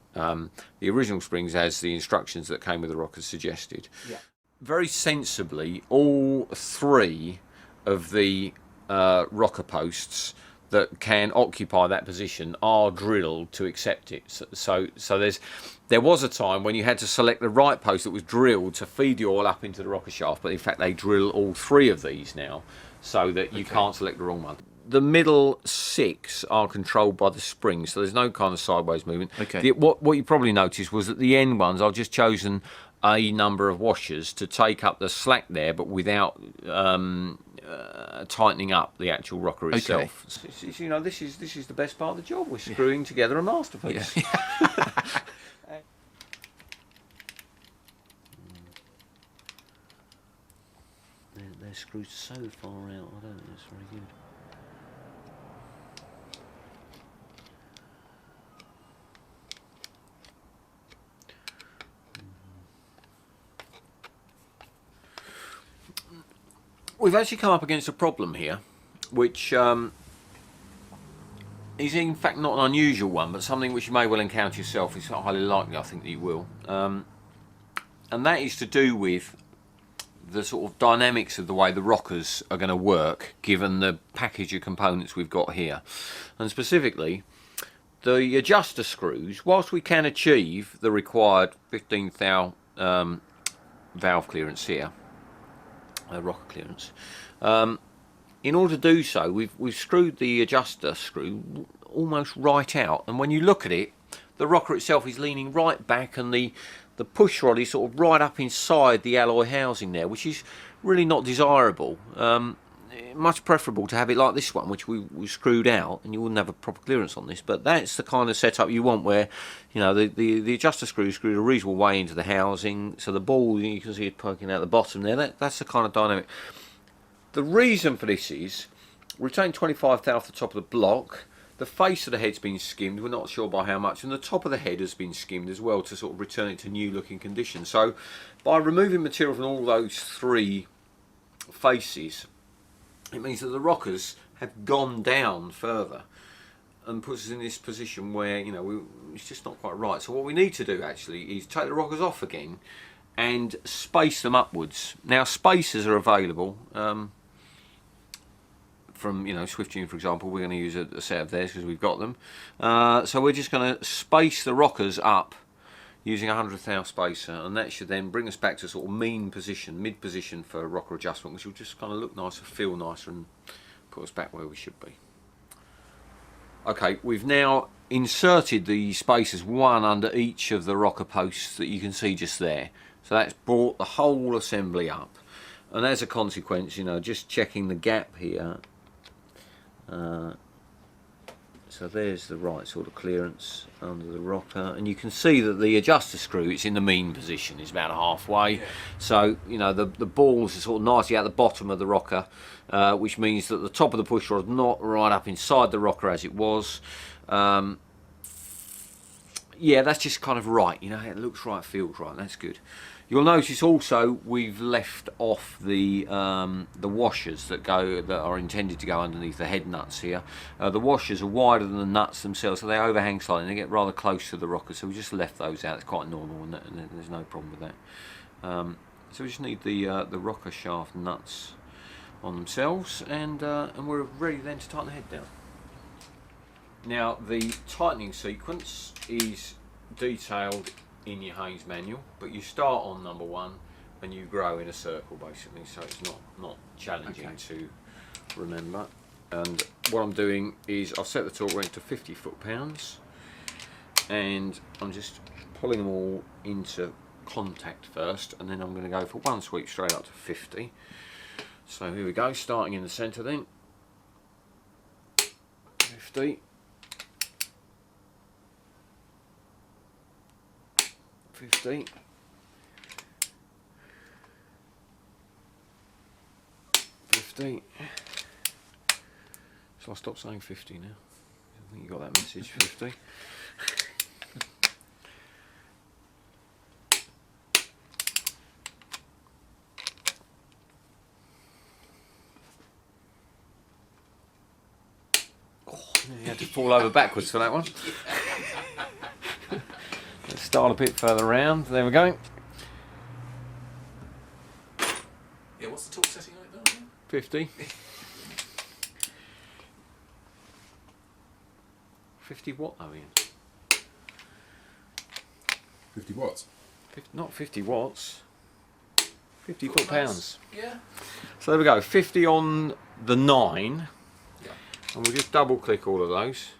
original springs as the instructions that came with the rockers suggested. Yeah. Very sensibly, all 3 of the rocker posts that can occupy that position are drilled to accept it. So there was a time when you had to select the right post that was drilled to feed the oil up into the rocker shaft, but in fact they drill all 3 of these now, so that you can't select the wrong one. The middle 6 are controlled by the springs, so there's no kind of sideways movement. Okay. What you probably noticed was that the end ones, I've just chosen a number of washers to take up the slack there, but without tightening up the actual rocker itself. Okay. So, this is the best part of the job. We're screwing together a masterpiece. Yeah. They're screwed so far out, I don't think it's very good. we've actually come up against a problem here, which is in fact not an unusual one, but something which you may well encounter yourself. It's not highly likely, I think, that you will. And that is to do with the sort of dynamics of the way the rockers are going to work, given the package of components we've got here. And specifically, the adjuster screws, whilst we can achieve the required 15 thou valve clearance here, rocker clearance, in order to do so, we've screwed the adjuster screw almost right out, and when you look at it, the rocker itself is leaning right back, and the push rod is sort of right up inside the alloy housing there, which is really not desirable. Much preferable to have it like this one, which we screwed out, and you wouldn't have a proper clearance on this. But that's the kind of setup you want, where you know the adjuster screw is screwed a reasonable way into the housing, so the ball, you can see it poking out the bottom there. That's the kind of dynamic. The reason for this is we've taken 25 thou off the top of the block. The face of the head's been skimmed, we're not sure by how much, and the top of the head has been skimmed as well to sort of return it to new looking condition. So by removing material from all those three faces, it means that the rockers have gone down further and puts us in this position where, you know, it's just not quite right. So what we need to do actually is take the rockers off again and space them upwards. Now spacers are available from, you know, Swift Tune, for example. We're going to use a set of theirs because we've got them. So we're just going to space the rockers up using a 100 thou spacer, and that should then bring us back to sort of mean position, mid position for rocker adjustment, which will just kind of look nicer, feel nicer, and put us back where we should be. Okay, we've now inserted the spacers, one under each of the rocker posts that you can see just there. So that's brought the whole assembly up, and as a consequence, you know, just checking the gap here. So there's the right sort of clearance under the rocker, and you can see that the adjuster screw, it's in the mean position, it's about halfway. Yeah. So, you know, the balls are sort of nicely at the bottom of the rocker, which means that the top of the push rod is not right up inside the rocker as it was. Yeah, that's just kind of right, you know, it looks right, feels right, that's good. You'll notice also we've left off the washers that are intended to go underneath the head nuts here. The washers are wider than the nuts themselves, so they overhang slightly and they get rather close to the rocker. So we just left those out. It's quite normal, and there's no problem with that. So we just need the rocker shaft nuts on themselves, and we're ready then to tighten the head down. Now the tightening sequence is detailed in your Haynes manual, but you start on number 1 and you grow in a circle basically, so it's not challenging to remember. And what I'm doing is I've set the torque wrench to 50 foot-pounds, and I'm just pulling them all into contact first, and then I'm going to go for one sweep straight up to 50. So here we go, starting in the centre then. 50. 50. 50. Shall I stop saying 50 now? I think you got that message. 50. Oh, you had to fall over backwards for that one. Let's start a bit further around. There we go. Yeah, what's the torque setting on it now? 50. 50 what though, Ian? 50 watts? 50, not 50 watts. 50 foot-pounds. Yeah. So there we go. 50 on the 9. Yeah. And we'll just double click all of those.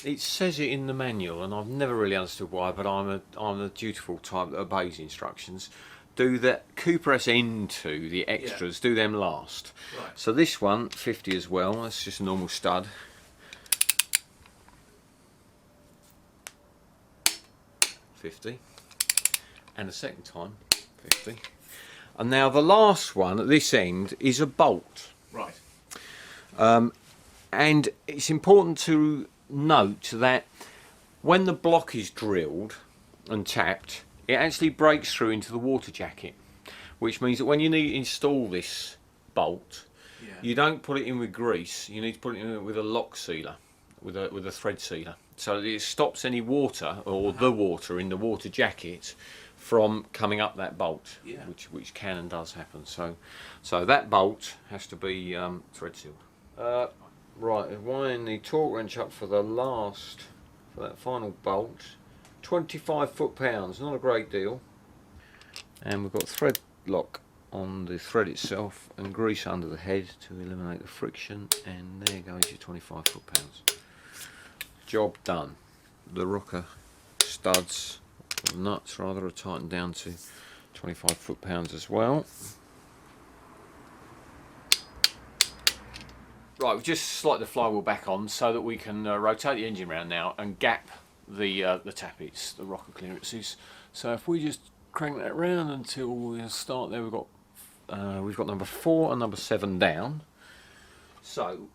It says it in the manual, and I've never really understood why, but I'm a dutiful type that obeys instructions. Do the Cooper S N2, the extras, do them last. Right. So this one, 50 as well, that's just a normal stud. 50. And a second time, 50. And now the last one at this end is a bolt. Right. And it's important to note that when the block is drilled and tapped, it actually breaks through into the water jacket, which means that when you need to install this bolt, You don't put it in with grease. You need to put it in with a lock sealer, with a thread sealer, so that it stops any water or the water in the water jacket from coming up that bolt, which can and does happen. So that bolt has to be thread sealed. Right, wind the torque wrench up for that final bolt. 25 foot-pounds, not a great deal. And we've got thread lock on the thread itself and grease under the head to eliminate the friction, and there goes your 25 foot-pounds. Job done. The rocker studs, or nuts rather, are tightened down to 25 foot-pounds as well. Right, we've just slid the flywheel back on so that we can rotate the engine around now and gap the tappets, the rocker clearances. So if we just crank that round until we start there, we've got number 4 and number 7 down. So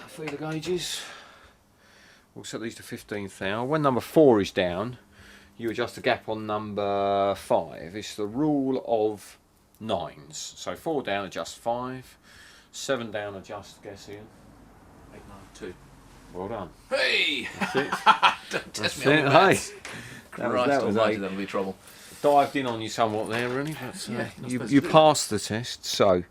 feeler gauges, we'll set these to 15th thou. When number 4 is down, you adjust the gap on number 5. It's the rule of 9s. So 4 down, adjust 5. 7 down, adjust, guess Ian. 8, 9, 2. Well done. Hey! That's it. Don't test That's me on it. the Hey, maths. Christ almighty, that'll be trouble. dived in on you somewhat there, really, but Yeah, not supposed you to do passed the test. So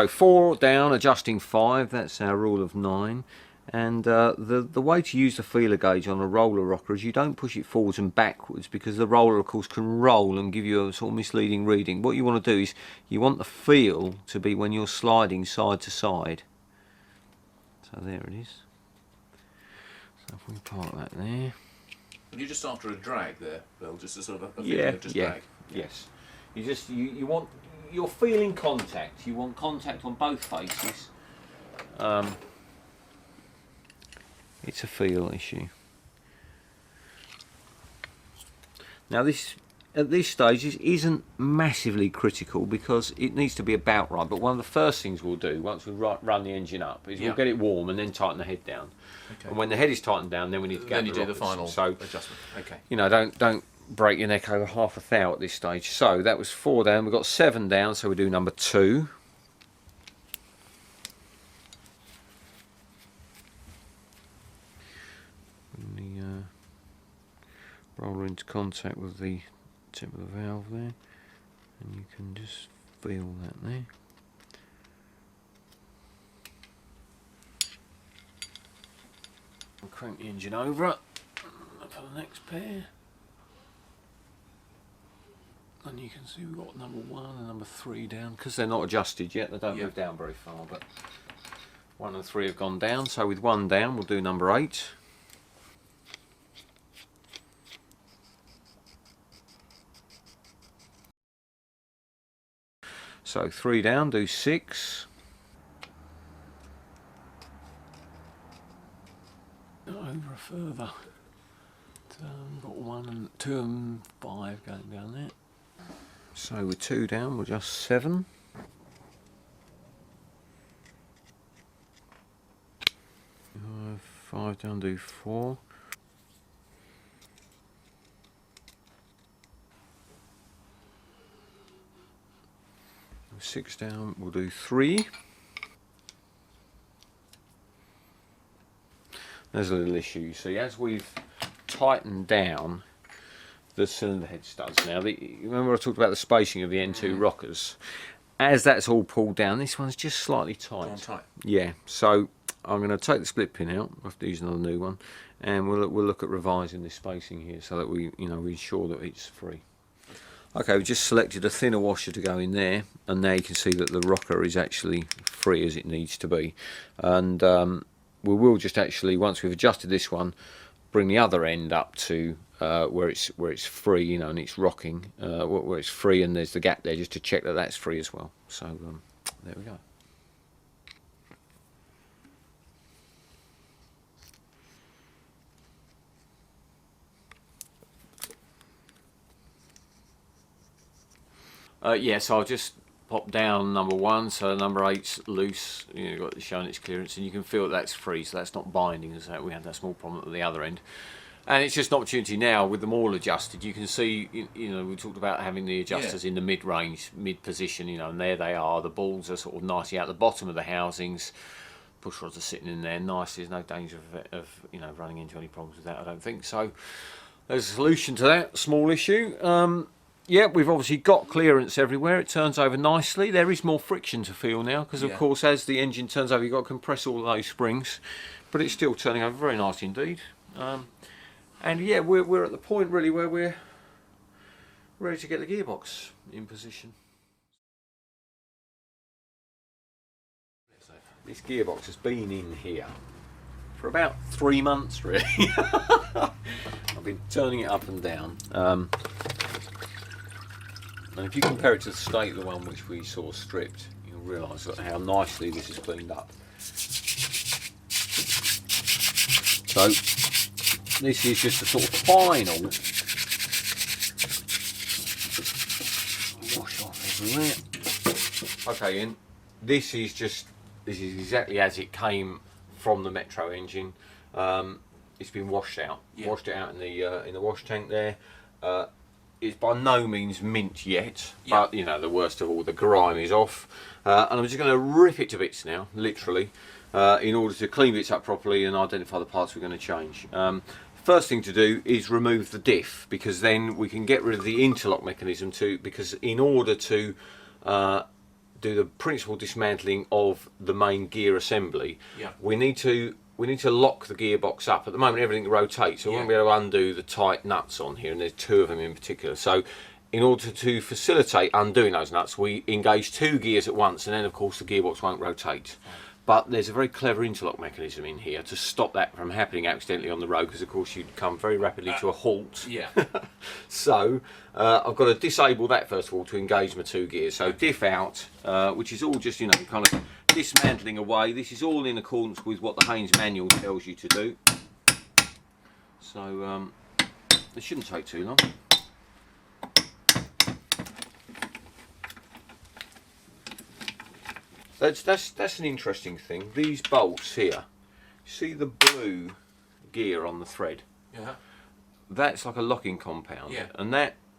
4 down, adjusting 5. That's our rule of 9. And the way to use the feeler gauge on a roller rocker is you don't push it forwards and backwards, because the roller of course can roll and give you a sort of misleading reading. What you want to do is you want the feel to be when you're sliding side to side. So there it is. So if we park that there. And you're just after a drag there, Bill, just a sort of a feeling Yeah, of just yeah, drag. yes. You want, you're feeling contact. You want contact on both faces. It's a feel issue. Now this, at this stage, isn't massively critical because it needs to be about right. But one of the first things we'll do once we run the engine up is we'll get it warm and then tighten the head down. Okay. And when the head is tightened down, then we need to get Then you do the rockers. final So, adjustment. Okay. you know, don't break your neck over half a thou at this stage. So that was 4 down. We've got 7 down, so we do number 2. Bring the roller into contact with the tip of the valve there, and you can just feel that there. I'll crank the engine over for the next pair. And you can see we've got number 1 and number 3 down, because they're not adjusted yet, they don't move down very far, but 1 and 3 have gone down. So with 1 down, we'll do number 8. So 3 down, do 6. Over further. Got 1 and 2 and 5 going down there. So with 2 down, we'll just 7. 5 down, do 4. 6 down, we'll do 3. There's a little issue. See, as we've tightened down the cylinder head studs now, remember I talked about the spacing of the N2 rockers? As that's all pulled down, this one's just slightly tight. Yeah, so I'm going to take the split pin out. I'll have to use another new one, and we'll look at revising this spacing here so that we ensure that it's free. Okay, we've just selected a thinner washer to go in there, and now you can see that the rocker is actually free as it needs to be. And we will just actually, once we've adjusted this one, bring the other end up to where it's free, you know, and it's rocking, where it's free, and there's the gap there, just to check that that's free as well. So there we go. Yeah, so I'll just pop down number 1, so number 8's loose, you know, got it showing its clearance, and you can feel that's free, so that's not binding, as we had that small problem at the other end. And it's just an opportunity now with them all adjusted. You can see, you know, we talked about having the adjusters in the mid-range, mid-position, you know, and there they are. The balls are sort of nicely out the bottom of the housings. Push rods are sitting in there nicely. There's no danger of you know, running into any problems with that, I don't think. So there's a solution to that small issue. Yeah, we've obviously got clearance everywhere. It turns over nicely. There is more friction to feel now because, of course, as the engine turns over, you've got to compress all those springs. But it's still turning over very nice indeed. And yeah, we're at the point really where we're ready to get the gearbox in position. This gearbox has been in here for about 3 months really. I've been turning it up and down. And if you compare it to the state of the one which we sort of stripped, you'll realise how nicely this is cleaned up. So this is just a sort of final wash off everywhere. Okay, Ian, this is exactly as it came from the Metro engine. It's been washed out. Washed it out in the wash tank there. It's by no means mint yet, but you know, the worst of all the grime is off. And I'm just going to rip it to bits now, literally, in order to clean bits up properly and identify the parts we're going to change. First thing to do is remove the diff, because then we can get rid of the interlock mechanism too, because in order to do the principal dismantling of the main gear assembly, we need to lock the gearbox up. At the moment everything rotates, so we won't be able to undo the tight nuts on here, and there's 2 of them in particular. So in order to facilitate undoing those nuts, we engage 2 gears at once, and then of course the gearbox won't rotate. But there's a very clever interlock mechanism in here to stop that from happening accidentally on the road, because of course you'd come very rapidly to a halt. So I've got to disable that first of all to engage my 2 gears. So diff out, which is all just, you know, kind of dismantling away. This is all in accordance with what the Haynes manual tells you to do. So it shouldn't take too long. That's an interesting thing. These bolts here, see the blue gear on the thread? That's like a locking compound, and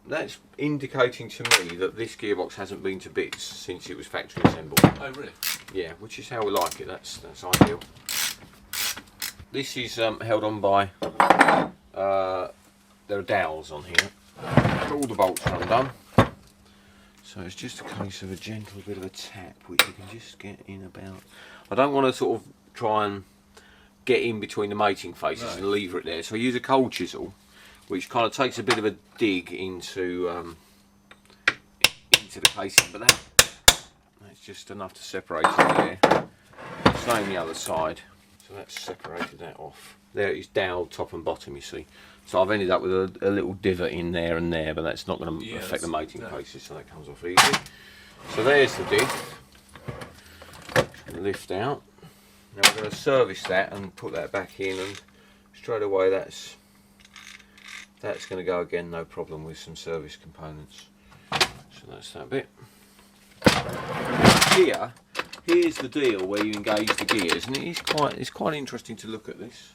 that's indicating to me that this gearbox hasn't been to bits since it was factory assembled. Oh really? Yeah, which is how we like it. That's ideal. This is held on by there are dowels on here. All the bolts are undone. So it's just a case of a gentle bit of a tap, which you can just get in about. I don't want to sort of try and get in between the mating faces and lever it there. So I use a cold chisel, which kind of takes a bit of a dig into the casing, but that's just enough to separate it there. Same the other side. So that's separated that off. There it is, doweled top and bottom, you see. So I've ended up with a little divot in there and there, but that's not going to affect the mating faces, so that comes off easy. So there's the diff. Lift out. Now we're going to service that and put that back in, and straight away that's going to go again, no problem, with some service components. So that's that bit. Here's the deal where you engage the gears, and it's quite interesting to look at this.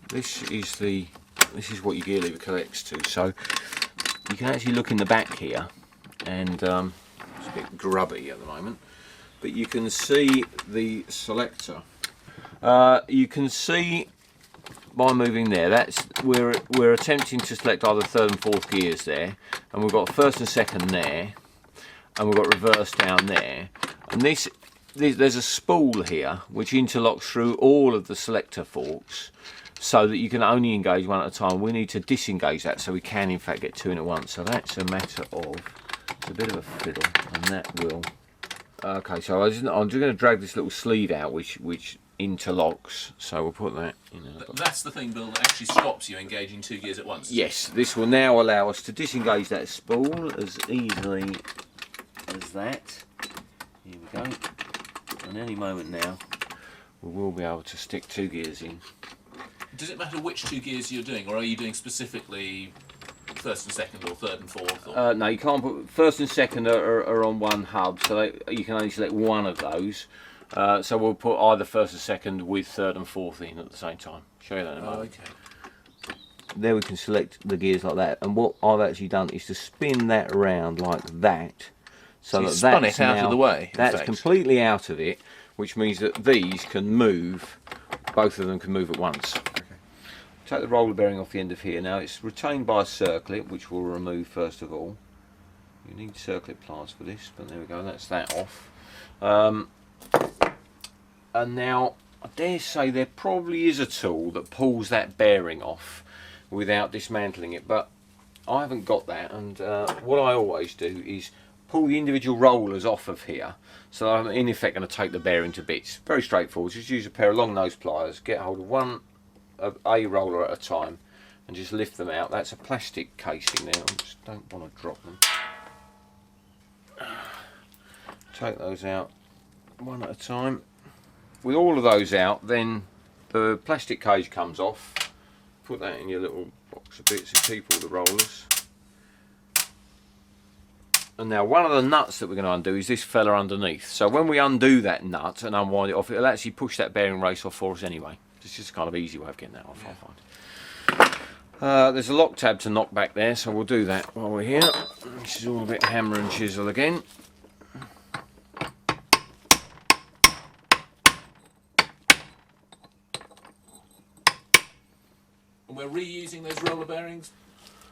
This is what your gear lever connects to. So you can actually look in the back here, and it's a bit grubby at the moment, but you can see the selector. You can see by moving there, we're attempting to select either 3rd and 4th gears there, and we've got 1st and 2nd there, and we've got reverse down there, and there's a spool here which interlocks through all of the selector forks, so that you can only engage one at a time. We need to disengage that so we can in fact get 2 in at once. So that's a matter of, it's a bit of a fiddle, and that will. Okay, so I'm just going to drag this little sleeve out which interlocks. So we'll put that in. That's the thing, Bill, that actually stops you engaging 2 gears at once. Yes, this will now allow us to disengage that spool as easily as that. Here we go. And any moment now, we will be able to stick 2 gears in. Does it matter which 2 gears you're doing, or are you doing specifically 1st and 2nd, or 3rd and 4th? Or? No, you can't put 1st and 2nd are on one hub, so you can only select one of those. So we'll put either 1st and 2nd with 3rd and 4th in at the same time. Show you that in a moment. Okay. there we can select the gears like that. And what I've actually done is to spin that around like that. So you that spun that's it out now, of the way, in That's fact. completely out of it, which means that these can move, both of them can move at once. Okay. Take the roller bearing off the end of here. Now it's retained by a circlip, which we'll remove first of all. You need circlip pliers for this, but there we go, that's that off. And now, I dare say there probably is a tool that pulls that bearing off without dismantling it, but I haven't got that, and what I always do is pull the individual rollers off of here, so I'm in effect going to take the bearing to bits. Very straightforward, just use a pair of long nose pliers, get hold of a roller at a time, and just lift them out. That's a plastic casing there, I just don't want to drop them. Take those out one at a time. With all of those out, then the plastic cage comes off. Put that in your little box of bits and keep all the rollers. And now one of the nuts that we're going to undo is this fella underneath. So when we undo that nut and unwind it off, it'll actually push that bearing race off for us anyway. It's just a kind of easy way of getting that off, I find. There's a lock tab to knock back there, so we'll do that while we're here. This is all a bit hammer and chisel again. And we're reusing those roller bearings,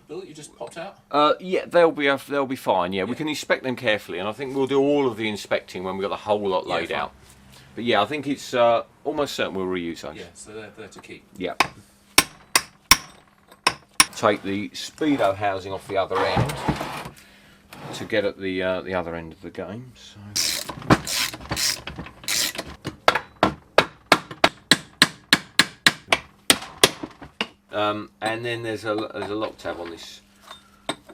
Bill, that you just popped out? Yeah, they'll be fine. Yeah, we can inspect them carefully, and I think we'll do all of the inspecting when we've got the whole lot laid fine. out. But yeah, I think it's almost certain we'll reuse those. Yeah, so they're there to keep. Yeah. Take the speedo housing off the other end to get at the other end of the game. So. And then there's a lock tab on this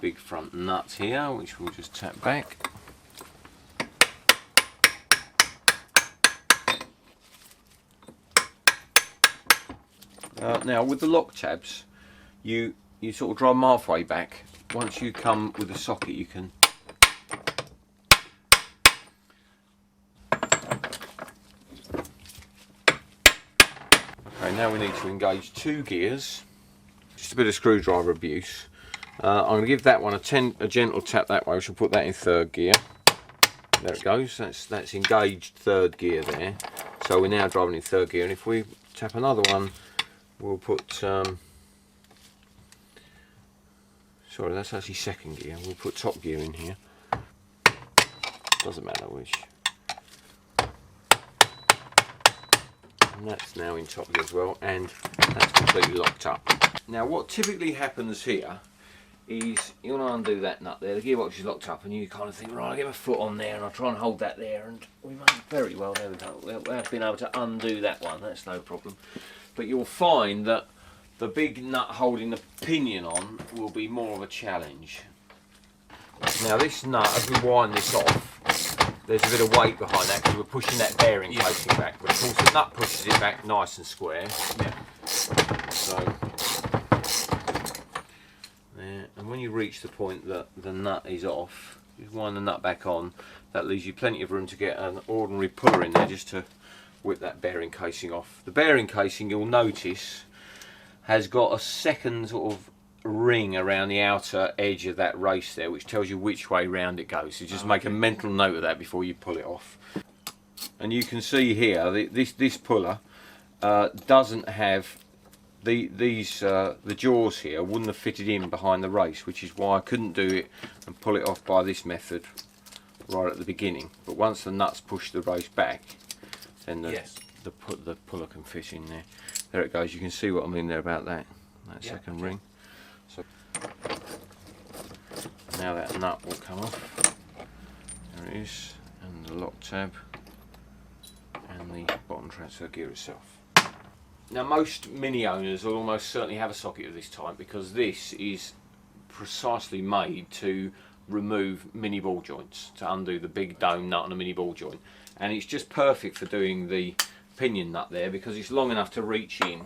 big front nut here, which we'll just tap back. Now with the lock tabs, you sort of drive them halfway back. Once you come with the socket, you can okay, now we need to engage two gears. Just a bit of screwdriver abuse. I'm going to give that one a gentle tap that way, which will put that in third gear. There it goes, that's engaged third gear there. So we're now driving in third gear, and if we tap another one, we'll put, sorry, that's actually second gear. We'll put top gear in here. Doesn't matter which. And that's now in top gear as well, and that's completely locked up. Now what typically happens here is you'll undo that nut there, the gearbox is locked up, and you kind of think, right, I'll get my foot on there and I'll try and hold that there, and we may very well, there we go, we have been able to undo that one, that's no problem. But you'll find that the big nut holding the pinion on will be more of a challenge. Now this nut, as we wind this off, there's a bit of weight behind that because we're pushing that bearing casing back, but of course the nut pushes it back nice and square. Yeah. So, there, and when you reach the point that the nut is off, you wind the nut back on. That leaves you plenty of room to get an ordinary puller in there just to whip that bearing casing off. The bearing casing, you'll notice, has got a second sort of ring around the outer edge of that race there, which tells you which way round it goes. So just make a mental note of that before you pull it off. And you can see here, this puller doesn't have the jaws here wouldn't have fitted in behind the race, which is why I couldn't do it and pull it off by this method right at the beginning. But once the nuts push the race back, then the puller can fit in there. There it goes. You can see what I mean there about that second ring. So now that nut will come off. There it is, and the lock tab and the bottom transfer gear itself. Now most Mini owners will almost certainly have a socket of this type, because this is precisely made to remove mini ball joints, to undo the big dome nut on a mini ball joint, and it's just perfect for doing the pinion nut there because it's long enough to reach in.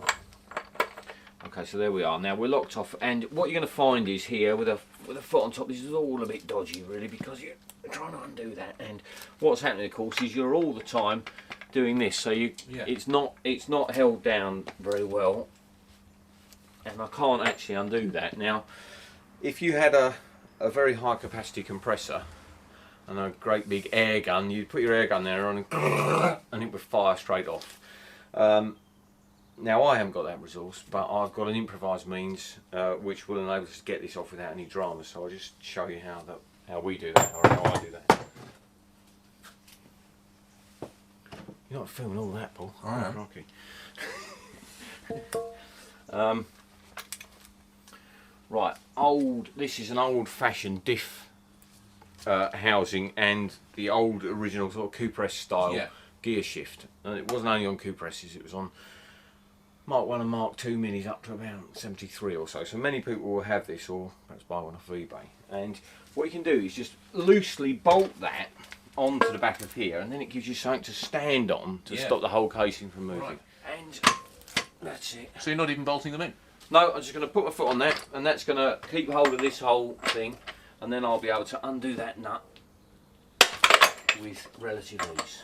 Okay, so there we are. Now we're locked off, and what you're going to find is here with a foot on top, this is all a bit dodgy really, because you're trying to undo that, and what's happening of course is you're all the time doing this, so it's not held down very well. and I can't actually undo that. Now, if you had a very high capacity compressor and a great big air gun, you'd put your air gun there on and it would fire straight off. Now I haven't got that resource, but I've got an improvised means which will enable us to get this off without any drama. So I'll just show you how we do that, or how I do that. You're not filming all that, Paul. I am. Rocky. Right, this is an old-fashioned diff housing and the old original sort of Coupe-press style gear shift. And it wasn't only on Coupe-presses, it was on Mark 1 and Mark 2 minis up to about 73 or so. So many people will have this, or perhaps buy one off eBay. And what you can do is just loosely bolt that onto the back of here, and then it gives you something to stand on to stop the whole casing from moving. Right. And that's it. So you're not even bolting them in? No, I'm just going to put my foot on that, and that's going to keep hold of this whole thing, and then I'll be able to undo that nut with relative ease.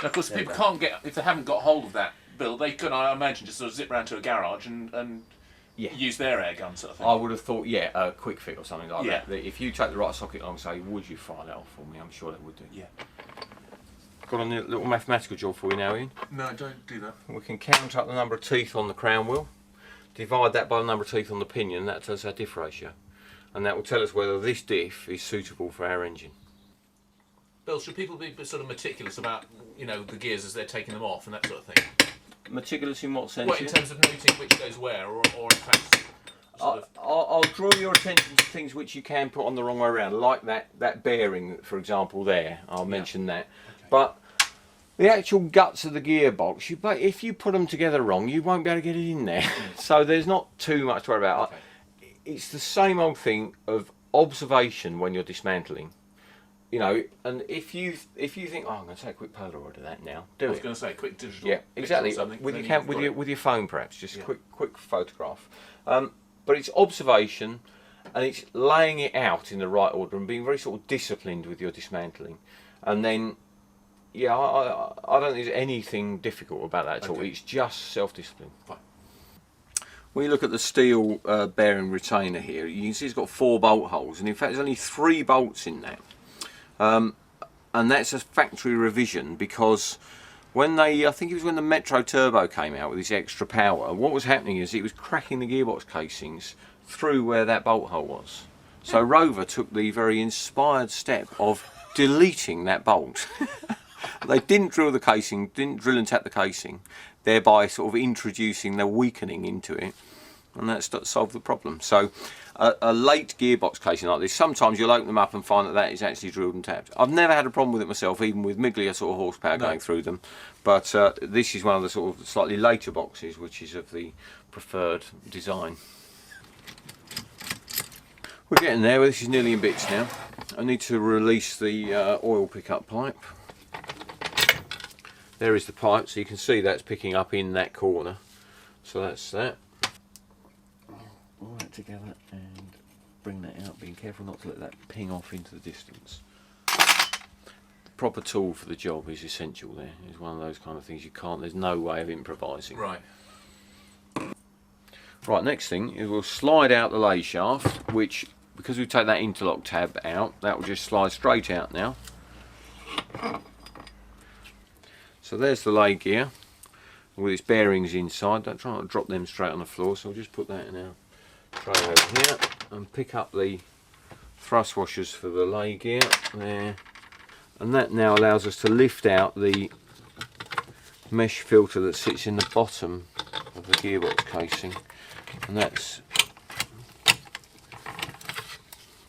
Now, of course, if people can't get, if they haven't got hold of that build, they can, I imagine, just sort of zip round to a garage and use their air gun sort of thing. I would have thought, a quick fit or something like that. If you take the right socket along and say, would you fire that off for me? I'm sure they would do. Yeah. Got a little mathematical job for you now, Ian. No, don't do that. We can count up the number of teeth on the crown wheel, divide that by the number of teeth on the pinion, that tells us our diff ratio. And that will tell us whether this diff is suitable for our engine. Bill, should people be sort of meticulous about, you know, the gears as they're taking them off and that sort of thing? Meticulous in what sense? Well, in terms of noting which goes where, or in fact, sort of... I'll draw your attention to things which you can put on the wrong way around, like that bearing, for example, there. I'll mention that. Okay. But the actual guts of the gearbox, if you put them together wrong, you won't be able to get it in there. So there's not too much to worry about. Okay. It's the same old thing of observation when you're dismantling. You know, and if you think, oh, I'm going to take a quick Polaroid of that now, do it. I was going to say, quick digital. Yeah, exactly. With your phone, perhaps, just a quick photograph. But it's observation, and it's laying it out in the right order and being very sort of disciplined with your dismantling. And then, I don't think there's anything difficult about that at all. It's just self-discipline. Fine. When you look at the steel bearing retainer here, you can see it's got 4 bolt holes, and in fact there's only 3 bolts in that. And that's a factory revision, because when I think it was when the Metro Turbo came out with this extra power, what was happening is it was cracking the gearbox casings through where that bolt hole was. So Rover took the very inspired step of deleting that bolt. They didn't drill the casing, didn't drill and tap the casing, thereby sort of introducing the weakening into it, and that solved the problem. So a late gearbox casing like this, sometimes you'll open them up and find that is actually drilled and tapped. I've never had a problem with it myself, even with Miglia sort of horsepower going through them, but this is one of the sort of slightly later boxes, which is of the preferred design. We're getting there. This is nearly in bits now. I need to release the oil pickup pipe. There is the pipe, so you can see that's picking up in that corner. So that's that. All that together and bring that out, being careful not to let that ping off into the distance. The proper tool for the job is essential there. It's one of those kind of things there's no way of improvising. Right. Right, next thing is we'll slide out the lay shaft, which, because we take that interlock tab out, that will just slide straight out now. So there's the lay gear with its bearings inside. Don't try not to drop them straight on the floor, so I'll just put that in our tray over here and pick up the thrust washers for the lay gear there, and that now allows us to lift out the mesh filter that sits in the bottom of the gearbox casing, and that's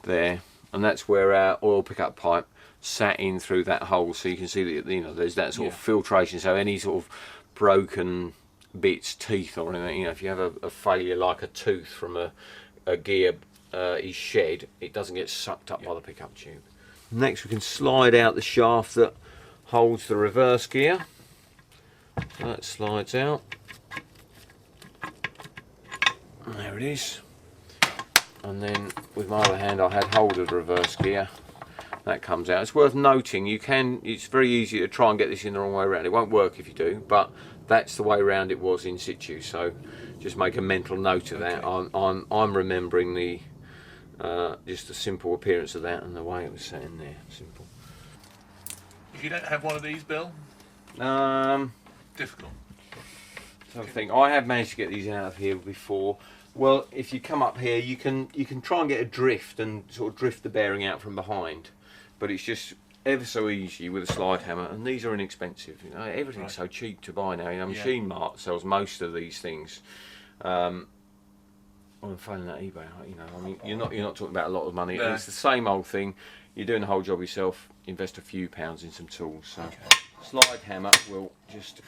there, and that's where our oil pickup pipe sat in through that hole, so you can see that, you know, there's that sort of filtration, so any sort of broken bits, teeth or anything, you know, if you have a failure like a tooth from a gear is shed, it doesn't get sucked up by the pickup tube. Next we can slide out the shaft that holds the reverse gear. So that slides out. And there it is. And then with my other hand I had hold of the reverse gear. That comes out. It's worth noting, it's very easy to try and get this in the wrong way around. It won't work if you do, but that's the way around it was in situ. So just make a mental note of that. I'm remembering the just the simple appearance of that and the way it was set in there. Simple. If you don't have one of these, Bill, difficult. So I think I have managed to get these out of here before. Well, if you come up here, you can try and get a drift and sort of drift the bearing out from behind, but it's just ever so easy with a slide hammer, and these are inexpensive. You know, everything's so cheap to buy now. You know, Machine Mart sells most of these things. I'm finding that eBay. You know, I mean, you're not talking about a lot of money. No. It's the same old thing. You're doing the whole job yourself. Invest a few pounds in some tools. So slide hammer will just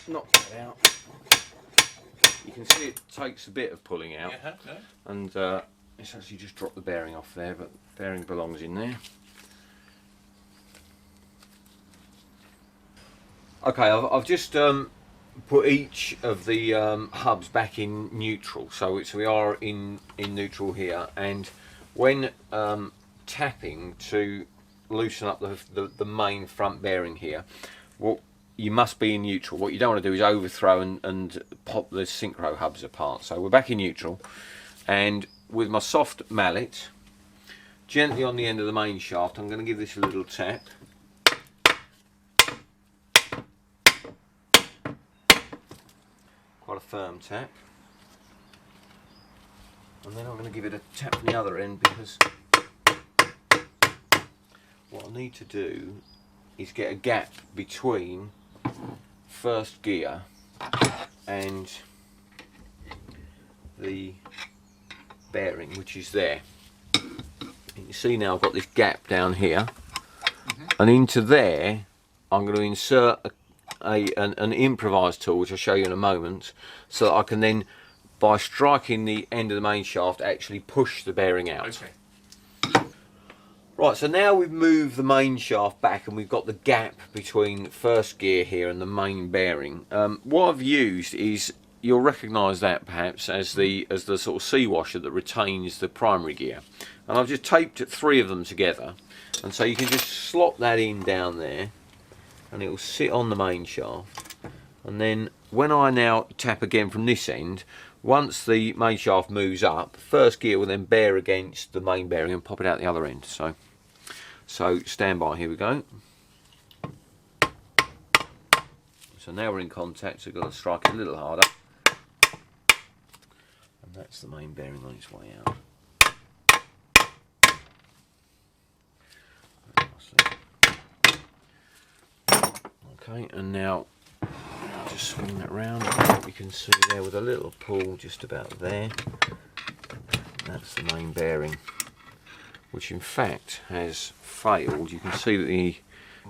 knock that out. You can see it takes a bit of pulling out, and it's actually just dropped the bearing off there, but the bearing belongs in there. Okay, I've just put each of the hubs back in neutral, so we are in neutral here, and when tapping to loosen up the main front bearing here, well, you must be in neutral. What you don't want to do is overthrow and pop the synchro hubs apart. So we're back in neutral, and with my soft mallet, gently on the end of the main shaft, I'm going to give this a little tap. Quite a firm tap. And then I'm going to give it a tap from the other end, because what I need to do is get a gap between first gear and the bearing, which is there. You see now I've got this gap down here, and into there I'm going to insert an improvised tool, which I'll show you in a moment, so that I can then, by striking the end of the main shaft, actually push the bearing out. Okay. Right, so now we've moved the main shaft back and we've got the gap between first gear here and the main bearing. What I've used is, you'll recognise that perhaps as the sort of sea washer that retains the primary gear. And I've just taped 3 of them together, and so you can just slot that in down there and it will sit on the main shaft. And then when I now tap again from this end, once the main shaft moves up, first gear will then bear against the main bearing and pop it out the other end. So stand by, here we go. So now we're in contact, so we've got to strike it a little harder. And that's the main bearing on its way out. Okay, and now I'll just swing that round. You can see there with a little pull just about there. That's the main bearing, which in fact has failed. You can see that the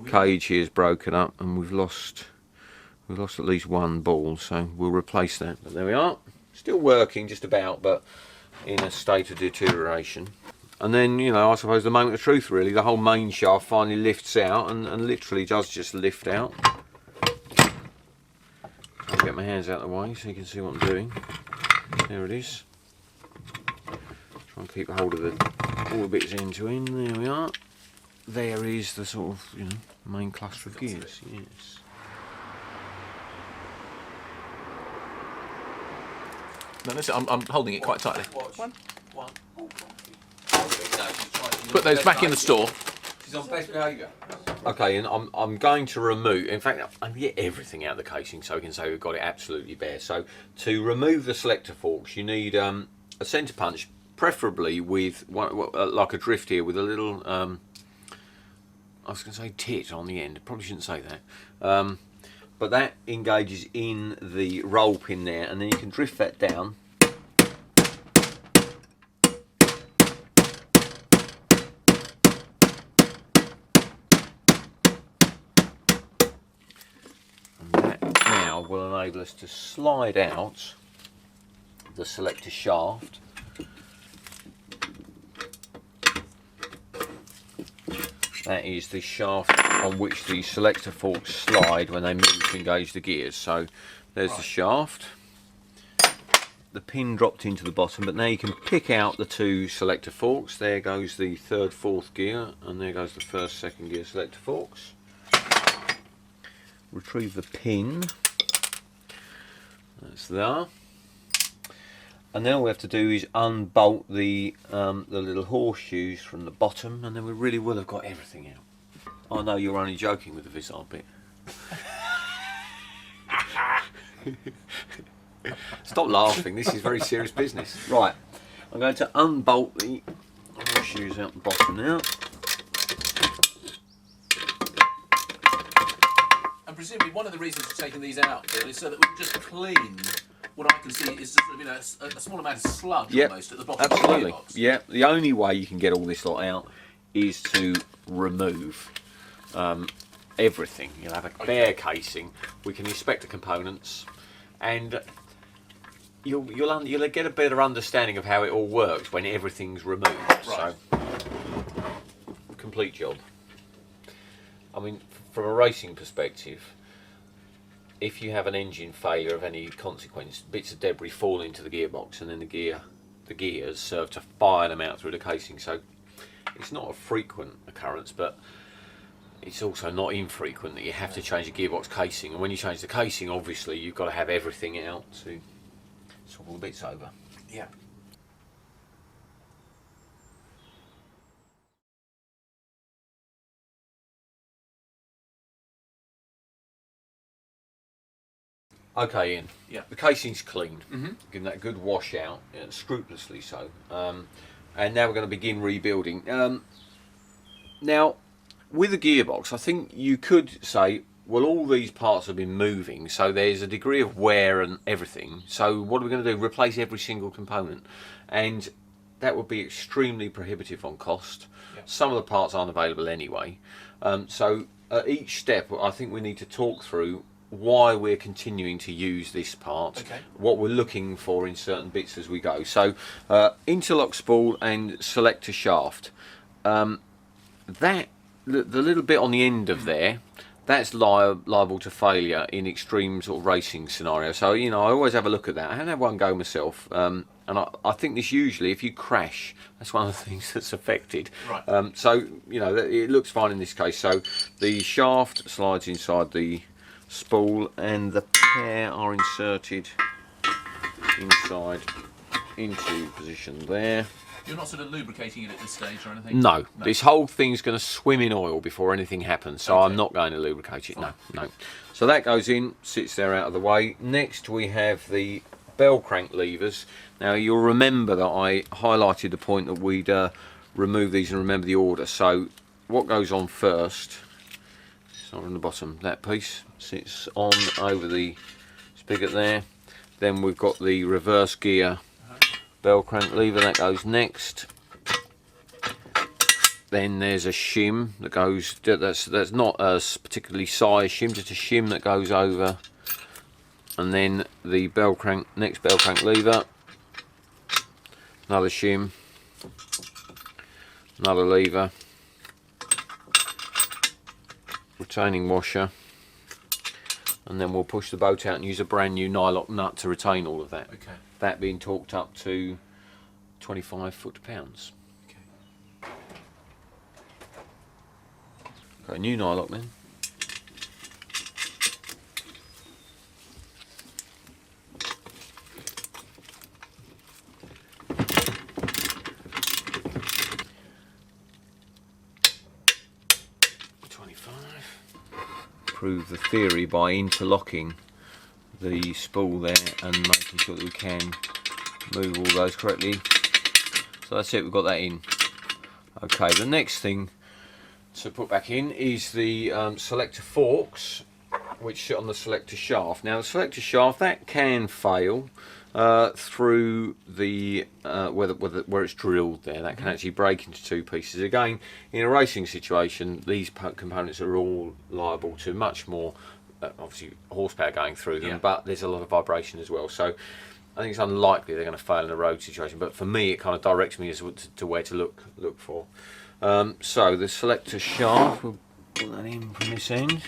cage here is broken up, and we've lost at least one ball, so we'll replace that. But there we are, still working just about, but in a state of deterioration. And then, you know, I suppose the moment of truth really, the whole main shaft finally lifts out, and literally does just lift out. I'll get my hands out of the way so you can see what I'm doing. There it is. Try and keep hold of all the bits end to end. There we are. There is the sort of, you know, main cluster of gears. Yes. No, listen, I'm holding it quite tightly. One. Put those back in the store. She's on best behaviour. Okay, and I'm going to remove, in fact, I'm going to get everything out of the casing so we can say we've got it absolutely bare. So to remove the selector forks, you need a centre punch, preferably with one, like a drift here with a little, I was going to say tit on the end, probably shouldn't say that. But that engages in the roll pin there, and then you can drift that down. Will enable us to slide out the selector shaft. That is the shaft on which the selector forks slide when they move to engage the gears. So there's the shaft. The pin dropped into the bottom, but now you can pick out the 2 selector forks. There goes the 3rd, 4th gear, and there goes the 1st, 2nd gear selector forks. retrieve the pin. That's there. And then all we have to do is unbolt the little horseshoes from the bottom, and then we really will have got everything out. I know you're only joking with the Vizard bit. Stop laughing, this is very serious business. Right, I'm going to unbolt the horseshoes out the bottom now. And presumably one of the reasons for taking these out, Bill, is so that we can just clean what I can see is sort of, you know, a small amount of sludge almost at the bottom absolutely. of the gearbox. Yeah, the only way you can get all this lot out is to remove everything. You'll have a bare casing. We can inspect the components, and you'll get a better understanding of how it all works when everything's removed. Right. So, complete job. I mean, from a racing perspective, if you have an engine failure of any consequence, bits of debris fall into the gearbox, and then the gears serve to fire them out through the casing. So it's not a frequent occurrence, but it's also not infrequent that you have to change the gearbox casing. And when you change the casing, obviously you've got to have everything out to swap all the bits over. Yeah. Okay, Ian. Yeah. The casing's cleaned. Mm-hmm. Giving that a good wash out, scrupulously so. And now we're going to begin rebuilding. Now, with the gearbox, I think you could say, well, all these parts have been moving, so there's a degree of wear and everything. So what are we going to do? Replace every single component, and that would be extremely prohibitive on cost. Yeah. Some of the parts aren't available anyway. So at each step, I think we need to talk through why we're continuing to use this part, okay, what we're looking for in certain bits as we go. So interlock spool and selector shaft, that the little bit on the end of there, that's liable to failure in extreme sort of racing scenario. So, you know, I always have a look at that. I had one go myself, and I think this usually, if you crash, that's one of the things that's affected. Right. So, you know, it looks fine in this case. So the shaft slides inside the spool, and the pair are inserted inside into position there. You're not sort of lubricating it at this stage or anything? No, this whole thing's going to swim in oil before anything happens, so Okay. I'm not going to lubricate it. Fine. No. So that goes in, sits there out of the way. Next we have the bell crank levers. Now you'll remember that I highlighted the point that we'd remove these and remember the order. So what goes on first, it's on the bottom, that piece sits on over the spigot there. Then we've got the reverse gear bell crank lever, that goes next. Then there's a shim that goes, that's not a particularly size shim, just a shim that goes over. And then the bell crank, next bell crank lever, another shim, another lever, retaining washer, and then we'll push the boat out and use a brand new nylock nut to retain all of that. Okay. That being torqued up to 25 foot-pounds. Okay. Okay, new nylock then. Prove the theory by interlocking the spool there and making sure that we can move all those correctly. So that's it, we've got that in. Okay, the next thing to put back in is the selector forks, which sit on the selector shaft. Now the selector shaft, that can fail through the where it's drilled there. That can actually break into two pieces. Again, in a racing situation, these components are all liable to much more obviously horsepower going through them, but there's a lot of vibration as well. So I think it's unlikely they're going to fail in a road situation, but for me it kind of directs me as to where to look for. So the selector shaft, we'll put that in from this end,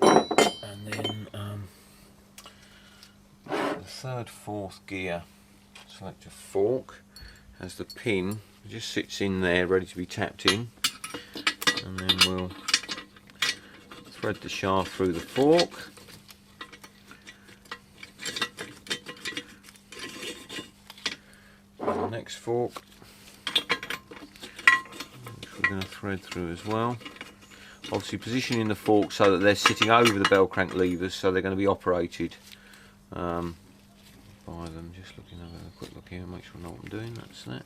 and then the third, fourth gear selector fork has the pin, it just sits in there ready to be tapped in, and then we'll thread the shaft through the fork. And the next fork, which we're going to thread through as well. Obviously positioning the fork so that they're sitting over the bell crank levers, so they're going to be operated by them. Just looking, have a quick look here, make sure I know what I'm doing. That's that.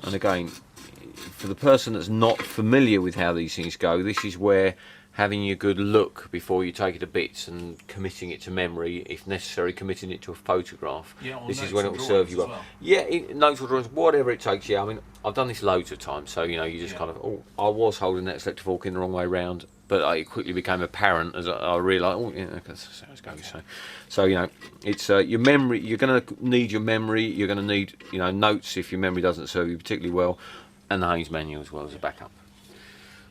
And again, for the person that's not familiar with how these things go, this is where having a good look before you take it to bits and committing it to memory, if necessary, committing it to a photograph. Yeah, this is when it will serve you well. Yeah, notes or drawings, whatever it takes. Yeah, I mean, I've done this loads of times, so you know, you just kind of, oh, I was holding that selector fork in the wrong way round, but it quickly became apparent as I realised, oh, yeah, that's how it's going. So you know, it's your memory. You're going to need your memory. You're going to need, you know, notes if your memory doesn't serve you particularly well, and the Haynes manual as well as a backup.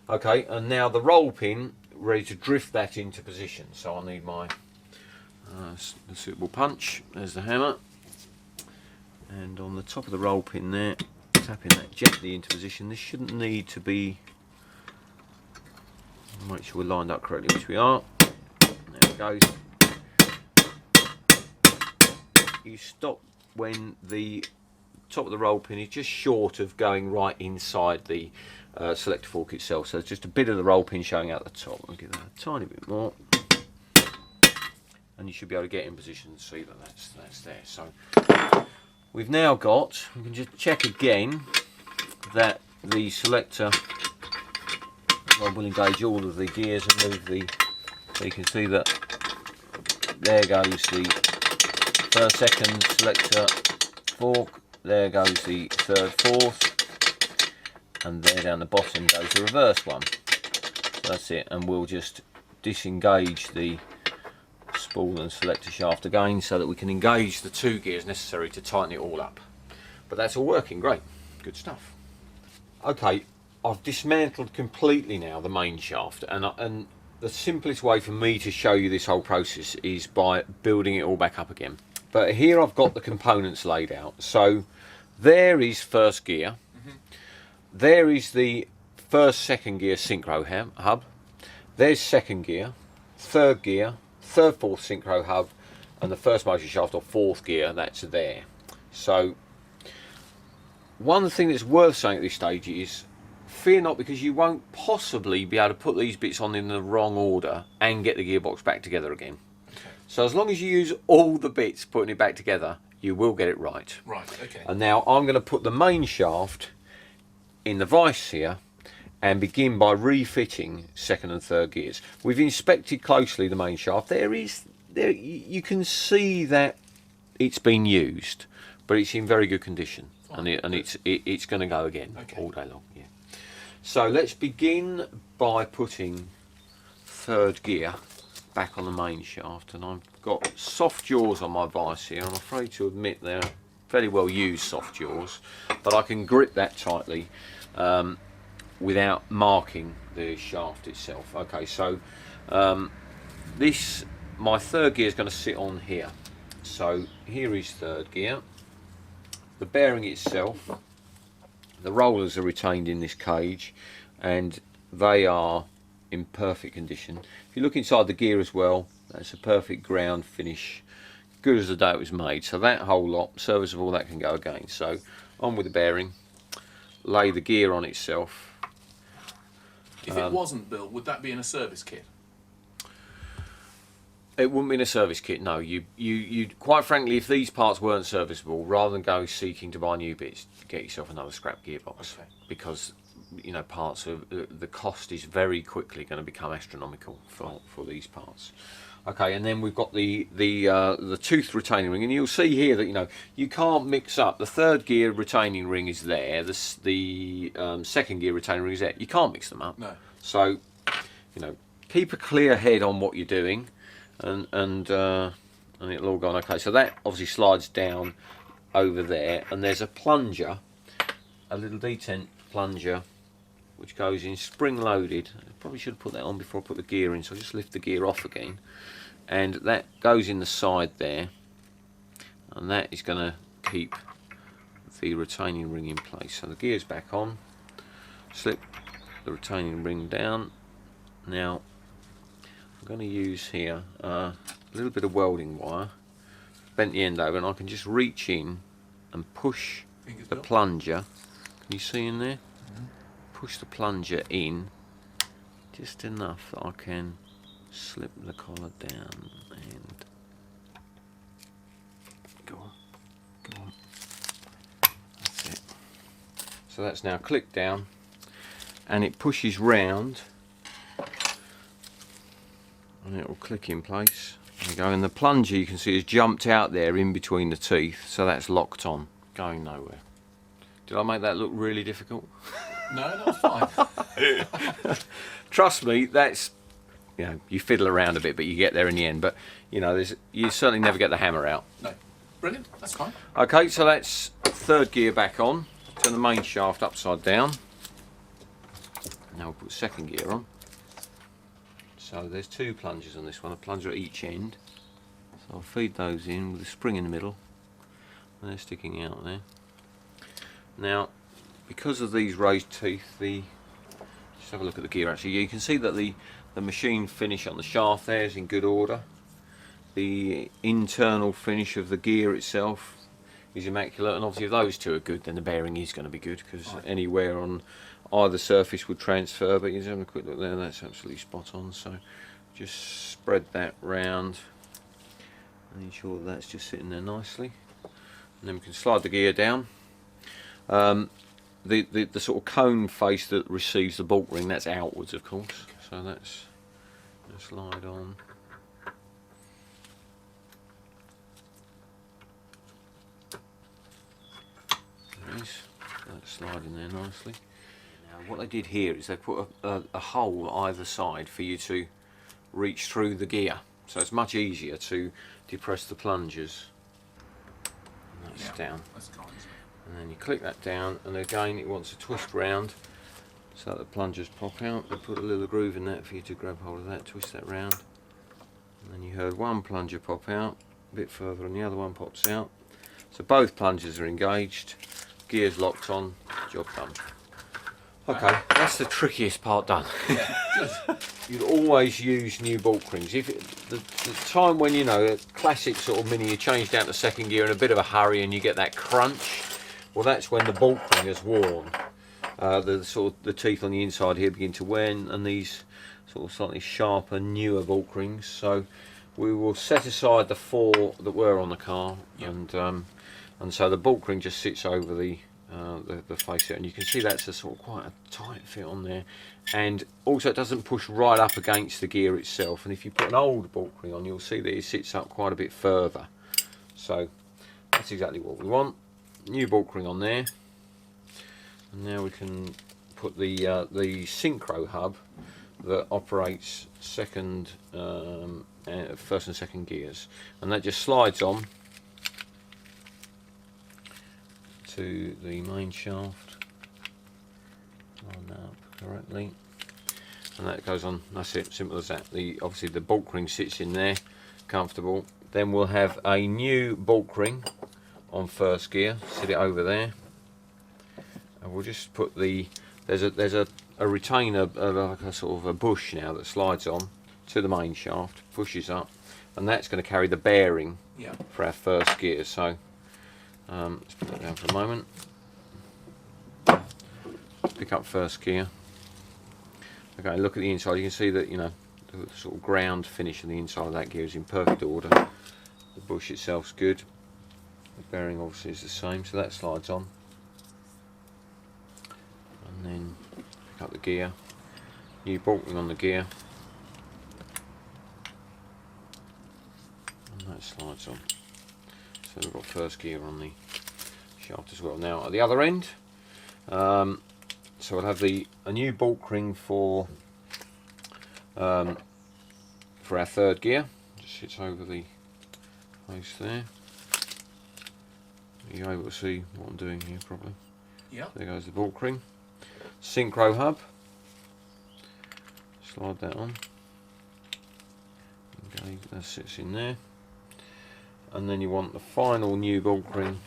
Okay, and now the roll pin, ready to drift that into position. So I need my the suitable punch. There's the hammer, and on the top of the roll pin there, tapping that gently into position. This shouldn't need to be. Make sure we're lined up correctly, which we are. There it goes. You stop when the top of the roll pin is just short of going right inside the selector fork itself, so it's just a bit of the roll pin showing out the top. I'll give that a tiny bit more, and you should be able to get in position and see that that's there. So we've now got, we can just check again that the selector will engage all of the gears and move the, so you can see that there goes the first, second selector fork, there goes the third, fourth, and there down the bottom goes the reverse one. So that's it, and we'll just disengage the spool and selector shaft again so that we can engage the 2 gears necessary to tighten it all up. But that's all working great, good stuff. Okay, I've dismantled completely now the main shaft, and the simplest way for me to show you this whole process is by building it all back up again. But here I've got the components laid out. So there is first gear, there is the first, second gear synchro hub, there's second gear, third, fourth synchro hub, and the first motor shaft or fourth gear, that's there. So one thing that's worth saying at this stage is, fear not, because you won't possibly be able to put these bits on in the wrong order and get the gearbox back together again. Okay. So as long as you use all the bits putting it back together, you will get it right. Right, okay. And now I'm going to put the main shaft in the vise here and begin by refitting second and third gears. We've inspected closely the main shaft. There you can see that it's been used, but it's in very good condition. Fine. And it's going to go again, okay, all day long. Yeah. So let's begin by putting third gear back on the main shaft, and I've got soft jaws on my vise here. I'm afraid to admit they're fairly well used soft jaws, but I can grip that tightly without marking the shaft itself. Okay, so my third gear is going to sit on here. So here is third gear. The bearing itself, the rollers are retained in this cage, and they are in perfect condition. If you look inside the gear as well, that's a perfect ground finish, good as the day it was made. So that whole lot, serviceable, that can go again. So on with the bearing, lay the gear on itself. If it wasn't built, would that be in a service kit? It wouldn't be in a service kit, no. You quite frankly, if these parts weren't serviceable, rather than go seeking to buy new bits, get yourself another scrap gearbox. Okay. Because, you know, parts of the cost is very quickly going to become astronomical for these parts. Okay, and then we've got the tooth retaining ring, and you'll see here that, you know, you can't mix up. The third gear retaining ring is there. The second gear retaining ring is there. You can't mix them up. No. So, you know, keep a clear head on what you're doing. And it'll all go on okay. So that obviously slides down over there, and there's a plunger, a little detent plunger, which goes in spring loaded. I probably should have put that on before I put the gear in, so I'll just lift the gear off again, and that goes in the side there, and that is going to keep the retaining ring in place. So the gear's back on, slip the retaining ring down. Now I'm going to use here a little bit of welding wire, bent the end over, and I can just reach in and push the plunger. Can you see in there? Push the plunger in just enough that I can slip the collar down and go on. That's it. So that's now clicked down and it pushes round and it will click in place. There you go, and the plunger you can see has jumped out there in between the teeth, so that's locked on, going nowhere. Did I make that look really difficult? No, that's fine. Trust me, that's, you know, you fiddle around a bit, but you get there in the end. But you know, you certainly never get the hammer out. No, brilliant. That's fine. Okay, so that's third gear back on. Turn the main shaft upside down. Now we'll put second gear on. So there's two plungers on this one, a plunger at each end. So I'll feed those in with a spring in the middle. And they're sticking out there. Now, because of these raised teeth, just have a look at the gear actually. You can see that the machine finish on the shaft there is in good order. The internal finish of the gear itself is immaculate, and obviously if those two are good, then the bearing is going to be good, because anywhere on either surface would transfer. But you just have a quick look there, that's absolutely spot on. So just spread that round and ensure that's just sitting there nicely, and then we can slide the gear down. The sort of cone face that receives the bolt ring, that's outwards of course, so that's going to slide on. There is, that's sliding there nicely. Now what they did here is they put a hole either side for you to reach through the gear, so it's much easier to depress the plungers. And that's down. That's fine. And then you click that down, and again it wants to twist round so that the plungers pop out. They put a little groove in that for you to grab hold of that, twist that round, and then you heard one plunger pop out a bit further and the other one pops out. So both plungers are engaged, gear's locked on, job done. Okay, that's the trickiest part done. Yeah, good. You'd always use new bolt rings. If the time when, you know, a classic sort of mini, you change down to second gear in a bit of a hurry and you get that crunch, well, that's when the bolt ring is worn. The teeth on the inside here begin to wear, and these sort of slightly sharper, newer bolt rings. So we will set aside the 4 that were on the car, and so the bolt ring just sits over the face here, and you can see that's a sort of quite a tight fit on there, and also it doesn't push right up against the gear itself. And if you put an old bolt ring on, you'll see that it sits up quite a bit further. So that's exactly what we want. New bolt ring on there, and now we can put the synchro hub that operates first and second gears, and that just slides on to the main shaft. Line that up correctly, and that goes on. That's it, simple as that. Obviously the bolt ring sits in there, comfortable. Then we'll have a new bolt ring on first gear, sit it over there, and we'll just put there's a retainer, like a sort of a bush now that slides on to the main shaft, pushes up, and that's going to carry the bearing for our first gear. So let's put that down for a moment. Pick up first gear. Okay, look at the inside. You can see that, you know, the sort of ground finish on the inside of that gear is in perfect order. The bush itself's good. The bearing obviously is the same, so that slides on. And then pick up the gear. New bolt ring on the gear. And that slides on. So we've got first gear on the shaft as well. Now at the other end, so we'll have a new bolt ring for our third gear. Just sits over the face there. You're able to see what I'm doing here probably. Yeah. There goes the bolt ring. Synchro hub. Slide that on. Okay, that sits in there. And then you want the final new bolt ring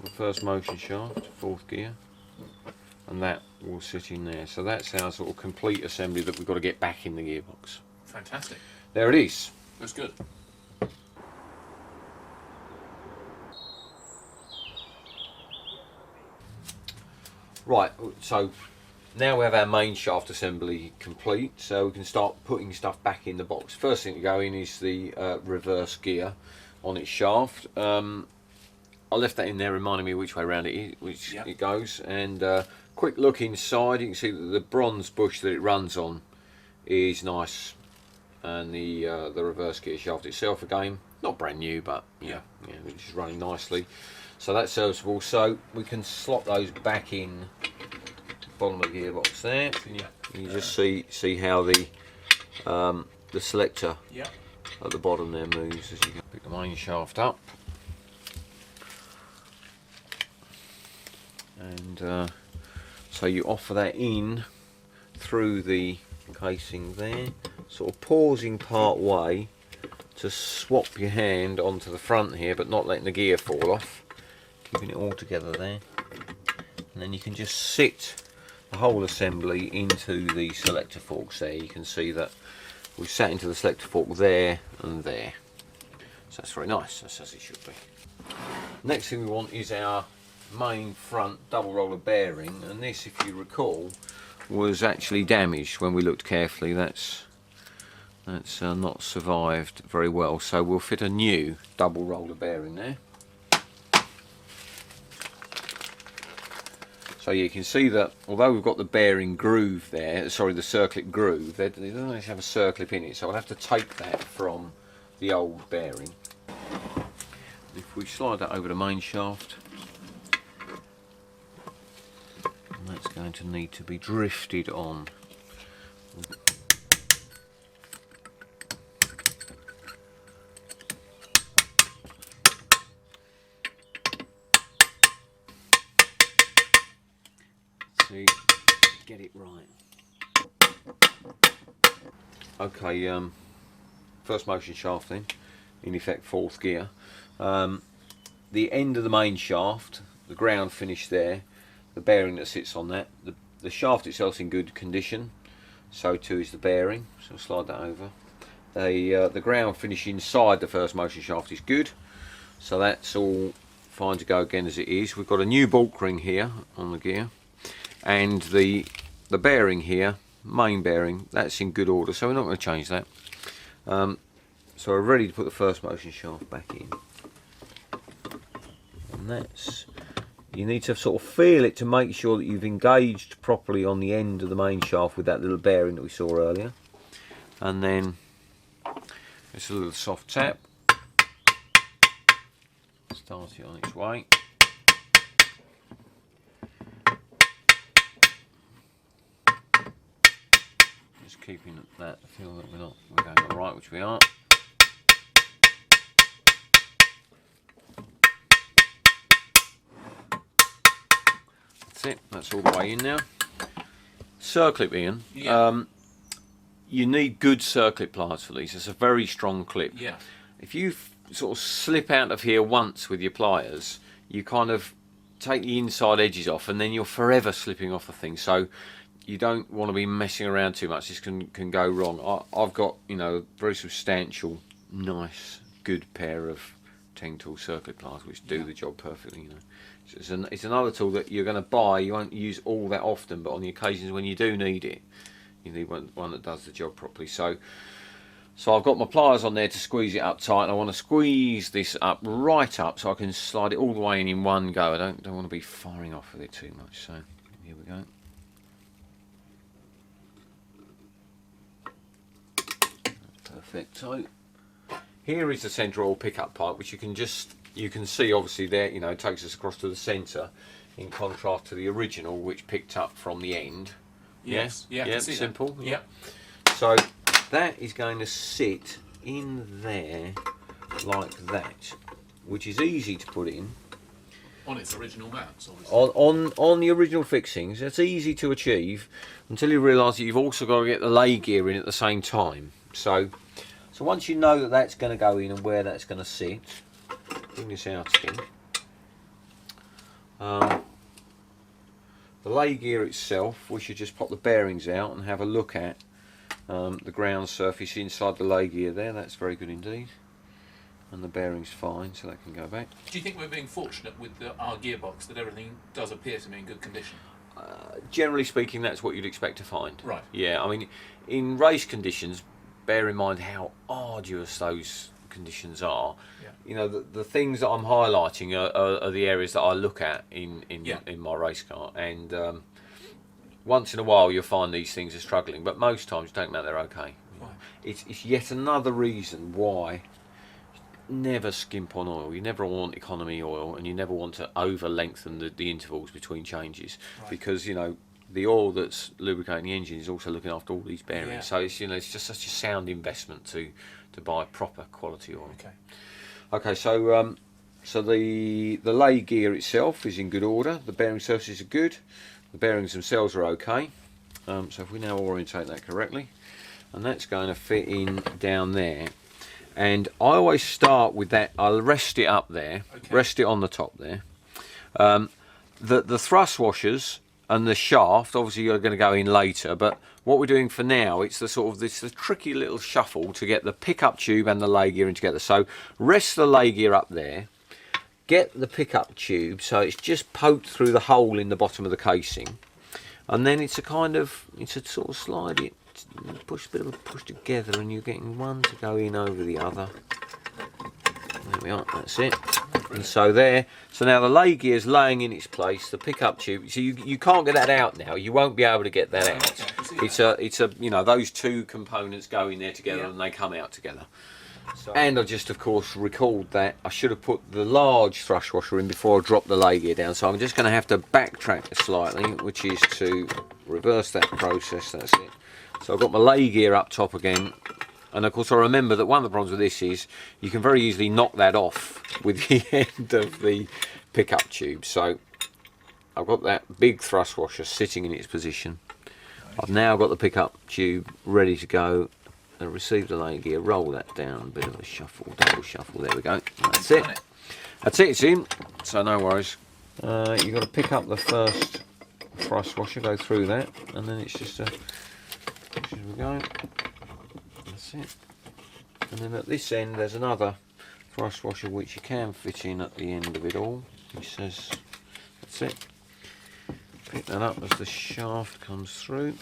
the first motion shaft, fourth gear, and that will sit in there. So that's our sort of complete assembly that we've got to get back in the gearbox. Fantastic. There it is. That's good. Right, so now we have our main shaft assembly complete, so we can start putting stuff back in the box. First thing to go in is the reverse gear on its shaft. I left that in there reminding me which way around it goes, and quick look inside, you can see that the bronze bush that it runs on is nice, and the reverse gear shaft itself, again, not brand new, but it's just running nicely, so that's serviceable. So we can slot those back in the bottom of the gearbox there. You just see how the selector at the bottom there moves as you can pick the main shaft up. And so you offer that in through the casing there, sort of pausing part way to swap your hand onto the front here, but not letting the gear fall off, keeping it all together there, and then you can just sit the whole assembly into the selector forks there. You can see that we've sat into the selector fork there and there, so that's very nice. That's as it should be. Next thing we want is our main front double roller bearing, and this, if you recall, was actually damaged when we looked carefully. That's not survived very well, so we'll fit a new double roller bearing there. So you can see that although we've got the bearing groove there, sorry, the circlip groove, they don't actually have a circlip in it, so I'll have to take that from the old bearing. If we slide that over the main shaft, that's going to need to be drifted on. See, get it right. Okay, first motion shaft then, in effect fourth gear. The end of the main shaft, the ground finish there, the bearing that sits on that, the shaft itself's in good condition, so too is the bearing, so I'll slide that over. The ground finish inside the first motion shaft is good, so that's all fine to go again as it is. We've got a new bulk ring here on the gear, and the bearing here, main bearing, that's in good order, so we're not going to change that. So we're ready to put the first motion shaft back in, and that's, you need to sort of feel it to make sure that you've engaged properly on the end of the main shaft with that little bearing that we saw earlier. And then just a little soft tap, start it on its way. Just keeping that feel that we're going all right, which we are. That's all the way in now. Circlip, Ian. Yeah. You need good circlip pliers for these. It's a very strong clip. Yeah. If you sort of slip out of here once with your pliers, you kind of take the inside edges off, and then you're forever slipping off the thing. So you don't want to be messing around too much. This can go wrong. I've got, you know, a very substantial, nice, good pair of 10 tool circlip pliers which do the job perfectly. You know, it's another tool that you're going to buy. You won't use all that often, but on the occasions when you do need it, you need one that does the job properly. So I've got my pliers on there to squeeze it up tight, and I want to squeeze this up right up so I can slide it all the way in one go. I don't want to be firing off with it too much. So here we go. Perfect. So here is the centre oil pickup pipe, which you can see obviously there, you know, it takes us across to the centre, in contrast to the original which picked up from the end. Yes, yeah, I can see simple. that. Yeah. So that is going to sit in there like that, which is easy to put in. On its original mounts, obviously. On the original fixings, it's easy to achieve until you realise that you've also got to get the lay gear in at the same time. So once you know that that's going to go in and where that's going to sit, bring this out again. The lay gear itself, we should just pop the bearings out and have a look at the ground surface inside the lay gear there. That's very good indeed. And the bearing's fine, so that can go back. Do you think we're being fortunate with our gearbox that everything does appear to be in good condition? Generally speaking, that's what you'd expect to find. Right. Yeah, I mean, in race conditions, bear in mind how arduous those conditions are. Yeah. You know, the things that I'm highlighting are the areas that I look at in my race car, and once in a while you'll find these things are struggling, but most times don't matter, they're okay. Right. It's yet another reason why never skimp on oil. You never want economy oil, and you never want to over lengthen the intervals between changes, Right. because you know the oil that's lubricating the engine is also looking after all these bearings. Yeah. So it's, you know, it's just such a sound investment to buy proper quality oil. Okay. Okay, so so the lay gear itself is in good order. The bearing surfaces are good. The bearings themselves are okay. So if we now orientate that correctly, and that's going to fit in down there. And I always start with that. I'll rest it up there, Okay. rest it on the top there. The thrust washers and the shaft obviously are going to go in later, but what we're doing for now, it's the sort of this tricky little shuffle to get the pickup tube and the lay gear in together. So rest the lay gear up there, get the pickup tube so it's just poked through the hole in the bottom of the casing, and then it's a sort of slide it, push a bit of a push together, and you're getting one to go in over the other. There we are, that's it. And so now the lay gear's laying in its place, the pickup tube, so you can't get that out now, you won't be able to get that out. It's a you know, those two components go in there together, Yeah. and they come out together. And I just of course recalled that I should have put the large thrust washer in before I dropped the lay gear down, so I'm just going to have to backtrack slightly, which is to reverse that process. That's it. So I've got my lay gear up top again, and of course I remember that one of the problems with this is you can very easily knock that off with the end of the pickup tube. So I've got that big thrust washer sitting in its position. I've now got the pickup tube ready to go, and receive the lay gear, roll that down, a bit of a shuffle, double shuffle, there we go. That's it. That's it, it's in, so no worries. You've got to pick up the first thrust washer, go through that, and then it's just here we go. That's it. And then at this end there's another thrust washer which you can fit in at the end of it all. He says, that's it. Pick that up as the shaft comes through.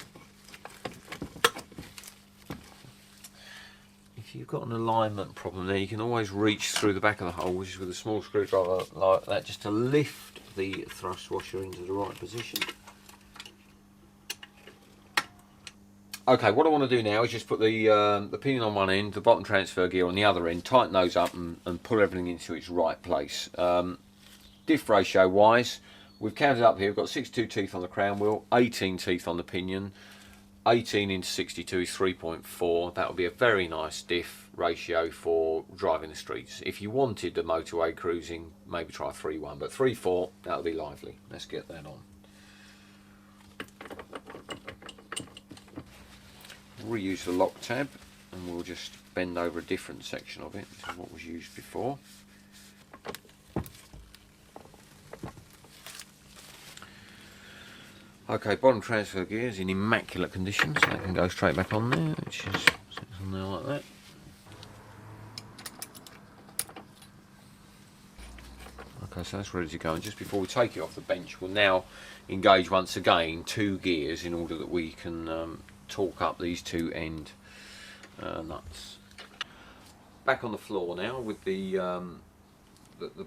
If you've got an alignment problem there, you can always reach through the back of the hole, which is with a small screwdriver like that, just to lift the thrust washer into the right position. Okay, what I want to do now is just put the pinion on one end, the bottom transfer gear on the other end, tighten those up and pull everything into its right place. Diff ratio wise, we've counted up here, we've got 62 teeth on the crown wheel, 18 teeth on the pinion. 18 into 62 is 3.4. That would be a very nice diff ratio for driving the streets. If you wanted the motorway cruising, maybe try 3.1, but 3.4, that'll be lively. Let's get that on. Reuse the lock tab, and we'll just bend over a different section of it. This is what was used before. Okay, bottom transfer gear is in immaculate condition, so that can go straight back on there, which is sits on there like that. Okay, so that's ready to go, and just before we take it off the bench, we'll now engage once again 2 gears in order that we can torque up these 2 end nuts. Back on the floor now with the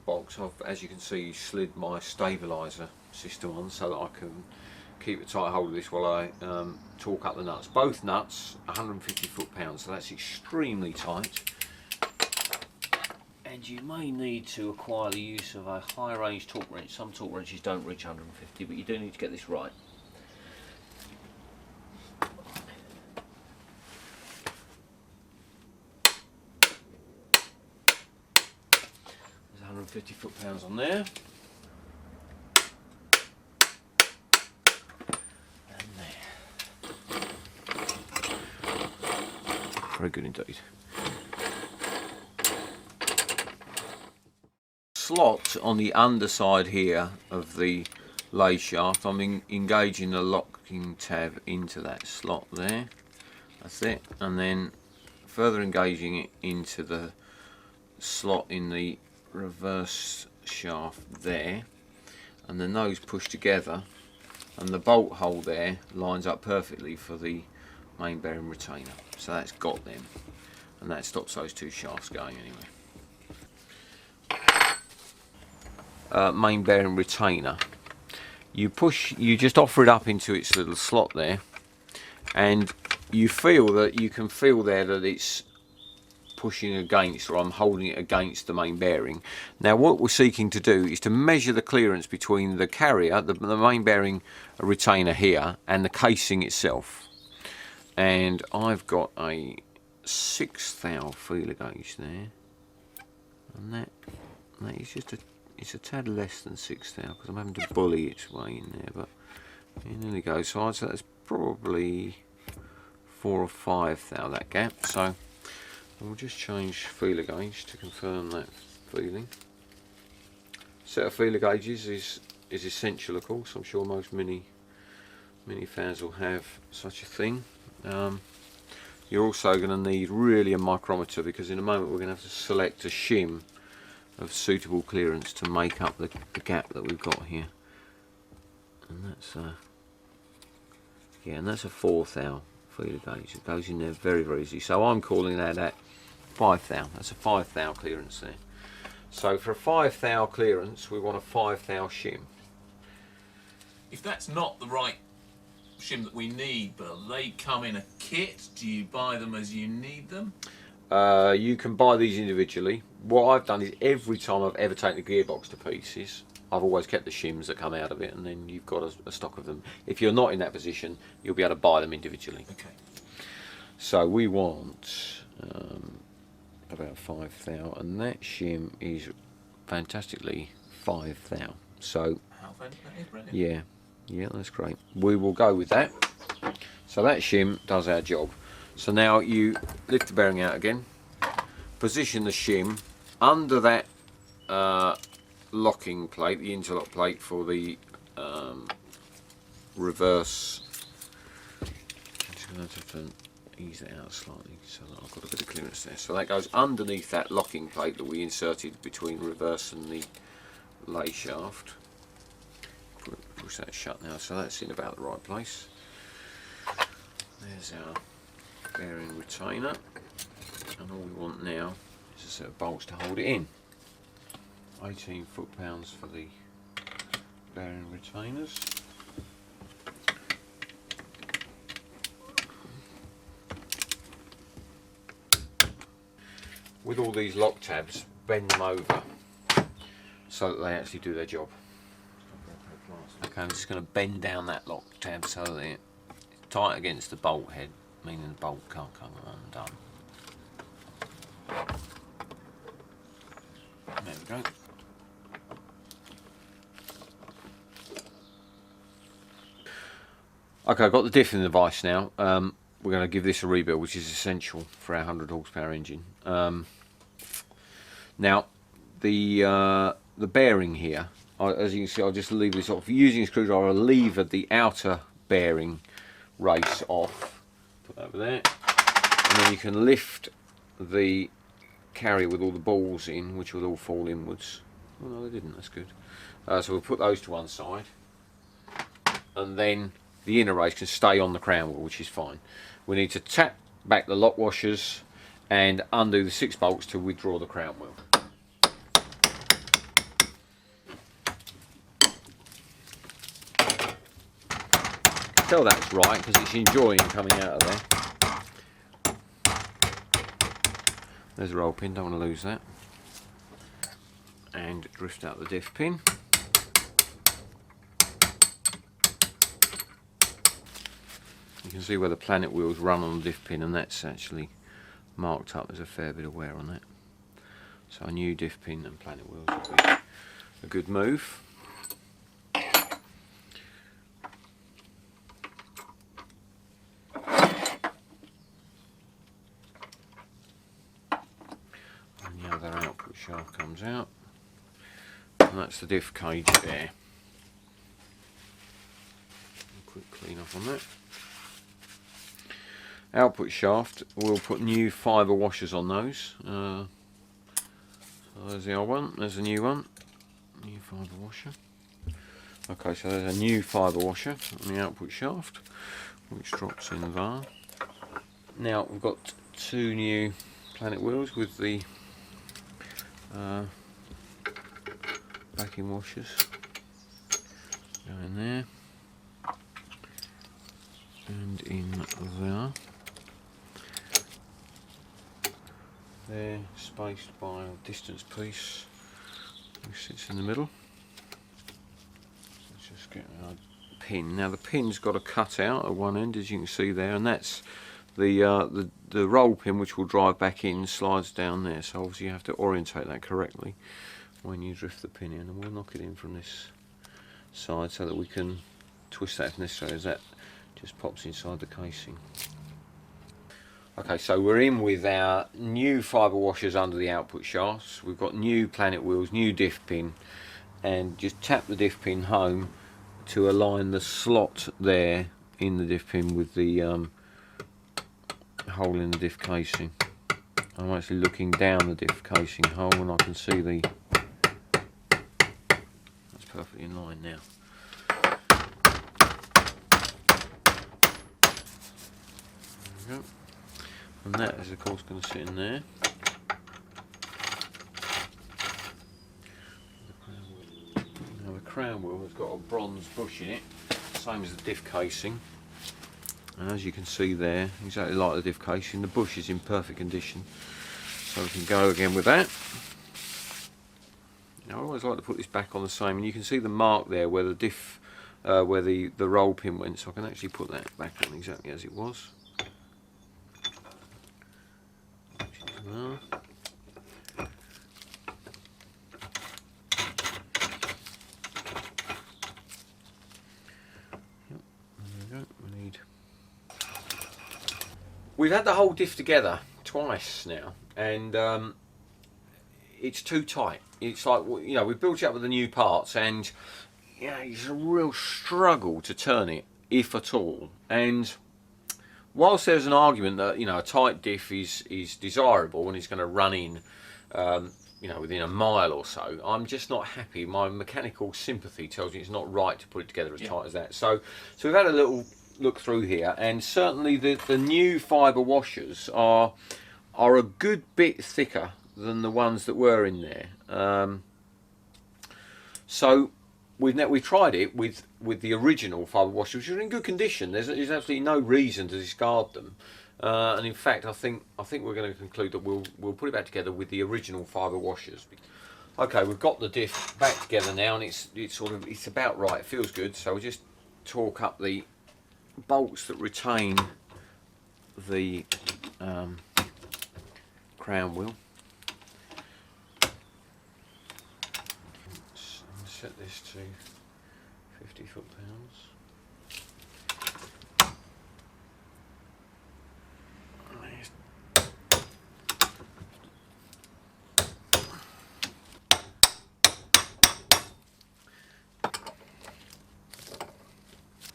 box. I've, as you can see, slid my stabiliser system on so that I can keep a tight hold of this while I torque up the nuts. Both nuts 150 foot-pounds, so that's extremely tight. And you may need to acquire the use of a high range torque wrench. Some torque wrenches don't reach 150, but you do need to get this right. There's 150 foot-pounds on there. Very good indeed. slot on the underside here of the lay shaft. I'm engaging the locking tab into that slot there. That's it. And then further engaging it into the slot in the reverse shaft there. And then those push together. And the bolt hole there lines up perfectly for the main bearing retainer. So that's got them. And that stops those two shafts going anyway. Main bearing retainer. You just offer it up into its little slot there, and you can feel there that it's pushing against, or I'm holding it against the main bearing. Now what we're seeking to do is to measure the clearance between the carrier, the main bearing retainer here, and the casing itself. And I've got a 6th thou feeler gauge there, and that is just it's a tad less than 6 thou because I'm having to bully its way in there, but it nearly goes. So I'd say that's probably 4 or 5 thou, that gap. So we'll just change feeler gauge to confirm that feeling. Set of feeler gauges is essential, of course. I'm sure most mini fans will have such a thing. You're also going to need really a micrometer, because in a moment we're going to have to select a shim of suitable clearance to make up the gap that we've got here. And that's and that's a 4 thou feeler gauge. It goes in there very, very easy. So I'm calling that at 5 thou. That's a 5 thou clearance there. So for a 5 thou clearance, we want a 5 thou shim. If that's not the right shim that we need, Bill, they come in a kit. Do you buy them as you need them? You can buy these individually. What I've done is every time I've ever taken a gearbox to pieces, I've always kept the shims that come out of it, and then you've got a stock of them. If you're not in that position, you'll be able to buy them individually. Okay. So we want about 5 thou, and that shim is fantastically 5 thou. So How fancy that is, brilliant. yeah, that's great. We will go with that. So that shim does our job. So now you lift the bearing out again, position the shim under that locking plate, the interlock plate for the reverse. I'm just going to have to ease it out slightly so that I've got a bit of clearance there. So that goes underneath that locking plate that we inserted between reverse and the lay shaft. Push that shut now, so that's in about the right place. There's our bearing retainer, and all we want now is a set of bolts to hold it in. 18 foot-pounds for the bearing retainers. With all these lock tabs, bend them over so that they actually do their job. Okay, I'm just going to bend down that lock tab so that it's tight against the bolt head, meaning the bolt can't come undone. There we go. Okay, I've got the diffing device now. We're going to give this a rebuild, which is essential for our 100 horsepower engine. Now, the bearing here, as you can see, I'll just leave this off. Using a screwdriver, I'll lever the outer bearing race off. Put that over there. And then you can lift the carrier with all the balls in, which will all fall inwards. Oh no, they didn't, that's good. So we'll put those to one side. And then the inner race can stay on the crown wheel, which is fine. We need to tap back the lock washers and undo the 6 bolts to withdraw the crown wheel. Tell that's right because it's enjoying coming out of there. There's a roll pin, don't want to lose that. And drift out the diff pin. You can see where the planet wheels run on the diff pin, and that's actually marked up. There's a fair bit of wear on that. So a new diff pin and planet wheels would be a good move. And the other output shaft comes out. and that's the diff cage there. Quick clean up on that. Output shaft, we'll put new fibre washers on those. So there's the old one, there's a new one. New fibre washer. Okay, so there's a new fibre washer on the output shaft, which drops in there. Now we've got two new Planet wheels with the backing washers. Go in there. And in there. They're spaced by a distance piece which sits in the middle. Let's just get our pin. Now the pin's got a cut out at one end, as you can see there, and that's the roll pin, which will drive back in, slides down there. So obviously you have to orientate that correctly when you drift the pin in, and we'll knock it in from this side so that we can twist that if necessary, as that just pops inside the casing. Okay, so we're in with our new fibre washers under the output shafts. We've got new Planet wheels, new diff pin, and just tap the diff pin home to align the slot there in the diff pin with the hole in the diff casing. I'm actually looking down the diff casing hole and I can see that's perfectly in line now. There we go. And that is of course going to sit in there. Now the crown wheel has got a bronze bush in it, same as the diff casing. And as you can see there, exactly like the diff casing, the bush is in perfect condition. So we can go again with that. Now I always like to put this back on the same, and you can see the mark there where the diff, where the roll pin went, so I can actually put that back on exactly as it was. There. Yep, there we go. We need. We've had the whole diff together twice now, and it's too tight. It's like, you know, we've built it up with the new parts, and yeah, it's a real struggle to turn it, if at all. And whilst there's an argument that, you know, a tight diff is desirable and it's going to run in, you know, within a mile or so, I'm just not happy. My mechanical sympathy tells me it's not right to put it together as tight as that. So we've had a little look through here, and certainly the new fibre washers are a good bit thicker than the ones that were in there. So we've tried it with the original fibre washers, which are in good condition. There's absolutely no reason to discard them, and in fact, I think we're going to conclude that we'll put it back together with the original fibre washers. Okay, we've got the diff back together now, and it's about right. It feels good. So we'll just torque up the bolts that retain the crown wheel. Set this to 50 foot-pounds.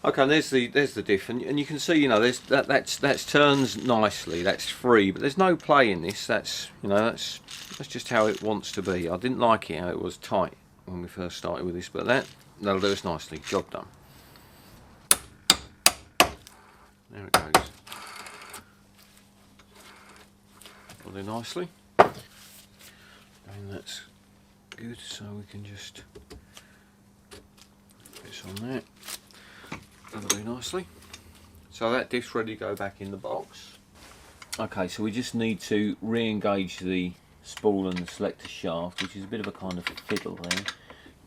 Okay, and there's the diff, and you can see, you know, that's turns nicely, that's free, but there's no play in this. That's, you know, that's just how it wants to be. I didn't like it how it was tight when we first started with this, but that'll do us nicely. Job done. There it goes. Will do nicely. And that's good, so we can just put this on there. That'll do nicely. So that diff's ready to go back in the box. Okay, so we just need to re-engage the spool and the selector shaft, which is a bit of a kind of fiddle there,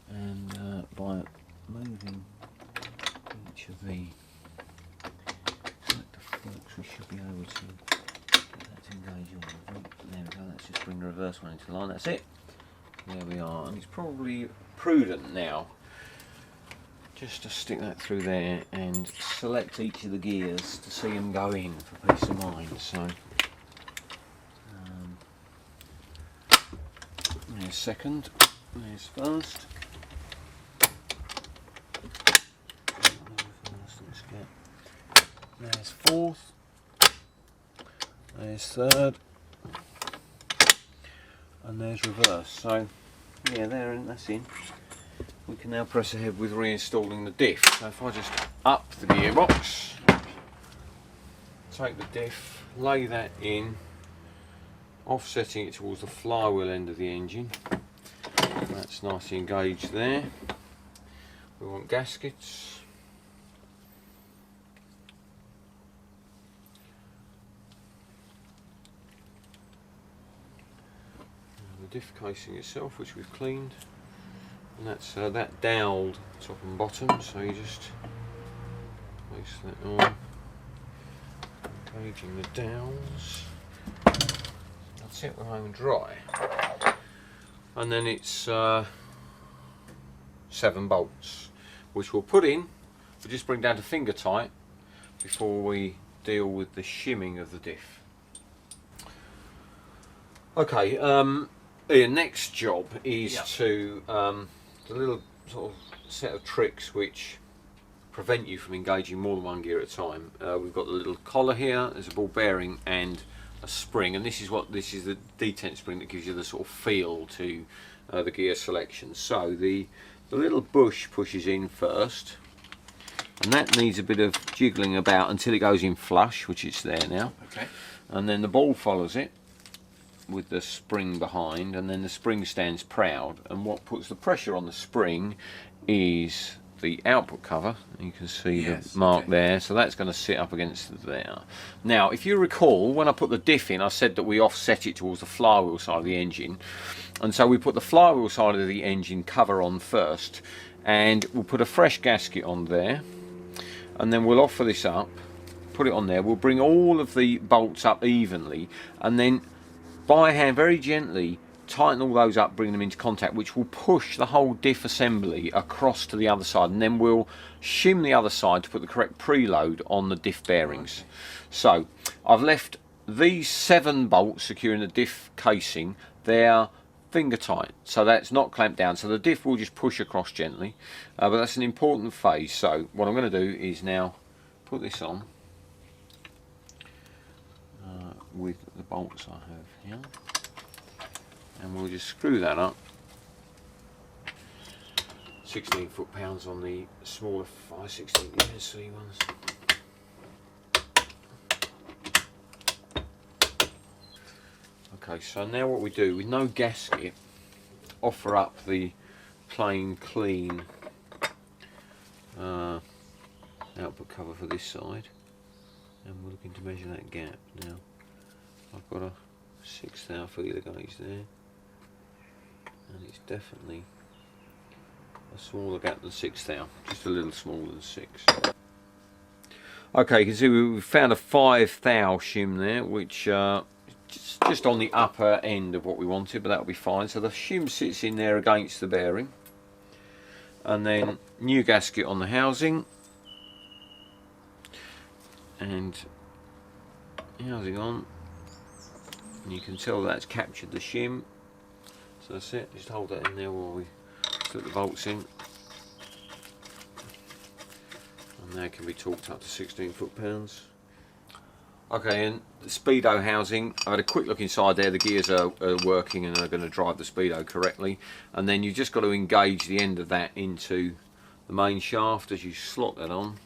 and by moving each of the selector forks we should be able to get that to engage on. There we go, let's just bring the reverse one into line, that's it. There we are, and it's probably prudent now just to stick that through there and select each of the gears to see them go in for peace of mind. So there's second, there's first. There's fourth. There's third. And there's reverse. So yeah, that's in. We can now press ahead with reinstalling the diff. So if I just up the gearbox, take the diff, lay that in, offsetting it towards the flywheel end of the engine. That's nicely engaged there. We want gaskets. The diff casing itself, which we've cleaned, and that's that doweled top and bottom, so you just place that on, engaging the dowels. That's it, we're home and dry. And then it's 7 bolts, which we'll put in, we'll just bring down to finger tight before we deal with the shimming of the diff. Okay, the next job is to the little sort of set of tricks which prevent you from engaging more than one gear at a time. We've got the little collar here, there's a ball bearing and a spring, and this is the detent spring that gives you the sort of feel to the gear selection. So the little bush pushes in first, and that needs a bit of jiggling about until it goes in flush, which it's there now. Okay. And then the ball follows it with the spring behind, and then the spring stands proud, and what puts the pressure on the spring is the output cover. You can see the mark there, so that's going to sit up against there. Now if you recall, when I put the diff in, I said that we offset it towards the flywheel side of the engine, and so we put the flywheel side of the engine cover on first, and we'll put a fresh gasket on there, and then we'll offer this up, put it on there, we'll bring all of the bolts up evenly, and then by hand, very gently, tighten all those up, bring them into contact, which will push the whole diff assembly across to the other side, and then we'll shim the other side to put the correct preload on the diff bearings. Okay. So I've left these 7 bolts securing the diff casing. They're finger tight, so that's not clamped down, so the diff will just push across gently, but that's an important phase. So what I'm going to do is now put this on with the bolts I have here, and we'll just screw that up. 16 foot-pounds on the smaller 5/16 ESC ones. Okay, so now what we do, with no gasket, offer up the plain clean output cover for this side, and we're looking to measure that gap. Now I've got a 1/6 thou feeler gauge there, and it's definitely a smaller gap than 1/6 thou, just a little smaller than 6. Okay, you can see we've found a 5 thou shim there, which just on the upper end of what we wanted, but that'll be fine. So the shim sits in there against the bearing, and then new gasket on the housing, and housing on. And you can tell that's captured the shim, so that's it. Just hold that in there while we slip the bolts in, and that can be torqued up to 16 foot-pounds. Okay, and the speedo housing, I had a quick look inside there. The gears are working and are going to drive the speedo correctly, and then you've just got to engage the end of that into the main shaft as you slot that on.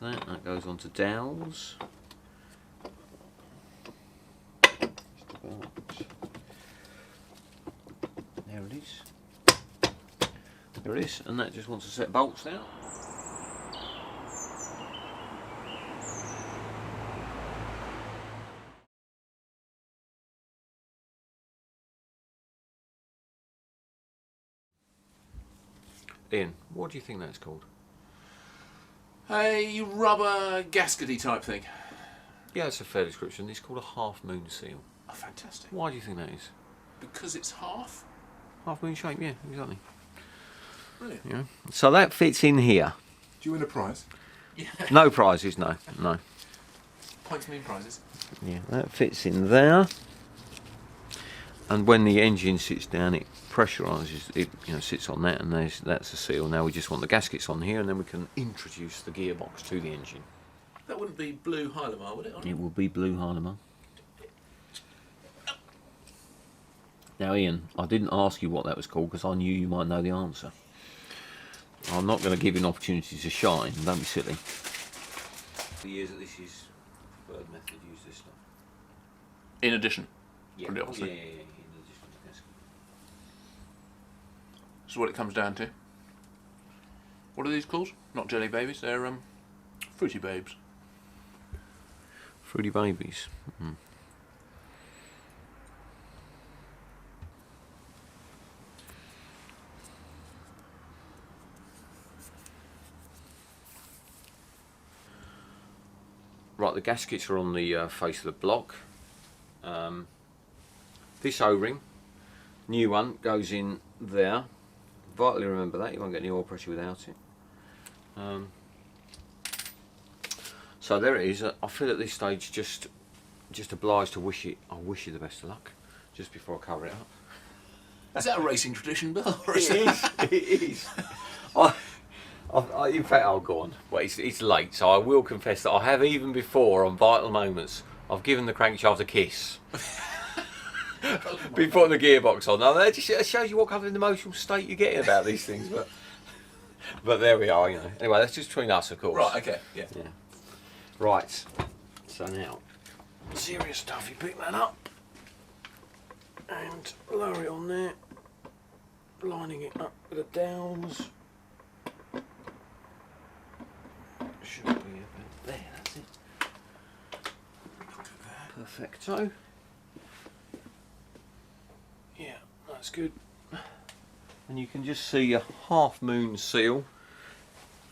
That goes on to dowels. There it is. There it is, and that just wants to set bolts now. Ian, what do you think that's called? A rubber gaskety type thing. Yeah, it's a fair description. It's called a half moon seal. Oh, fantastic. Why do you think that is? Because it's half? Half moon shape, yeah, exactly. Brilliant. Yeah. So that fits in here. Do you win a prize? Yeah. No prizes, no. Points mean prizes. Yeah, that fits in there. And when the engine sits down, it pressurises, it sits on that, and that's the seal. Now we just want the gaskets on here, and then we can introduce the gearbox to the engine. That wouldn't be blue Hylamar, would it? It will be blue Hylamar. Now Ian, I didn't ask you what that was called because I knew you might know the answer. I'm not going to give you an opportunity to shine, don't be silly. The years that this is preferred method, use this stuff. In addition. Yeah, Pretty obviously. yeah, in addition to the gasket. This is what it comes down to. What are these called? Not jelly babies, they're fruity babes. Fruity babies. Mm. Right, the gaskets are on the face of the block. This O-ring, new one, goes in there. Vitally remember that, you won't get any oil pressure without it. So there it is. I feel at this stage just obliged to wish you the best of luck, just before I cover it up. Is that a racing tradition, Bill? It is. In fact, I'll go on. Well, it's late, so I will confess that I have, even before, on vital moments, I've given the crankshaft a kiss. Before the gearbox on. Now, that just shows you what kind of an emotional state you're getting about these things. But there we are, Anyway, that's just between us, of course. Right, okay, yeah. Right, so now, serious stuff, you pick that up and lower it on there, lining it up with the dowels. Should be about there, that's it. Perfecto. Yeah, that's good. And you can just see a half moon seal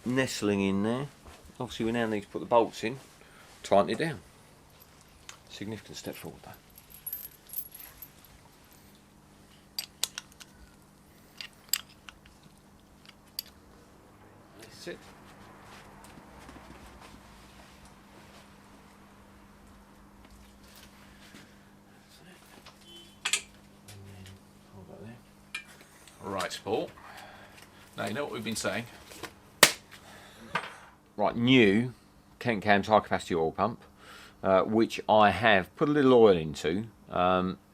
nestling in there. Obviously we now need to put the bolts in, tighten it down. Significant step forward though. That's it. Right, Paul. Now you know what we've been saying. Right, new Kent Cam's high capacity oil pump, which I have put a little oil into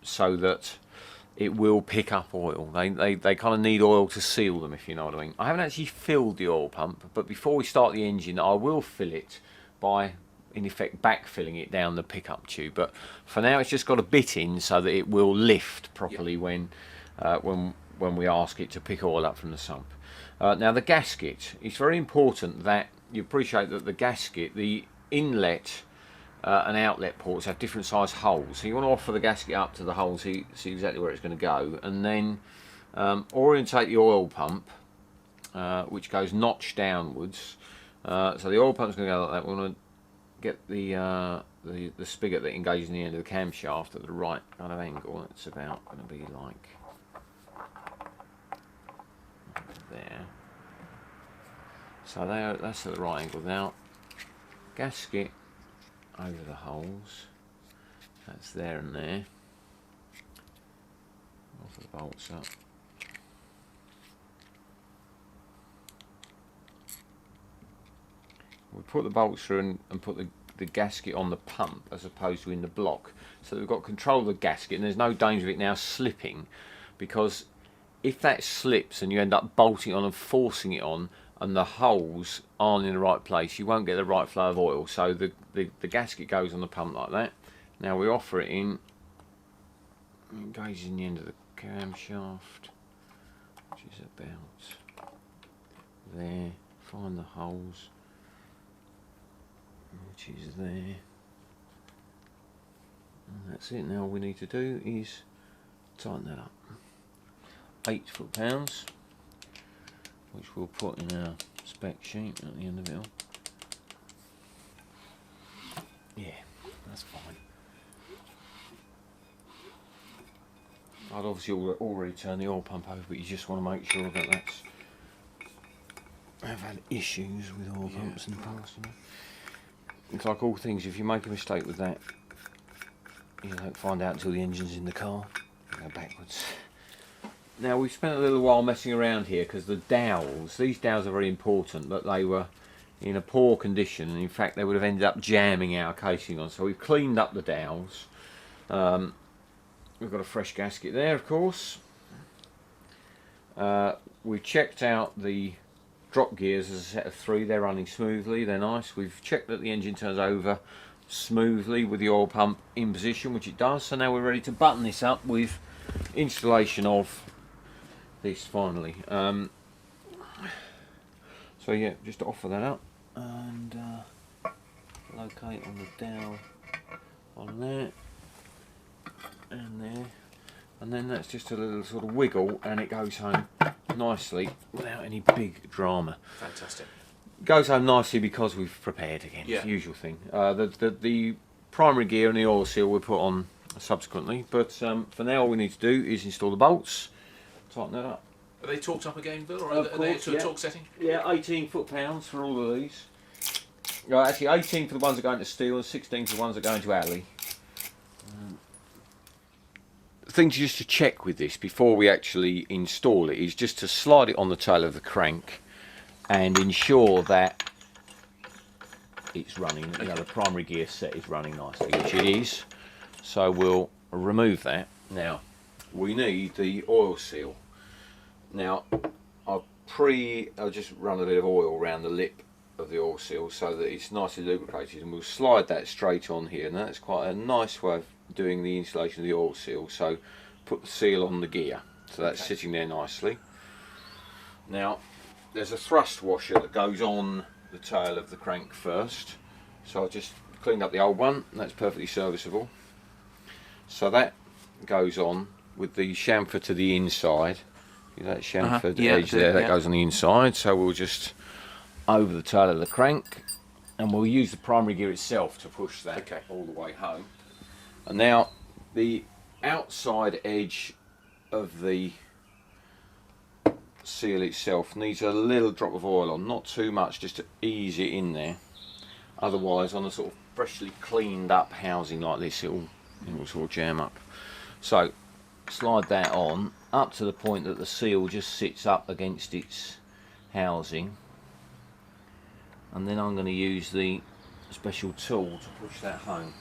so that it will pick up oil. They kind of need oil to seal them, if you know what I mean. I haven't actually filled the oil pump, but before we start the engine, I will fill it by, in effect, backfilling it down the pickup tube. But for now, it's just got a bit in so that it will lift properly when we ask it to pick oil up from the sump. Now the gasket, it's very important that you appreciate that the gasket, the inlet and outlet ports have different size holes. So you want to offer the gasket up to the hole so you see exactly where it's going to go, and then orientate the oil pump, which goes notch downwards. So the oil pump's going to go like that. We want to get the spigot that engages in the end of the camshaft at the right kind of angle. It's about going to be like there. So that's at the right angle. Now, gasket over the holes. That's there and there. Offer the bolts up. We put the bolts through and put the gasket on the pump as opposed to in the block, so that we've got control of the gasket and there's no danger of it now slipping, because if that slips and you end up bolting on and forcing it on and the holes aren't in the right place, you won't get the right flow of oil. So the gasket goes on the pump like that. Now we offer it in, engages in the end of the camshaft, which is about there. Find the holes, which is there. And that's it. Now all we need to do is tighten that up. 8 foot-pounds, which we'll put in our spec sheet at the end of it all. Yeah, that's fine. I'd obviously already turned the oil pump over, but you just want to make sure that that's... I've had issues with oil pumps in the past. It's like all things, if you make a mistake with that, you don't find out until the engine's in the car. Go backwards. Now we've spent a little while messing around here because the dowels, these dowels are very important, but they were in a poor condition, and in fact they would have ended up jamming our casing on. So we've cleaned up the dowels. We've got a fresh gasket there, of course. We've checked out the drop gears as a set of 3. They're running smoothly, they're nice. We've checked that the engine turns over smoothly with the oil pump in position, which it does. So now we're ready to button this up with installation of this finally. So yeah, just offer that up and locate on the dowel on there and there, and then that's just a little sort of wiggle and it goes home nicely without any big drama. Fantastic. Goes home nicely because we've prepared again. Yeah. It's the usual thing. The primary gear and the oil seal we'll put on subsequently, but for now all we need to do is install the bolts, tighten that up. Are they torqued up again, Bill, or Of are they course, to a yeah. torque setting? Yeah, 18 foot-pounds for all of these. Right, actually 18 for the ones that go into steel and 16 for the ones that go into alley. The thing just to check with this before we actually install it is just to slide it on the tail of the crank and ensure that it's running, you know, the primary gear set is running nicely, which it is. So we'll remove that. Now, we need the oil seal. Now, I'll just run a bit of oil around the lip of the oil seal so that it's nicely lubricated, and we'll slide that straight on here, and that's quite a nice way of doing the installation of the oil seal. So put the seal on the gear, so that's sitting there nicely. Now there's a thrust washer that goes on the tail of the crank first, so I just cleaned up the old one, and that's perfectly serviceable. So that goes on with the chamfer to the inside. That chamfered edge there, that goes on the inside. So we'll just over the tail of the crank, and we'll use the primary gear itself to push that all the way home. And now the outside edge of the seal itself needs a little drop of oil on, not too much, just to ease it in there. Otherwise, on a sort of freshly cleaned up housing like this, it will sort of jam up. So slide that on up to the point that the seal just sits up against its housing, and then I'm going to use the special tool to push that home.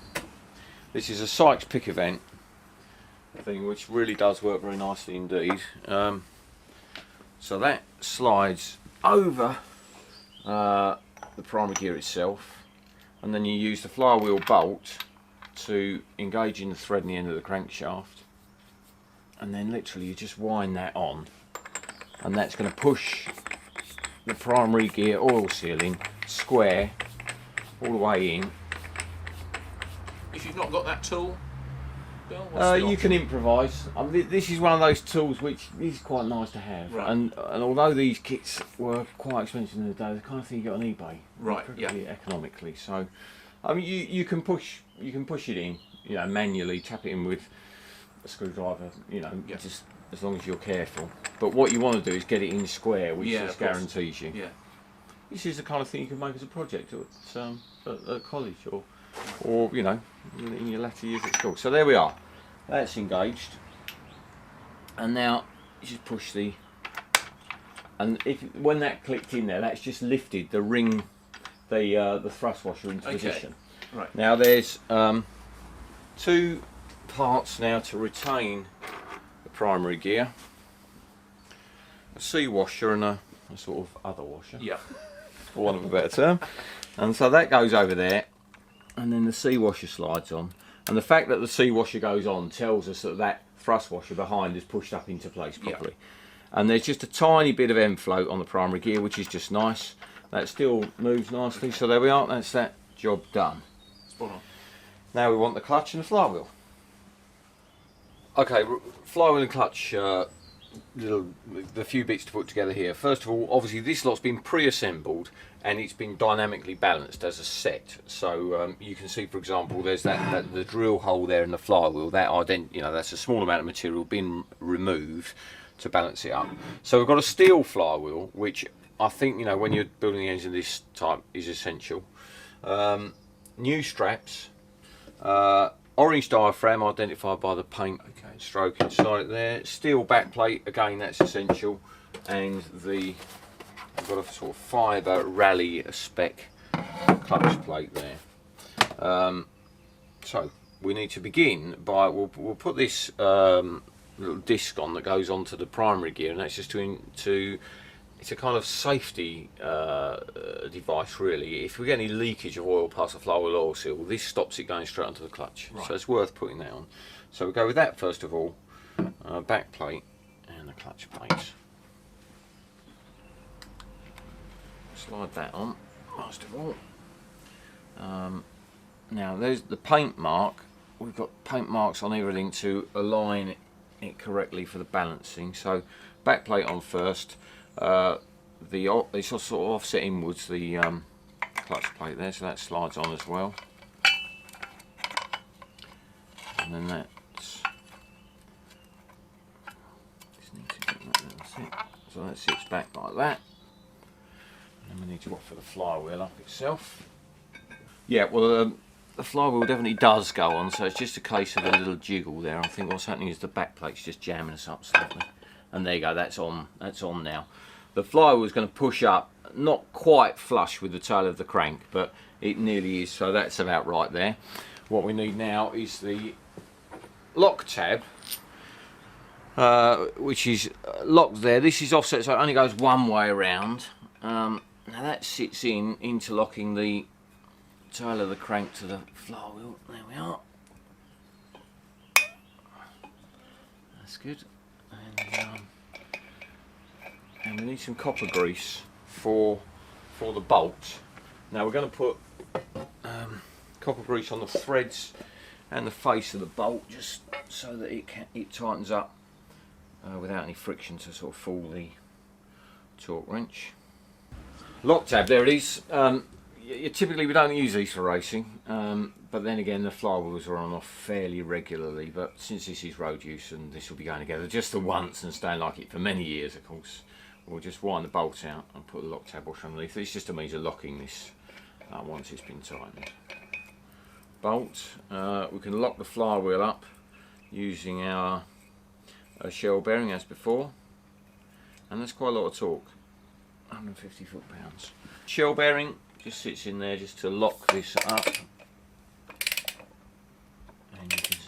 This is a Sykes pick event thing, which really does work very nicely indeed. So that slides over the primary gear itself, and then you use the flywheel bolt to engage in the thread in the end of the crankshaft, and then literally you just wind that on, and that's going to push the primary gear oil seal in square all the way in. If you've not got that tool, Bill, what's the You option? can improvise. I mean, this is one of those tools which is quite nice to have, Right. and although these kits were quite expensive in the day, the kind of thing you got on eBay, Right, perfectly economically. So, I mean, you can push it in, you know, manually, tap it in with a screwdriver, you know, just as long as you're careful. But what you want to do is get it in square, which Yeah, just of course. guarantees you. Yeah. This is the kind of thing you can make as a project at college or you know, in your latter years at school. So there we are. That's engaged, and now you just push and when that clicked in there, that's just lifted the ring, the thrust washer into position. Right. Now there's 2 parts now to retain the primary gear: a C washer and a sort of other washer. Yeah. For want of a better term. And so that goes over there, and then the C washer slides on, and the fact that the C washer goes on tells us that that thrust washer behind is pushed up into place properly. And there's just a tiny bit of end float on the primary gear, which is just nice. That still moves nicely, so there we are, that's that job done. Spot on. Now we want the clutch and the flywheel. Okay, flywheel and clutch, the few bits to put together here. First of all, obviously this lot's been pre-assembled and it's been dynamically balanced as a set. So you can see, for example, there's the drill hole there in the flywheel. That's a small amount of material being removed to balance it up. So we've got a steel flywheel, which I think, you know, when you're building the engine of this type is essential. New straps, Orange diaphragm identified by the paint stroke inside it there. Steel backplate, again that's essential. And we've got a sort of fibre rally spec clutch plate there. So we need to begin by, we'll put this little disc on that goes onto the primary gear, and that's just to it's a kind of safety device really. If we get any leakage of oil past the flywheel oil seal, this stops it going straight onto the clutch. Right. So it's worth putting that on. So we'll go with that first of all, back plate and the clutch plates. Slide that on first of all. Now there's the paint mark. We've got paint marks on everything to align it correctly for the balancing. So back plate on first. It's sort of offset inwards, the clutch plate there, so that slides on as well. And then that's just need to get that, so that sits back like that. And then we need to offer the flywheel up itself. Yeah, well the flywheel definitely does go on, so it's just a case of a little jiggle there. I think what's happening is the back plate's just jamming us up slightly. And there you go, that's on now. The flywheel is going to push up, not quite flush with the tail of the crank, but it nearly is, so that's about right there. What we need now is the lock tab, which is locked there. This is offset, so it only goes one way around. Now that sits in, interlocking the tail of the crank to the flywheel. There we are. That's good. And we need some copper grease for the bolt. Now we're going to put copper grease on the threads and the face of the bolt, just so that it tightens up without any friction to sort of fool the torque wrench. Lock tab, there it is. Typically we don't use these for racing, but then again the flywheels are on off fairly regularly, but since this is road use and this will be going together just the once and staying like it for many years, of course, we'll just wind the bolts out and put the lock tab washer underneath. It's just a means of locking this once it's been tightened. Bolt, we can lock the flywheel up using our shell bearing as before, and that's quite a lot of torque, 150 foot-pounds. Shell bearing just sits in there just to lock this up, and you can,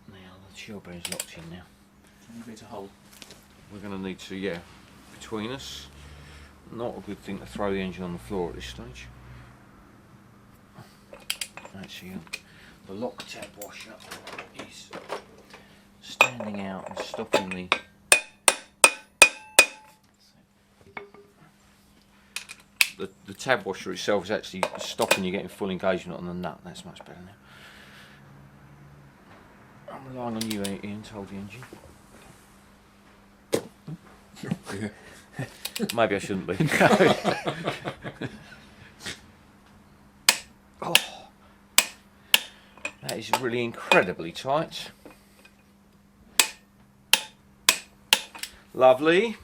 now the shell bearing's locked in now. Need to hold. We're going to need to, yeah, between us. Not a good thing to throw the engine on the floor at this stage. Actually, the lock tab washer is standing out and stopping the tab washer itself is actually stopping you getting full engagement on the nut. That's much better now. I'm relying on you, Ian, to hold the engine. Maybe I shouldn't be. Oh, that is really incredibly tight. Lovely.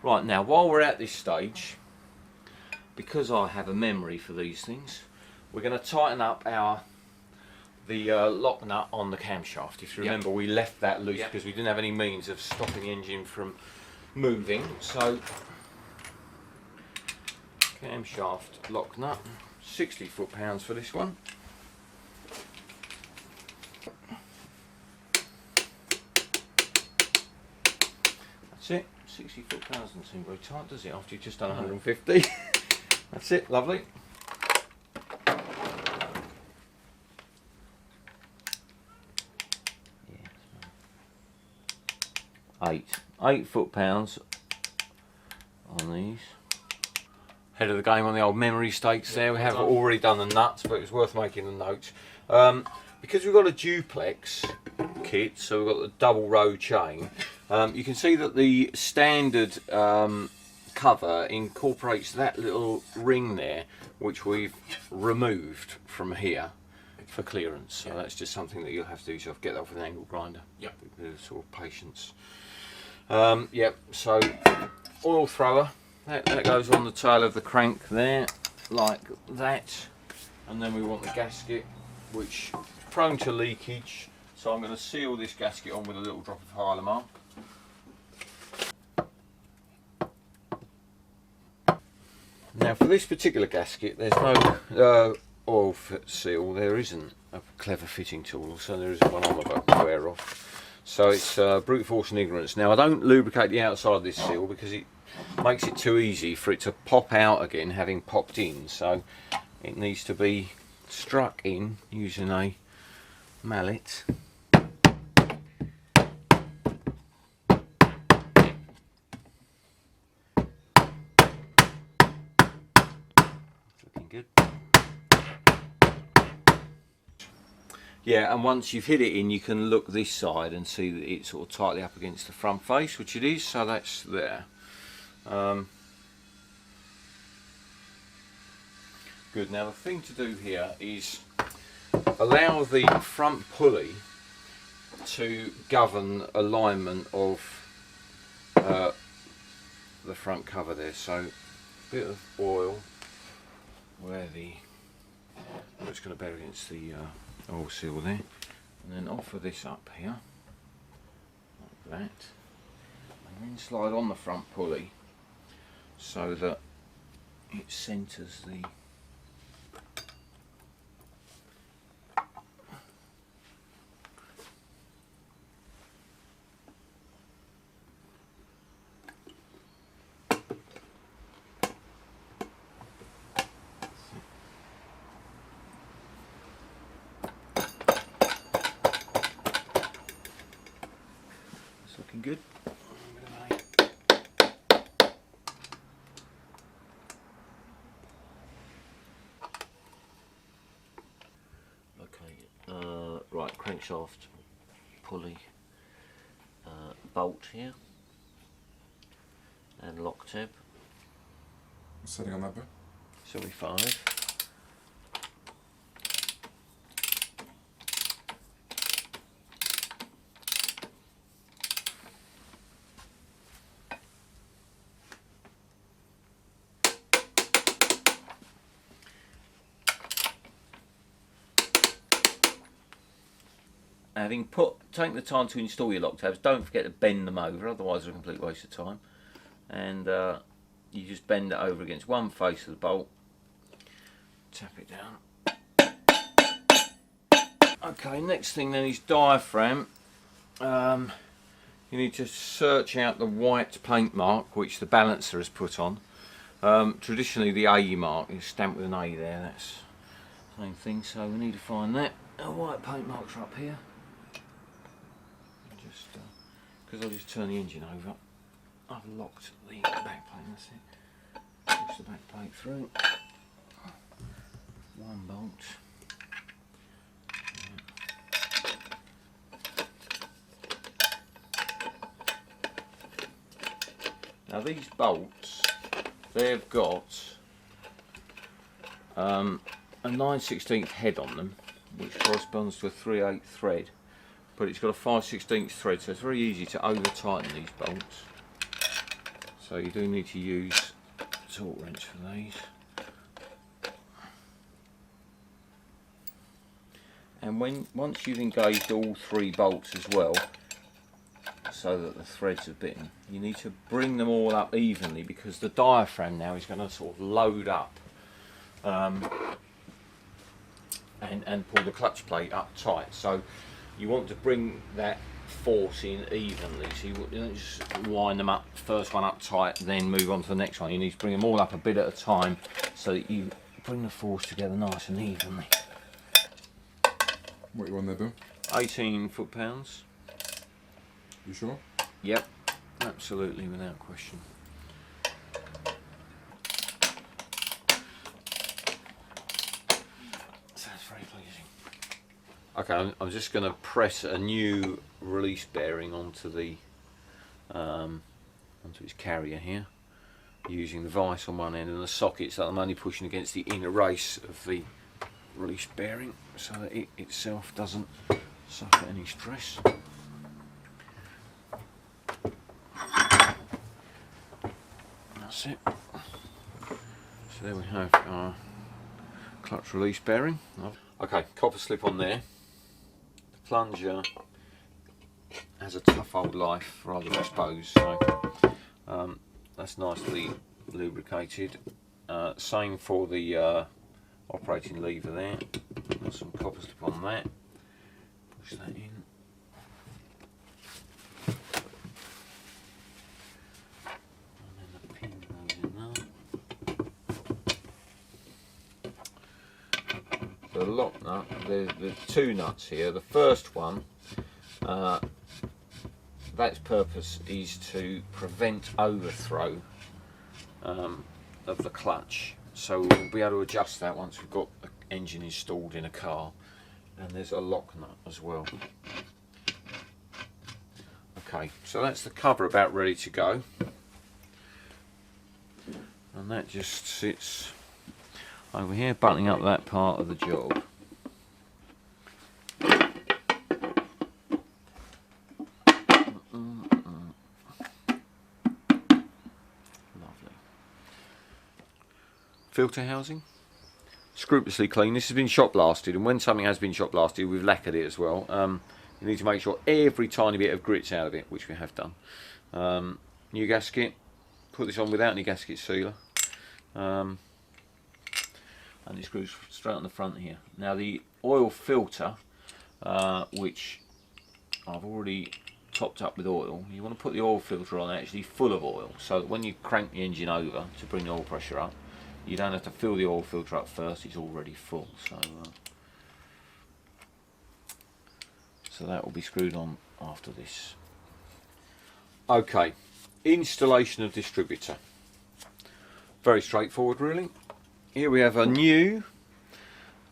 Right, now while we're at this stage, because I have a memory for these things, we're going to tighten up the lock nut on the camshaft. If you remember, we left that loose because we didn't have any means of stopping the engine from moving. So camshaft lock nut, 60 foot-pounds for this one. That's it. 60 foot-pounds doesn't seem very tight, does it, after you've just done 150? That's it, lovely. Eight foot-pounds on these. Head of the game on the old memory stakes there. We have already done the nuts, but it was worth making the notes. Because we've got a duplex kit, so we've got the double row chain, you can see that the standard cover incorporates that little ring there, which we've removed from here for clearance. So that's just something that you'll have to do yourself. Get that with an angle grinder. Yep. With sort of patience. Yep. So oil thrower. That goes on the tail of the crank there, like that. And then we want the gasket which is prone to leakage, so I'm going to seal this gasket on with a little drop of Hylamar. Now for this particular gasket there's no oil seal, there isn't a clever fitting tool, so there isn't one I'm about to wear off. So it's brute force and ignorance. Now I don't lubricate the outside of this seal because it makes it too easy for it to pop out again having popped in, so it needs to be struck in using a mallet. Looking good. Yeah, and once you've hit it in, you can look this side and see that it's sort of tightly up against the front face, which it is, so that's there. Good. Now the thing to do here is allow the front pulley to govern alignment of the front cover there. So a bit of oil where it's going to bear against the oil seal there, and then offer this up here like that, and then slide on the front pulley so that it centres the looking good. Okay, right, crankshaft, pulley, bolt here, and lock tab. Setting on that bit. 75. Having taken the time to install your lock tabs, don't forget to bend them over, otherwise they're a complete waste of time. And you just bend it over against one face of the bolt, tap it down. Okay, next thing then is diaphragm. You need to search out the white paint mark which the balancer has put on. Traditionally the A mark is stamped with an A there, that's the same thing, so we need to find that. The white paint marks are up here. Because I'll just turn the engine over, I've locked the back plate, that's it. Push the back plate through. One bolt. Now these bolts, they've got a 9/16 head on them, which corresponds to a 3/8 thread. But it's got a 5/16 thread, so it's very easy to over tighten these bolts. So you do need to use a torque wrench for these. And once you've engaged all three bolts as well, so that the threads are bitten, you need to bring them all up evenly, because the diaphragm now is going to sort of load up and pull the clutch plate up tight. So you want to bring that force in evenly, so you don't just line them up, first one up tight, then move on to the next one. You need to bring them all up a bit at a time so that you bring the force together nice and evenly. What you on there, Bill? 18 foot-pounds. You sure? Yep, absolutely, without question. Sounds very pleasing. Okay, I'm just going to press a new release bearing onto the onto its carrier here, using the vise on one end and the sockets that I'm only pushing against the inner race of the release bearing, so that it itself doesn't suffer any stress. That's it. So there we have our clutch release bearing. Okay, copper slip on there. The plunger has a tough old life, rather exposed, so that's nicely lubricated. Same for the operating lever there. Got some copper slip on that. Push that in. And then the pin goes in there. The lock nut, there's two nuts here. The first one, that's purpose is to prevent overthrow of the clutch. So we'll be able to adjust that once we've got the engine installed in a car. And there's a lock nut as well. Okay, so that's the cover about ready to go. And that just sits over here, buttoning up that part of the job. Lovely. Filter housing, scrupulously clean. This has been shot blasted, and when something has been shot blasted, we've lacquered it as well. You need to make sure every tiny bit of grit's out of it, which we have done. New gasket, put this on without any gasket sealer. And it screws straight on the front here. Now the oil filter, which I've already topped up with oil, you want to put the oil filter on actually full of oil, so that when you crank the engine over to bring the oil pressure up, you don't have to fill the oil filter up first, it's already full. So that will be screwed on after this. Okay, installation of distributor. Very straightforward really. Here we have a new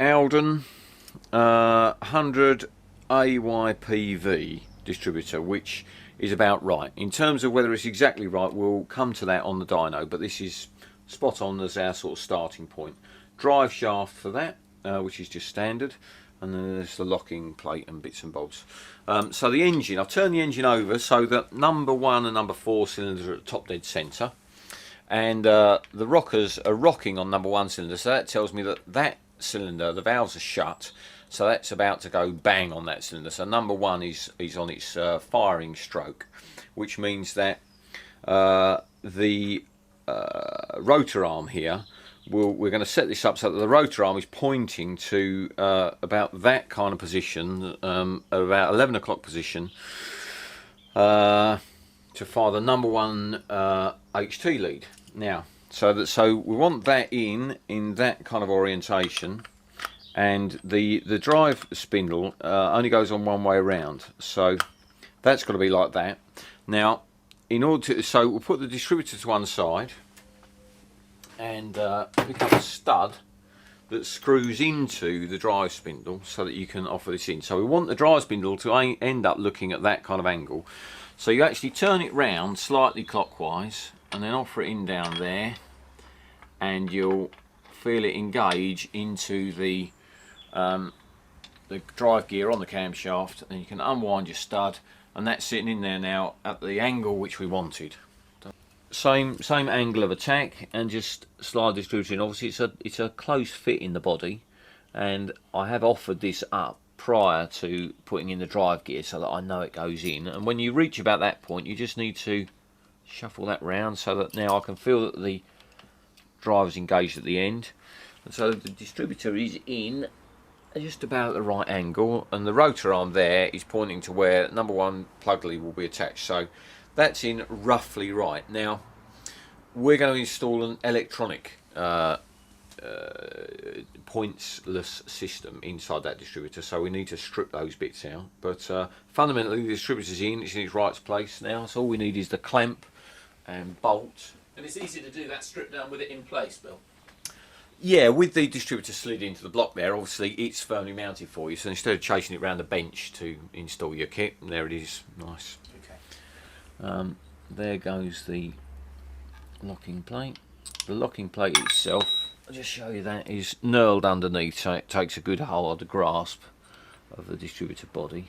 Alden 100 AYPV distributor, which is about right. In terms of whether it's exactly right, we'll come to that on the dyno, but this is spot on as our sort of starting point. Drive shaft for that, which is just standard, and then there's the locking plate and bits and bobs. So the engine, I've turned the engine over so that number 1 and number 4 cylinders are at the top dead centre. And the rockers are rocking on number 1 cylinder, so that tells me that that cylinder, the valves are shut, so that's about to go bang on that cylinder. So number 1 is on its firing stroke, which means that the rotor arm here, we're going to set this up so that the rotor arm is pointing to about that kind of position, about 11 o'clock position, to fire the number 1 HT lead. Now, so we want that in that kind of orientation, and the drive spindle only goes on one way around, so that's got to be like that. Now, in order to, so we'll put the distributor to one side and pick up a stud that screws into the drive spindle so that you can offer this in. So we want the drive spindle to end up looking at that kind of angle. So you actually turn it round slightly clockwise and then offer it in down there, and you'll feel it engage into the drive gear on the camshaft, and you can unwind your stud, and that's sitting in there now at the angle which we wanted. Same angle of attack, and just slide this distributor in. Obviously it's a close fit in the body, and I have offered this up prior to putting in the drive gear so that I know it goes in, and when you reach about that point you just need to shuffle that round so that now I can feel that the drive is engaged at the end, and so the distributor is in just about at the right angle, and the rotor arm there is pointing to where number 1 plug lead will be attached, so that's in roughly right. Now we're going to install an electronic pointsless system inside that distributor, so we need to strip those bits out, but fundamentally the distributor's in, it's in its right place now, so all we need is the clamp and bolt. And it's easy to do that strip down with it in place, Bill. Yeah, with the distributor slid into the block there, obviously it's firmly mounted for you, so instead of chasing it around the bench to install your kit, there it is, nice. Okay. There goes the locking plate. The locking plate itself, I'll just show you that, is knurled underneath, so it takes a good hard grasp of the distributor body.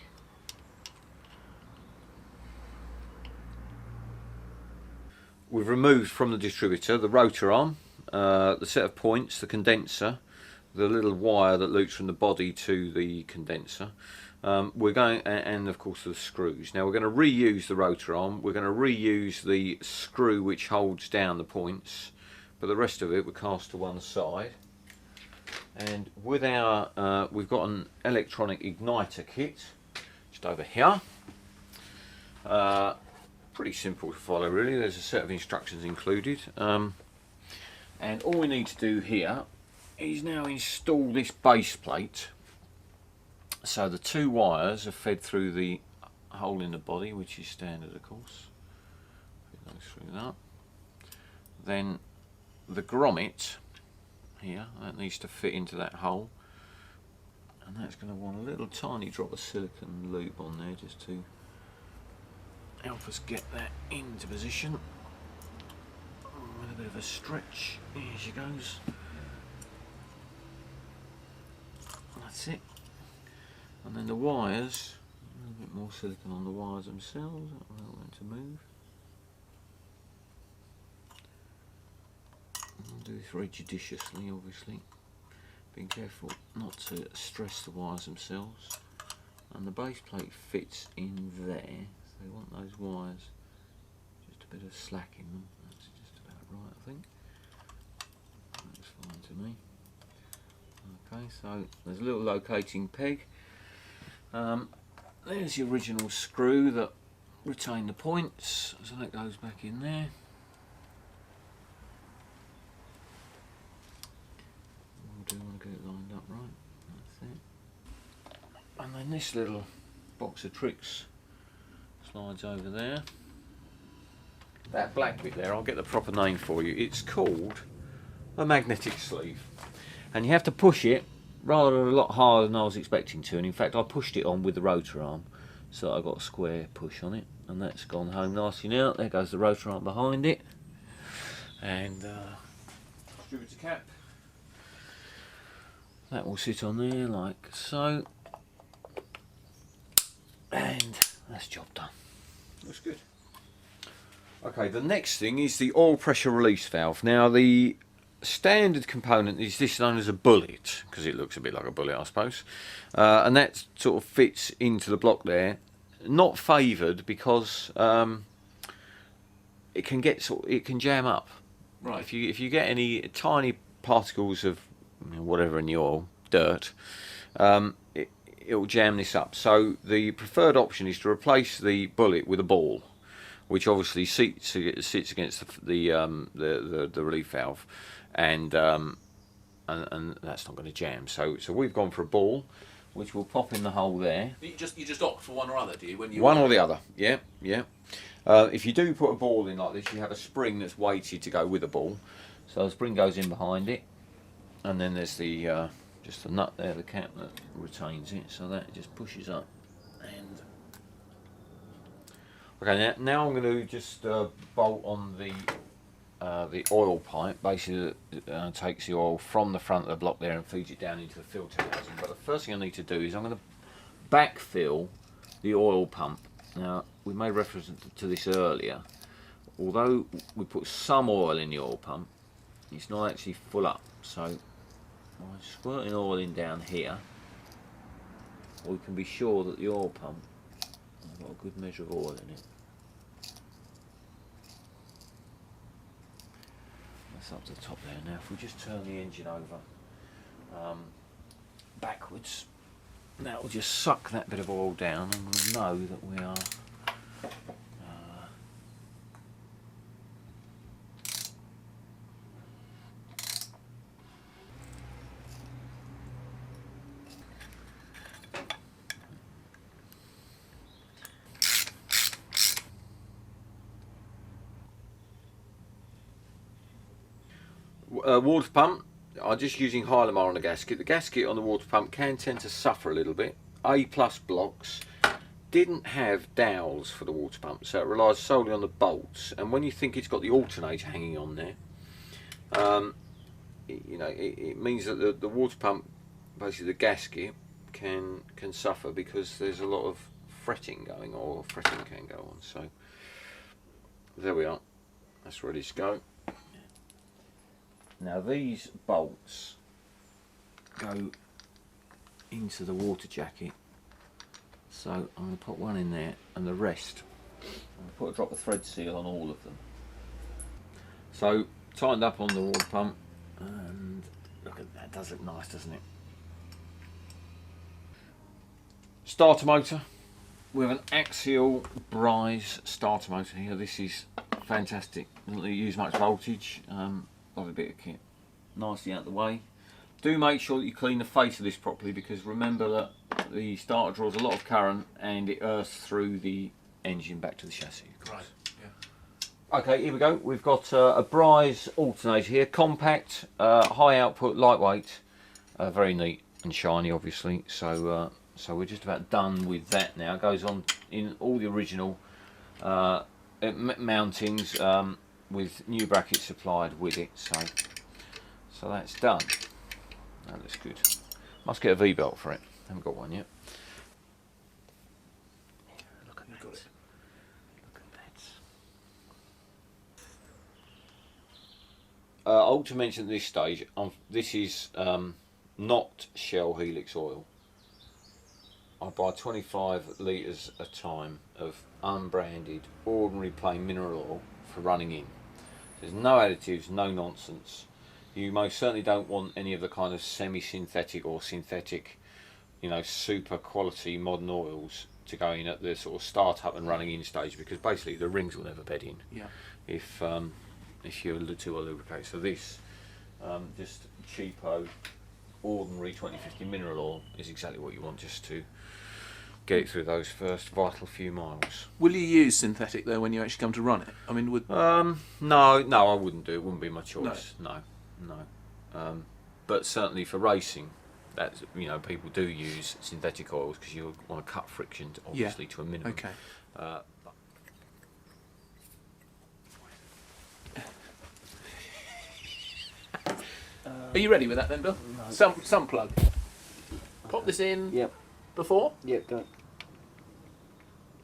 We've removed from the distributor the rotor arm, the set of points, the condenser, the little wire that loops from the body to the condenser. We're going, and of course the screws. Now we're going to reuse the rotor arm. We're going to reuse the screw which holds down the points, but the rest of it we cast to one side. And with our, we've got an electronic igniter kit just over here. Pretty simple to follow really. There's a set of instructions included, and all we need to do here is now install this base plate. So the two wires are fed through the hole in the body, which is standard of course. Put those through that. Then the grommet here, that needs to fit into that hole, and that's going to want a little tiny drop of silicone lube on there just to help us get that into position. With a bit of a stretch, here she goes. That's it. And then the wires, a little bit more silicone on the wires themselves, that will help them to move. I'll do this very judiciously, obviously, being careful not to stress the wires themselves. And the base plate fits in there, so we want those wires, just a bit of slack in them. That's just about right, I think. That's fine to me. Okay, so there's a little locating peg. There's the original screw that retained the points, so that goes back in there. We do want to get it lined up right, that's it. And then this little box of tricks slides over there. That black bit there, I'll get the proper name for you, it's called a magnetic sleeve. And you have to push it rather a lot harder than I was expecting to, and in fact I pushed it on with the rotor arm so I got a square push on it, and that's gone home nicely now. There goes the rotor arm behind it, and distributor cap, that will sit on there like so, and that's job done. Looks good. Okay, the next thing is the oil pressure release valve. Now the standard component is this known as a bullet, because it looks a bit like a bullet I suppose, and that sort of fits into the block there. Not favoured because it can get it can jam up. Right. If you get any tiny particles of whatever in the oil, dirt, it will jam this up. So the preferred option is to replace the bullet with a ball, which obviously sits against the relief valve, and that's not going to jam. So we've gone for a ball, which will pop in the hole there. You just opt for one or other, do you? When you one or the other, yeah. If you do put a ball in like this, you have a spring that's weighted to go with the ball. So the spring goes in behind it, and then there's the just the nut there, the cap that retains it. So that just pushes up. And okay, now I'm going to just bolt on the oil pipe. Basically, takes the oil from the front of the block there and feeds it down into the filter housing. But the first thing I need to do is I'm going to backfill the oil pump. Now, we made reference to this earlier. Although we put some oil in the oil pump, it's not actually full up. So, by squirting oil in down here, we can be sure that the oil pump has got a good measure of oil in it. That's up to the top there. Now, if we just turn the engine over backwards, that will just suck that bit of oil down, and we'll know that we are water pump. I'm just using Hylamar on the gasket. The gasket on the water pump can tend to suffer a little bit. A+ blocks didn't have dowels for the water pump, so it relies solely on the bolts. And when you think it's got the alternator hanging on there, it means that the water pump, basically the gasket, can suffer because there's a lot of fretting going on, or fretting can go on. So there we are. That's ready to go. Now these bolts go into the water jacket. So I'm going to put one in there, and the rest, I'm going to put a drop of thread seal on all of them. So tightened up on the water pump, and look at that, does look nice, doesn't it? Starter motor. We have an axial Bryce starter motor here. This is fantastic. Doesn't really use much voltage. Love a bit of kit. Nicely out of the way. Do make sure that you clean the face of this properly, because remember that the starter draws a lot of current and it earths through the engine back to the chassis. Right. Yeah. Okay, here we go. We've got a Bryce alternator here, compact, high output, lightweight, very neat and shiny, obviously. So we're just about done with that now. It goes on in all the original mountings with new brackets supplied with it. So that's done. That looks good. Must get a V-belt for it. Haven't got one yet. Look at that. Look at that. I ought to mention at this stage, this is not Shell Helix oil. I buy 25 litres a time of unbranded, ordinary plain mineral oil for running in. There's no additives, no nonsense. You most certainly don't want any of the kind of semi-synthetic or synthetic, you know, super quality modern oils to go in at the sort of start up and running in stage, because basically the rings will never bed in. Yeah. If you're too well lubricated. So this, just cheapo, ordinary 2050 mineral oil is exactly what you want, just to get it through those first vital few miles. Will you use synthetic though when you actually come to run it? I mean, would no, I wouldn't do it. Wouldn't be my choice. No. But certainly for racing, that's, you know, people do use synthetic oils because you want to cut friction, obviously, to a minimum. Okay. Are you ready with that then, Bill? No. Some plug. Pop this in. Yep. Before. Yep. Go.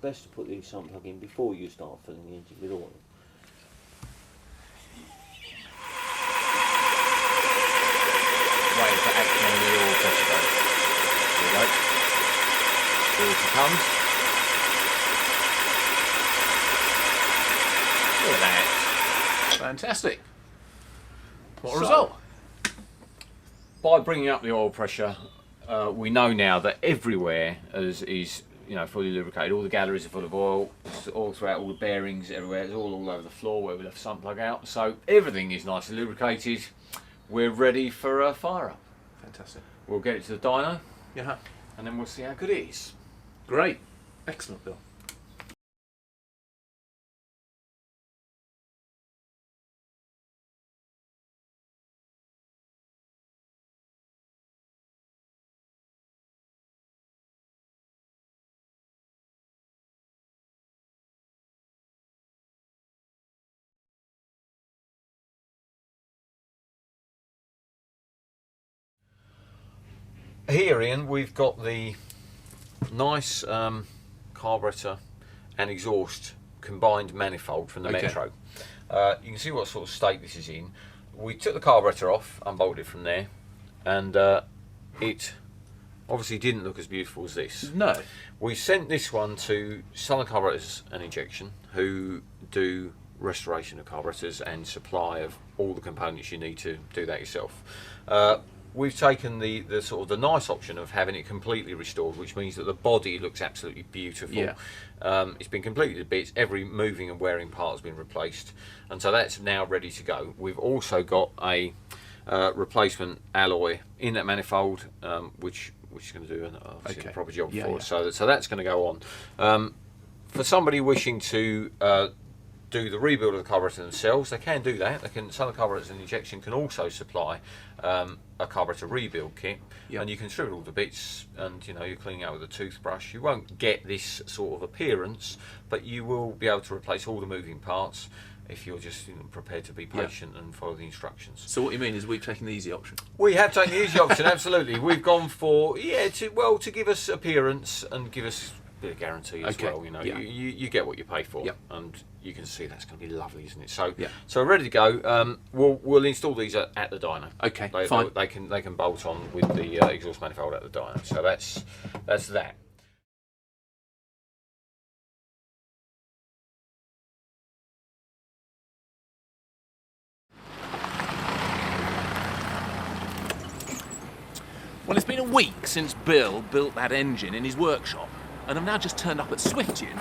Best to put the sun plug in before you start filling the engine with oil. Wait for action on the oil pressure go. There we go. Here she comes. Look at that. Fantastic. What a result. By bringing up the oil pressure, we know now that everywhere is fully lubricated. All the galleries are full of oil. It's all throughout, all the bearings everywhere. It's all over the floor where we left the sun plug out. So everything is nicely lubricated. We're ready for a fire up. Fantastic. We'll get it to the dyno. Yeah. And then we'll see how good it is. Great. Excellent, Bill. Here, Ian, we've got the nice carburetor and exhaust combined manifold from the Metro. You can see what sort of state this is in. We took the carburetor off, unbolted it from there, and it obviously didn't look as beautiful as this. No. We sent this one to Southern Carburetors and Injection, who do restoration of carburetors and supply of all the components you need to do that yourself. We've taken the sort of the nice option of having it completely restored, which means that the body looks absolutely beautiful. Yeah. It's been completely to bits. Every moving and wearing part has been replaced, and so that's now ready to go. We've also got a replacement alloy in that manifold, which is going to do a proper job for us. So that's going to go on. For somebody wishing to do the rebuild of the carburetor themselves, they can do that. Southern Carburetors and Injection can also supply a carburetor rebuild kit, and you can strip all the bits, and you're cleaning out with a toothbrush. You won't get this sort of appearance, but you will be able to replace all the moving parts if you're just prepared to be patient and follow the instructions. So what you mean is we've taken the easy option? We have taken the easy option, absolutely. We've gone for to give us appearance and give us bit of guarantee as Okay, well. You know, yeah. you get what you pay for, Yep. and you can see that's going to be lovely, isn't it? So, Yeah. so we're ready to go. We'll install these at the dyno. Okay, they, fine. They can bolt on with the exhaust manifold at the dyno. So that's that. Well, it's been a week since Bill built that engine in his workshop, and I've now just turned up at Swifttune,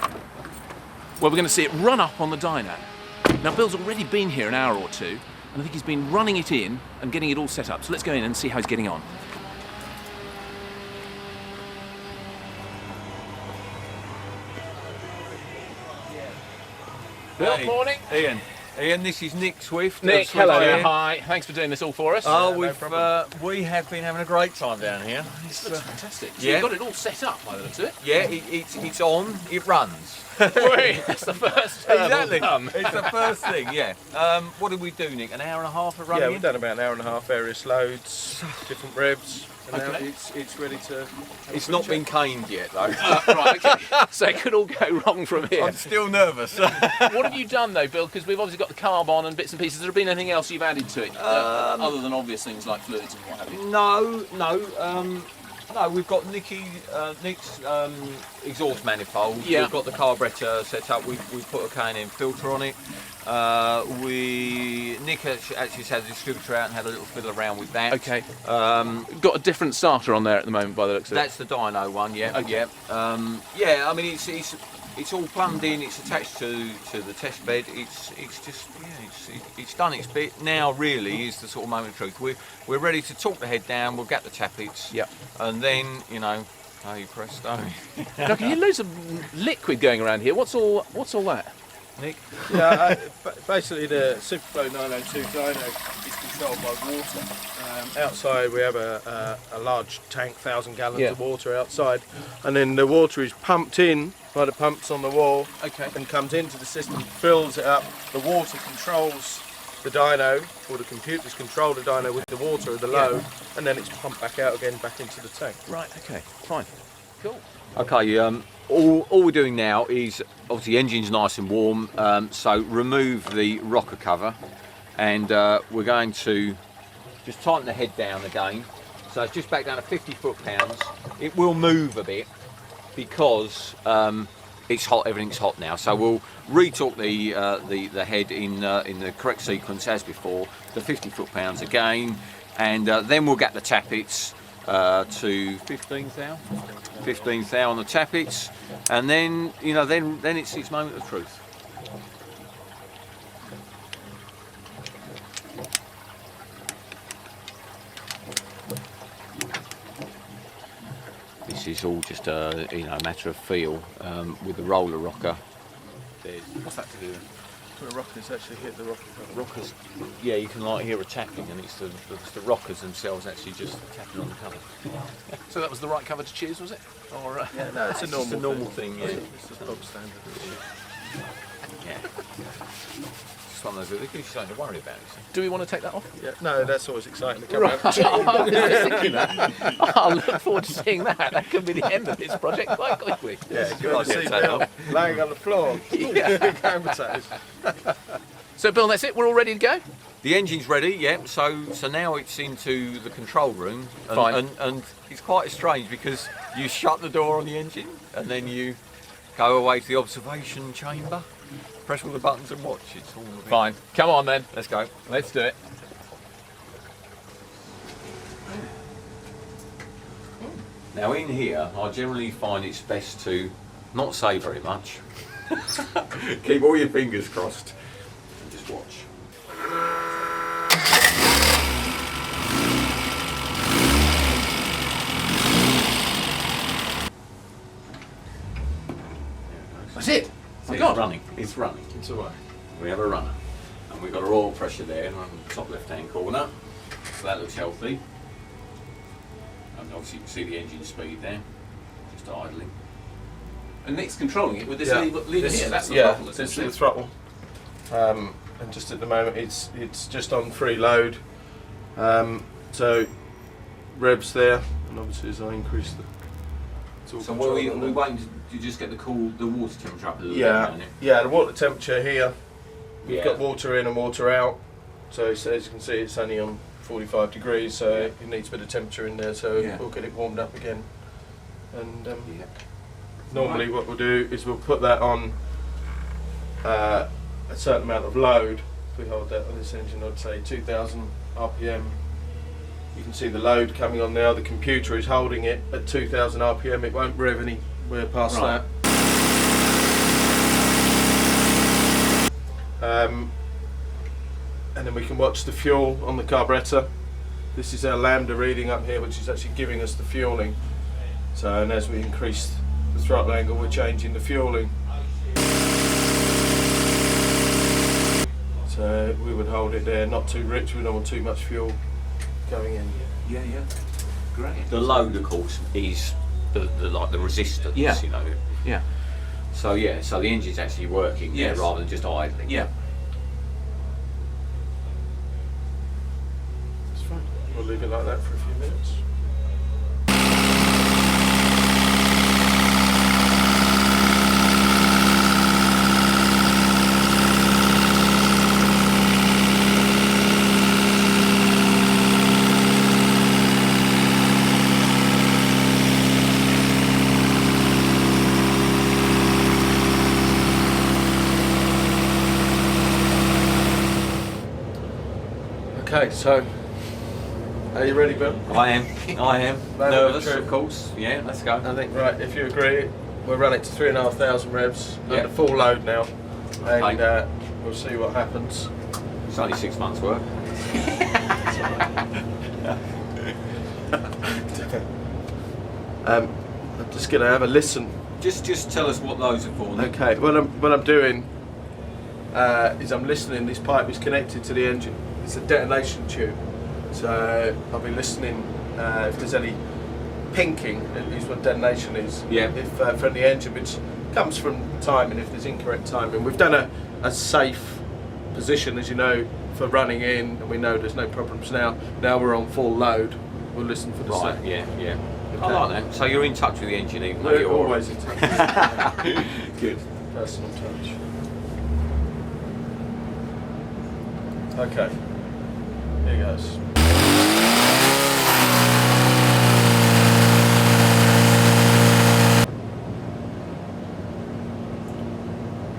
where we're going to see it run up on the dyno. Now, Bill's already been here an hour or two, and I think he's been running it in and getting it all set up. So let's go in and see how he's getting on. Bill, Hey, morning. Ian, this is Nick Swift. Nick, Swift hello. here. Hi. Thanks for doing this all for us. Oh, No we have been having a great time down here. This looks fantastic. So yeah. you've got it all set up by the looks of it. Yeah, it's on. It runs. Wait, that's the first hurdle Exactly. done. It's the first thing. Yeah. What did we do, Nick? An hour and a half of running? Yeah, we've done about an hour and a half, various loads, different revs, and now Okay. it's ready to. It's not been caned yet, though. Right, okay. So it could all go wrong from here. I'm still nervous. What have you done though, Bill? Because we've obviously got the carb on and bits and pieces. Has there been anything else you've added to it, other than obvious things like fluids and what have you? No, we've got Nick's exhaust manifold. Yeah. We've got the carburetor set up. We've put a K&N filter on it. Nick actually had a distributor out and had a little fiddle around with that. Okay. Got a different starter on there at the moment by the looks of it. That's the dyno one, yeah. Okay. Yeah. Yeah, I mean it's all plumbed in. It's attached to the test bed. It's just it's done its bit. Now really is the sort of moment of truth. We're ready to talk the head down. We'll get the tappets. Yep. And then hey presto. Now, I can hear loads of liquid going around here. What's all that? Nick. Yeah, basically the Superflow 902 dyno is controlled by water. Outside we have a large tank, 1,000 gallons Yeah. of water outside, and then the water is pumped in by the pumps on the wall, Okay. and comes into the system, fills it up. The water controls the dyno, or the computers control the dyno with the water of the load, and then it's pumped back out again, back into the tank. Right. Okay. Fine. Cool. Okay. All we're doing now is obviously the engine's nice and warm. So remove the rocker cover, and we're going to just tighten the head down again. So it's just back down to 50 foot-pounds. It will move a bit because it's hot. Everything's hot now. So we'll retorque the head in the correct sequence as before, to 50 foot-pounds again, and then we'll get the tappets to 15 thou on the tappets, and then then it's its moment of truth. This is all just a matter of feel with the roller rocker. What's that to do with? The rockers actually hit the rocker cover. Rockers, yeah, you can hear a tapping, and it's the rockers themselves actually just tapping on the cover. So that was the right cover to choose, was it? Or Yeah, no, it's a It's just a normal thing. thing, yeah. It's just bog standard. Yeah. Just one of those, it gives you something to worry about, you see. do we want to take that off? Yeah, no, that's always exciting to come Right. out. I was just thinking that. I look forward to seeing that. That could be the end of this project quite quickly. Yeah, Good good to idea, see take Bill that laying on the floor. Going potatoes. So, Bill, that's it. We're all ready to go. The engine's ready, yeah. So now it's into the control room, and, Fine. and it's quite strange because you shut the door on the engine and then you go away to the observation chamber, press all the buttons and watch. It's all a bit- Fine. Come on then. Let's go. Let's do it. Now in here, I generally find it's best to not say very much. Keep all your fingers crossed and just watch. That's it. Oh, It's God. running. It's running. It's all right. We have a runner, and we've got our oil pressure there on the top left-hand corner. So that looks healthy. And obviously you can see the engine speed there, just idling. And Nick's controlling it with this Yeah. lever here. That's the yeah, throttle, this is essentially. the throttle. And just at the moment it's just on free load. So revs there, and obviously as I increase It's all So controlled we on there. waiting to just get the water temperature up a little Yeah, bit, yeah. The water temperature here, we've Yeah. got water in and water out. So as you can see, it's only on 45 degrees, so it needs a bit of temperature in there. So Yeah. we'll get it warmed up again. And Yeah. normally, what we'll do is we'll put that on a certain amount of load. If we hold that on this engine, I'd say 2,000 RPM. You can see the load coming on now. The computer is holding it at 2,000 RPM. It won't rev anywhere past Right. that. And then we can watch the fuel on the carburettor. This is our lambda reading up here, which is actually giving us the fueling. So, and as we increase the throttle angle, we're changing the fueling. So we would hold it there, not too rich, we don't want too much fuel going in. Yeah, yeah. Great. The load, of course, is the like the resistance. Yeah. You know. Yeah. So yeah, so the engine's actually working Yes. rather than just idling. Yeah. It's fine. We'll leave it like that for a few minutes. Okay, so are you ready, Bill? I am. Moment of Nervous, truth. of course. Yeah, let's go. I think, right, if you agree, we'll run it to 3,500 revs Yeah. under full load now, and Okay. we'll see what happens. It's only 6 months' work. I'm just going to have a listen. Just tell us what those are for. then. Okay, what I'm doing is I'm listening. This pipe is connected to the engine. It's a detonation tube, so I'll be listening if there's any pinking. Is what detonation is. Yeah. If from the engine, which comes from timing. If there's incorrect timing, we've done a safe position, as you know, for running in, and we know there's no problems now. Now we're on full load. We'll listen for the Right. safe. Yeah. Yeah. I Okay. like that. So you're in touch with the engine, even though We're you're always in touch. good. Personal touch. Okay, here goes.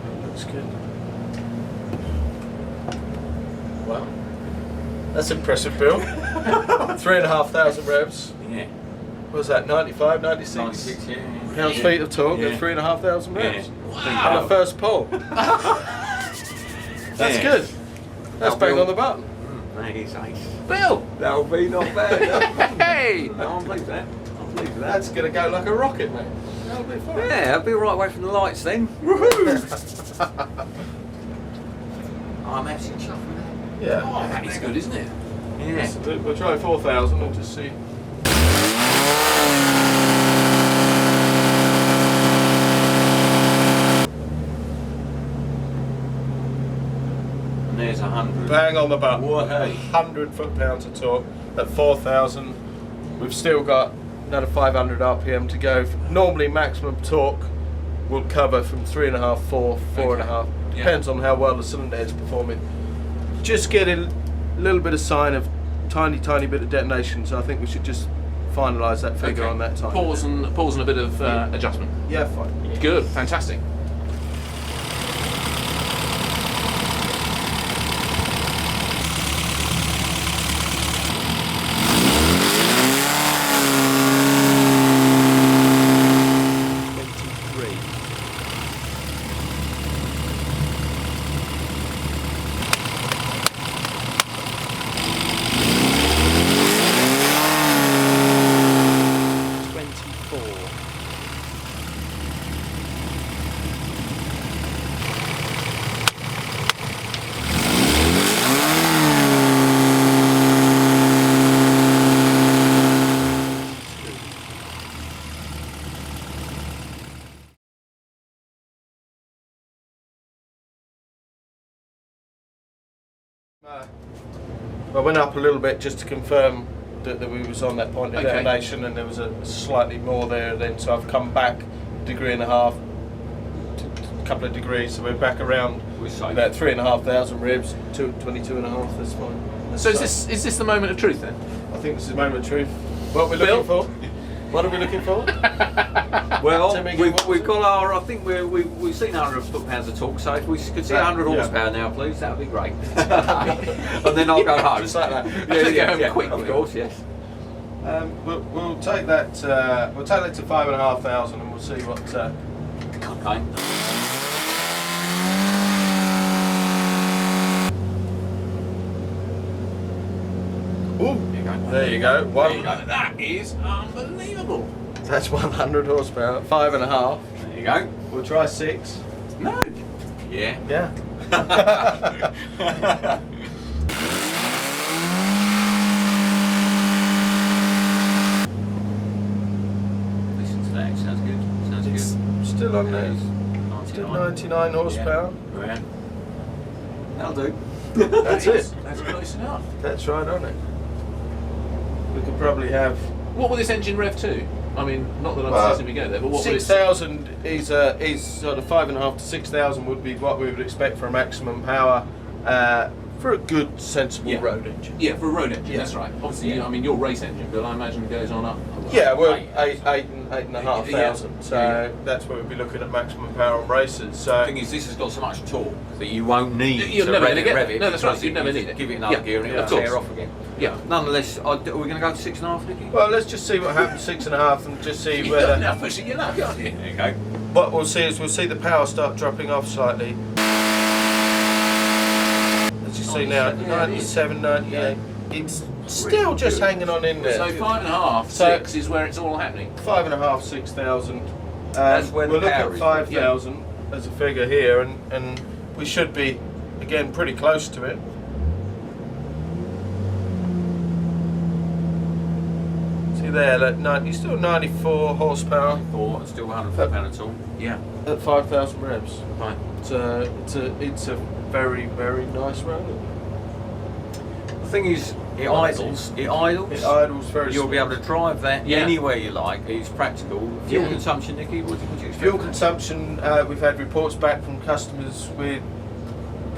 That looks good. Wow, that's impressive, Bill. 3,500 revs. Yeah. What was that, 95, 96? 96. Yeah. Pounds feet of torque Yeah. at 3,500 revs. Yeah. On the first pull. That's Yeah. good. That's Now, bang Bill- on the button. That is ace. Bill! That'll be not bad. Hey! No, I'm pleased with that. I'm pleased with that. That's gonna go like a rocket, mate. That'll be fine. Yeah, I'll be right away from the lights then. I'm absolutely chuffed with that. Yeah. Oh, that is good, isn't it? Yeah. We'll try 4,000 and just see. And there's 100. Bang on the button. Whoa. 100 foot-pounds of torque at 4,000. We've still got another 500 RPM to go. Normally, maximum torque will cover from 3.5, 4, 4.5. Yeah. Depends on how well the cylinder head's performing. Just getting a little bit of sign of tiny bit of detonation. So I think we should just finalise that figure Okay. on that time. Pause and a bit of adjustment. Yeah, fine. Good, fantastic. I went up a little bit just to confirm that we was on that point of Okay. detonation, and there was a slightly more there then, so I've come back a degree and a half, a couple of degrees, so we're back around We're safe. about 3,500 ribs, 22 and a half, that's fine. That's So safe. is this the moment of truth then? I think this is the moment of truth. What we're Bill? looking for? What are we looking for? Well, Tell me we've, what- we've got our, I think we've seen 100 foot-pounds of torque, so if we could see 100 Yeah. horsepower now, please, that would be great. And then I'll go home. Just like that. Go home quickly. Of course, yes. We'll take that. We'll take that to 5,500, and we'll see what. Okay. Ooh, There you go. there you go. One. That is unbelievable. That's 100 horsepower. 5.5. There you go. We'll try 6. No. Yeah. Yeah. Listen to that. Sounds good. Sounds It's good. still on there. Still 99 horsepower. Yeah. That'll do. That's it. That's close enough. That's right on it. We could probably have What will this engine rev to? I mean, not that I'm Well, suggesting we go there, but what will it? 6,000 is sort of 5.5 to 6,000 would be what we would expect for a maximum power for a good, sensible Yeah. road engine. Yeah, for a road engine. Yeah. That's right. Obviously, Yeah. I mean, your race engine, Bill, I imagine goes on up. Yeah, well, Eight. eight and a half Yeah. thousand. So Yeah. that's where we'd be looking at maximum power on races. The So thing is, this has got so much torque that you won't need You're to never rev gonna it, get rev there. it. No, that's right, because you'd never you need it. Give it another Yeah, gear and yeah, it'll of course. tear off again. Yeah. Nonetheless, are we going to go to 6.5, Nicky? well, let's just see what happens 6.5 and just see You're whether. now pushing your luck, aren't you? There you go. What we'll see is we'll see the power start dropping off slightly. As you see now, 97, 98. It's still just hanging on in there. So 5.5, So- 6 is where it's all happening. 5.5, 6,000. That's where the we'll look power at is. 5,000 as a figure here, and we should be again pretty close to it. See there, you're still 94 horsepower Or still 100 foot-pound at all. Yeah. at 5,000 revs. Fine. It's a very, very nice road. The thing is, it idles. It idles. It idles very. You'll be able to drive that Yeah. anywhere you like. It's practical. Fuel Yeah. consumption, Nicky, what would you expect? Fuel consumption. We've had reports back from customers with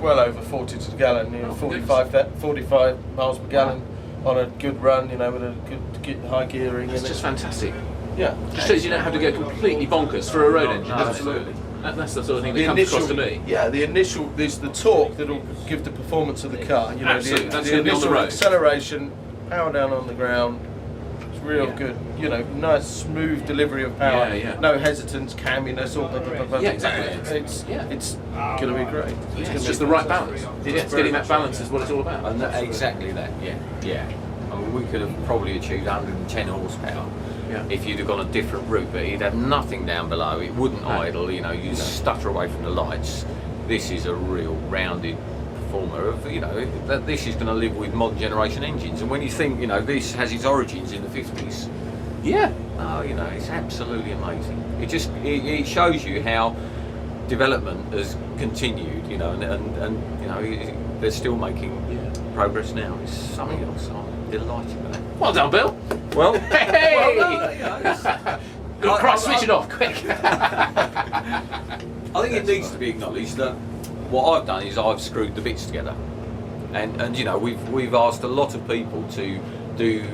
well over 40 to the gallon, Oh, 45 miles per gallon on a good run, with a good high gearing. It's in just it. fantastic. Yeah. Just shows you don't have to go completely bonkers for a road No, engine. no, does it? absolutely. That's the sort of thing that comes across to me. Yeah, the initial, there's the torque that'll give the performance of the car. Absolutely, the, that's the gonna be on the initial road. acceleration, power down on the ground. It's real Yeah. good. Nice smooth delivery of power. Yeah, yeah. No hesitance, camminess, all that. Yeah, exactly. It's gonna be great. It's just the right balance. It's It's very getting that much balance is what it's all about. And exactly that, yeah. I mean, we could have probably achieved 110 horsepower Yeah. if you'd have gone a different route, but you'd have nothing down below. It wouldn't No. idle, you stutter away from the lights. This is a real rounded performer of, that this is going to live with modern generation engines. And when you think, this has its origins in the 50s, Yeah. it's absolutely amazing. It shows you how development has continued, and they're still making progress now. It's something else. I'm delighted with that. Well done, Bill. Well, Hey! well, Good cross, switch it off, quick. I think it needs to be acknowledged that what I've done is I've screwed the bits together, and we've asked a lot of people to do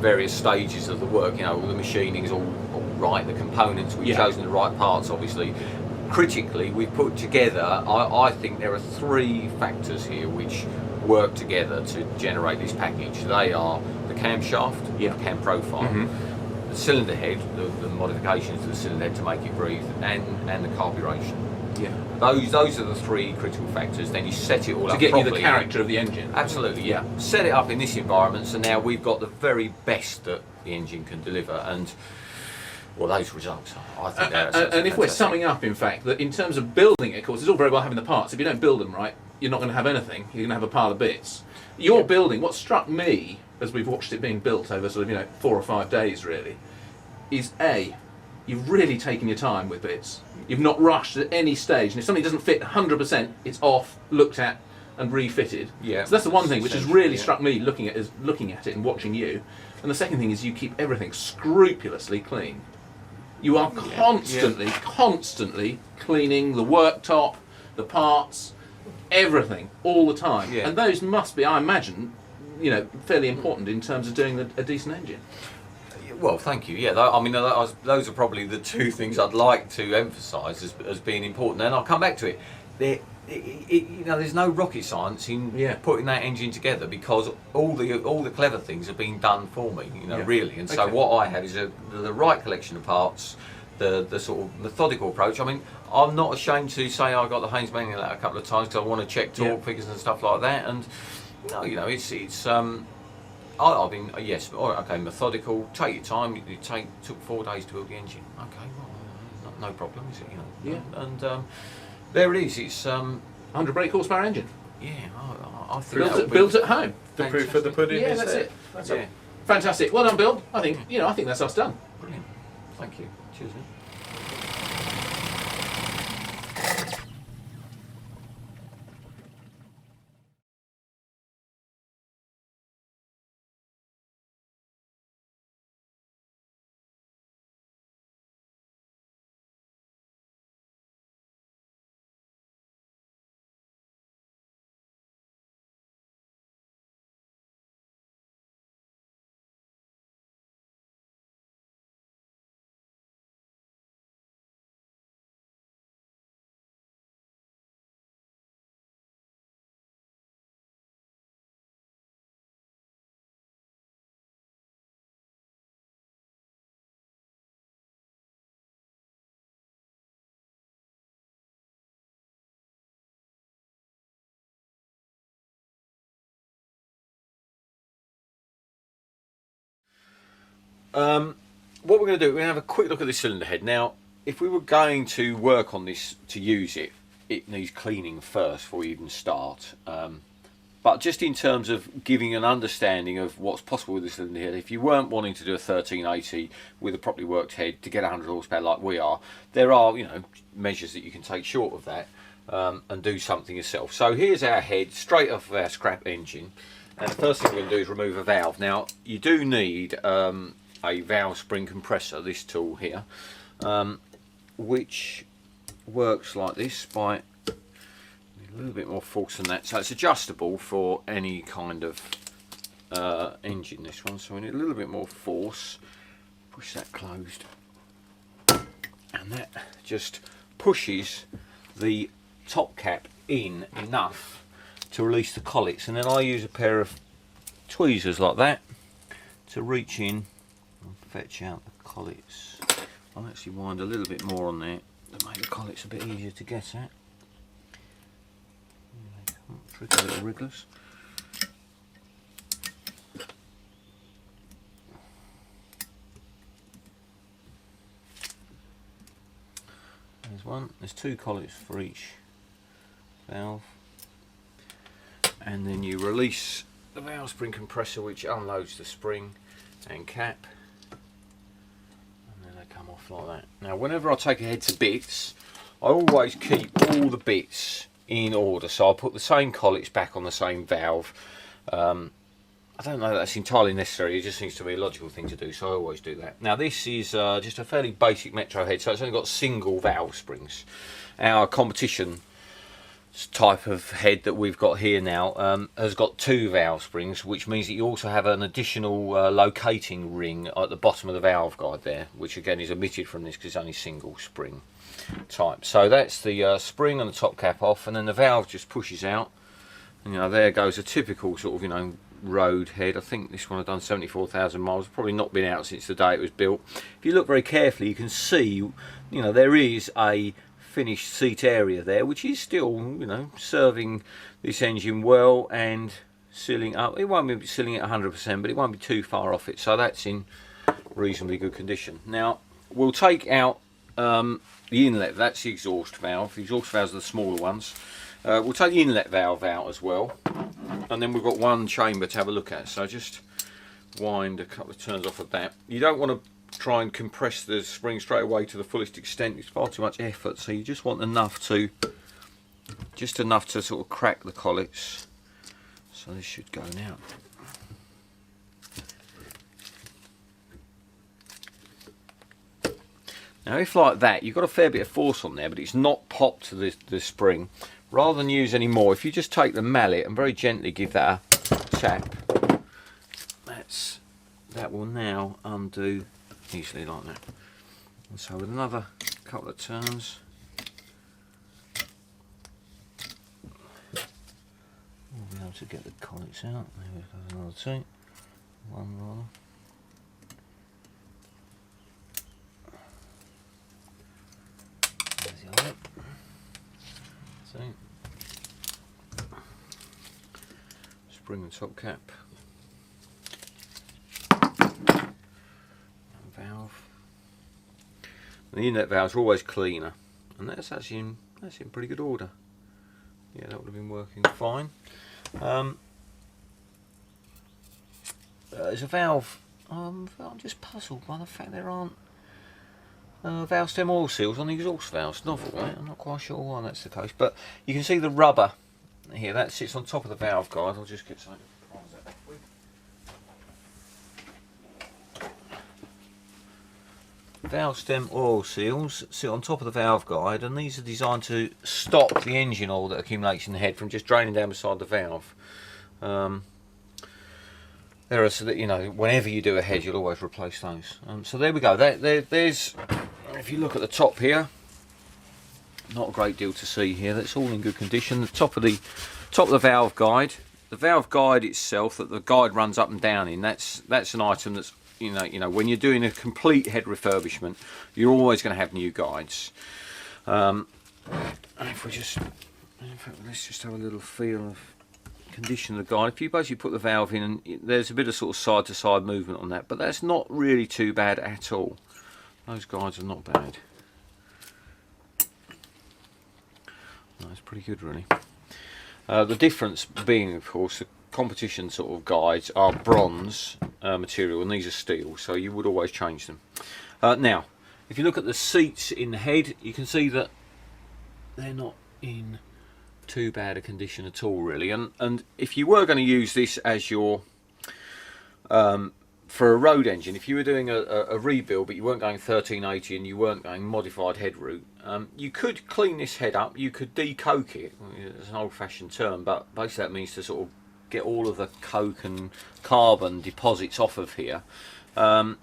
various stages of the work. The machining's all right, the components we've Yeah. chosen the right parts, obviously. Critically, we've put together. I think there are 3 factors here which work together to generate this package. They are the camshaft, Yeah. the cam profile, Mhm. the cylinder head, the modifications to the cylinder head to make it breathe, and the carburation. Yeah. Those are the 3 critical factors. Then you set it all To up get you properly. the character of the engine. Absolutely, yeah. Set it up in this environment, so now we've got the very best that the engine can deliver, and those results, I think that's And if we're fantastic. summing up, in fact, that in terms of building it, of course, it's all very well having the parts. If you don't build them right, you're not going to have anything. You're going to have a pile of bits. Your building, what struck me as we've watched it being built over sort of 4 or 5 days, really, is you've really taken your time with bits. You've not rushed at any stage, and if something doesn't fit 100%, it's off, looked at, and refitted. Yeah. So that's the one thing which has Essentially, really yeah. struck me looking at it and watching you. And the second thing is you keep everything scrupulously clean. You are constantly cleaning the worktop, the parts, everything, all the time. Yeah. And those must be, I imagine, you know, fairly important in terms of doing a decent engine. Well, thank you. Yeah, I mean, those are probably the two things I'd like to emphasise as being important. And I'll come back to it. You know, there's no rocket science in putting that engine together, because all the clever things have been done for me. You know, really. And so what I have is the right collection of parts, the sort of methodical approach. I mean, I'm not ashamed to say I got the Haynes manual out a couple of times because I want to check torque figures and stuff like that. And you know, it's. I've been okay, methodical. Take your time. Took 4 days to build the engine. Okay, well, no problem, is it? You know. Yeah. And there it is. It's 100 brake horsepower engine. yeah. I think Built at home. The proof of the pudding Yeah, is that's there. it. That's Yeah. it. Fantastic. Well done, Bill. I think that's us done. Brilliant. Thank you. Cheers. Mate. What we're going to do, we're going to have a quick look at this cylinder head. Now, if we were going to work on this to use it, it needs cleaning first before we even start. But just in terms of giving an understanding of what's possible with this cylinder head, if you weren't wanting to do a 1380 with a properly worked head to get 100 horsepower like we are, there are, you know, measures that you can take short of that and do something yourself. So here's our head straight off of our scrap engine, and the first thing we're going to do is remove a valve. Now, you do need a valve spring compressor, this tool here, which works like this by a little bit more force than that. So it's adjustable for any kind of engine, this one. So we need a little bit more force. Push that closed, and that just pushes the top cap in enough to release the collets. And then I use a pair of tweezers like that to reach in and fetch out the collets. I'll actually wind a little bit more on there to make the collets a bit easier to get at. Tricky little wrigglers. There's one. There's 2 collets for each valve, and then you release the valve spring compressor, which unloads the spring and cap, and then they come off like that. Now, whenever I take a head to bits, I always keep all the bits in order, so I'll put the same collets back on the same valve. I don't know that that's entirely necessary, it just seems to be a logical thing to do, so I always do that. Now, this is just a fairly basic Metro head, so it's only got single valve springs. Our competition type of head that we've got here now has got 2 valve springs, which means that you also have an additional locating ring at the bottom of the valve guide there, which again is omitted from this because it's only single spring type. So that's the spring and the top cap off, and then the valve just pushes out, and you know, there goes a typical sort of, you know, road head. I think this one had done 74,000 miles, probably not been out since the day it was built. If you look very carefully, you can see, you know, there is a finished seat area there, which is still, you know, serving this engine well and sealing up. It won't be sealing it 100%, but it won't be too far off it, so that's in reasonably good condition. Now, we'll take out the inlet. That's the exhaust valve. The exhaust valves are the smaller ones. We'll take the inlet valve out as well, and then we've got one chamber to have a look at. So just wind a couple of turns off of that. You don't want to try and compress the spring straight away to the fullest extent. It's far too much effort, so you just want enough to just enough to sort of crack the collets. So this should go now. Now if like that, you've got a fair bit of force on there, but it's not popped to the spring. Rather than use any more, if you just take the mallet and very gently give that a tap, that will now undo easily like that. And so with another couple of turns, we'll be able to get the collets out. There we go, another two. One rather. There's the other. So, spring and top cap. Valve. And the inlet valves are always cleaner, and that's actually in pretty good order. Yeah, that would have been working fine. There's a valve. I'm just puzzled by the fact there aren't valve stem oil seals on the exhaust valves. Novel, right? I'm not quite sure why that's the case, but you can see the rubber here that sits on top of the valve guide. I'll just get something to prise that off with. Valve stem oil seals sit on top of the valve guide, and these are designed to stop the engine oil that accumulates in the head from just draining down beside the valve. There are, so that, you know, whenever you do a head, you'll always replace those. So there we go. There's, if you look at the top here, not a great deal to see here. That's all in good condition. The top of the valve guide. The valve guide itself that the guide runs up and down in. That's an item that's, you know, when you're doing a complete head refurbishment, you're always going to have new guides. If we just, in fact, let's just have a little feel of condition of the guide. If you basically put the valve in, and there's a bit of sort of side to side movement on that, but that's not really too bad at all. Those guides are not bad. That's pretty good, really. The difference being, of course, the competition sort of guides are bronze material, and these are steel, so you would always change them. Now, if you look at the seats in the head, you can see that they're not in too bad a condition at all, really. And if you were going to use this as your for a road engine, if you were doing a rebuild but you weren't going 1380 and you weren't going modified head route, you could clean this head up, you could decoke it. It's an old-fashioned term, but basically that means to sort of get all of the coke and carbon deposits off of here, and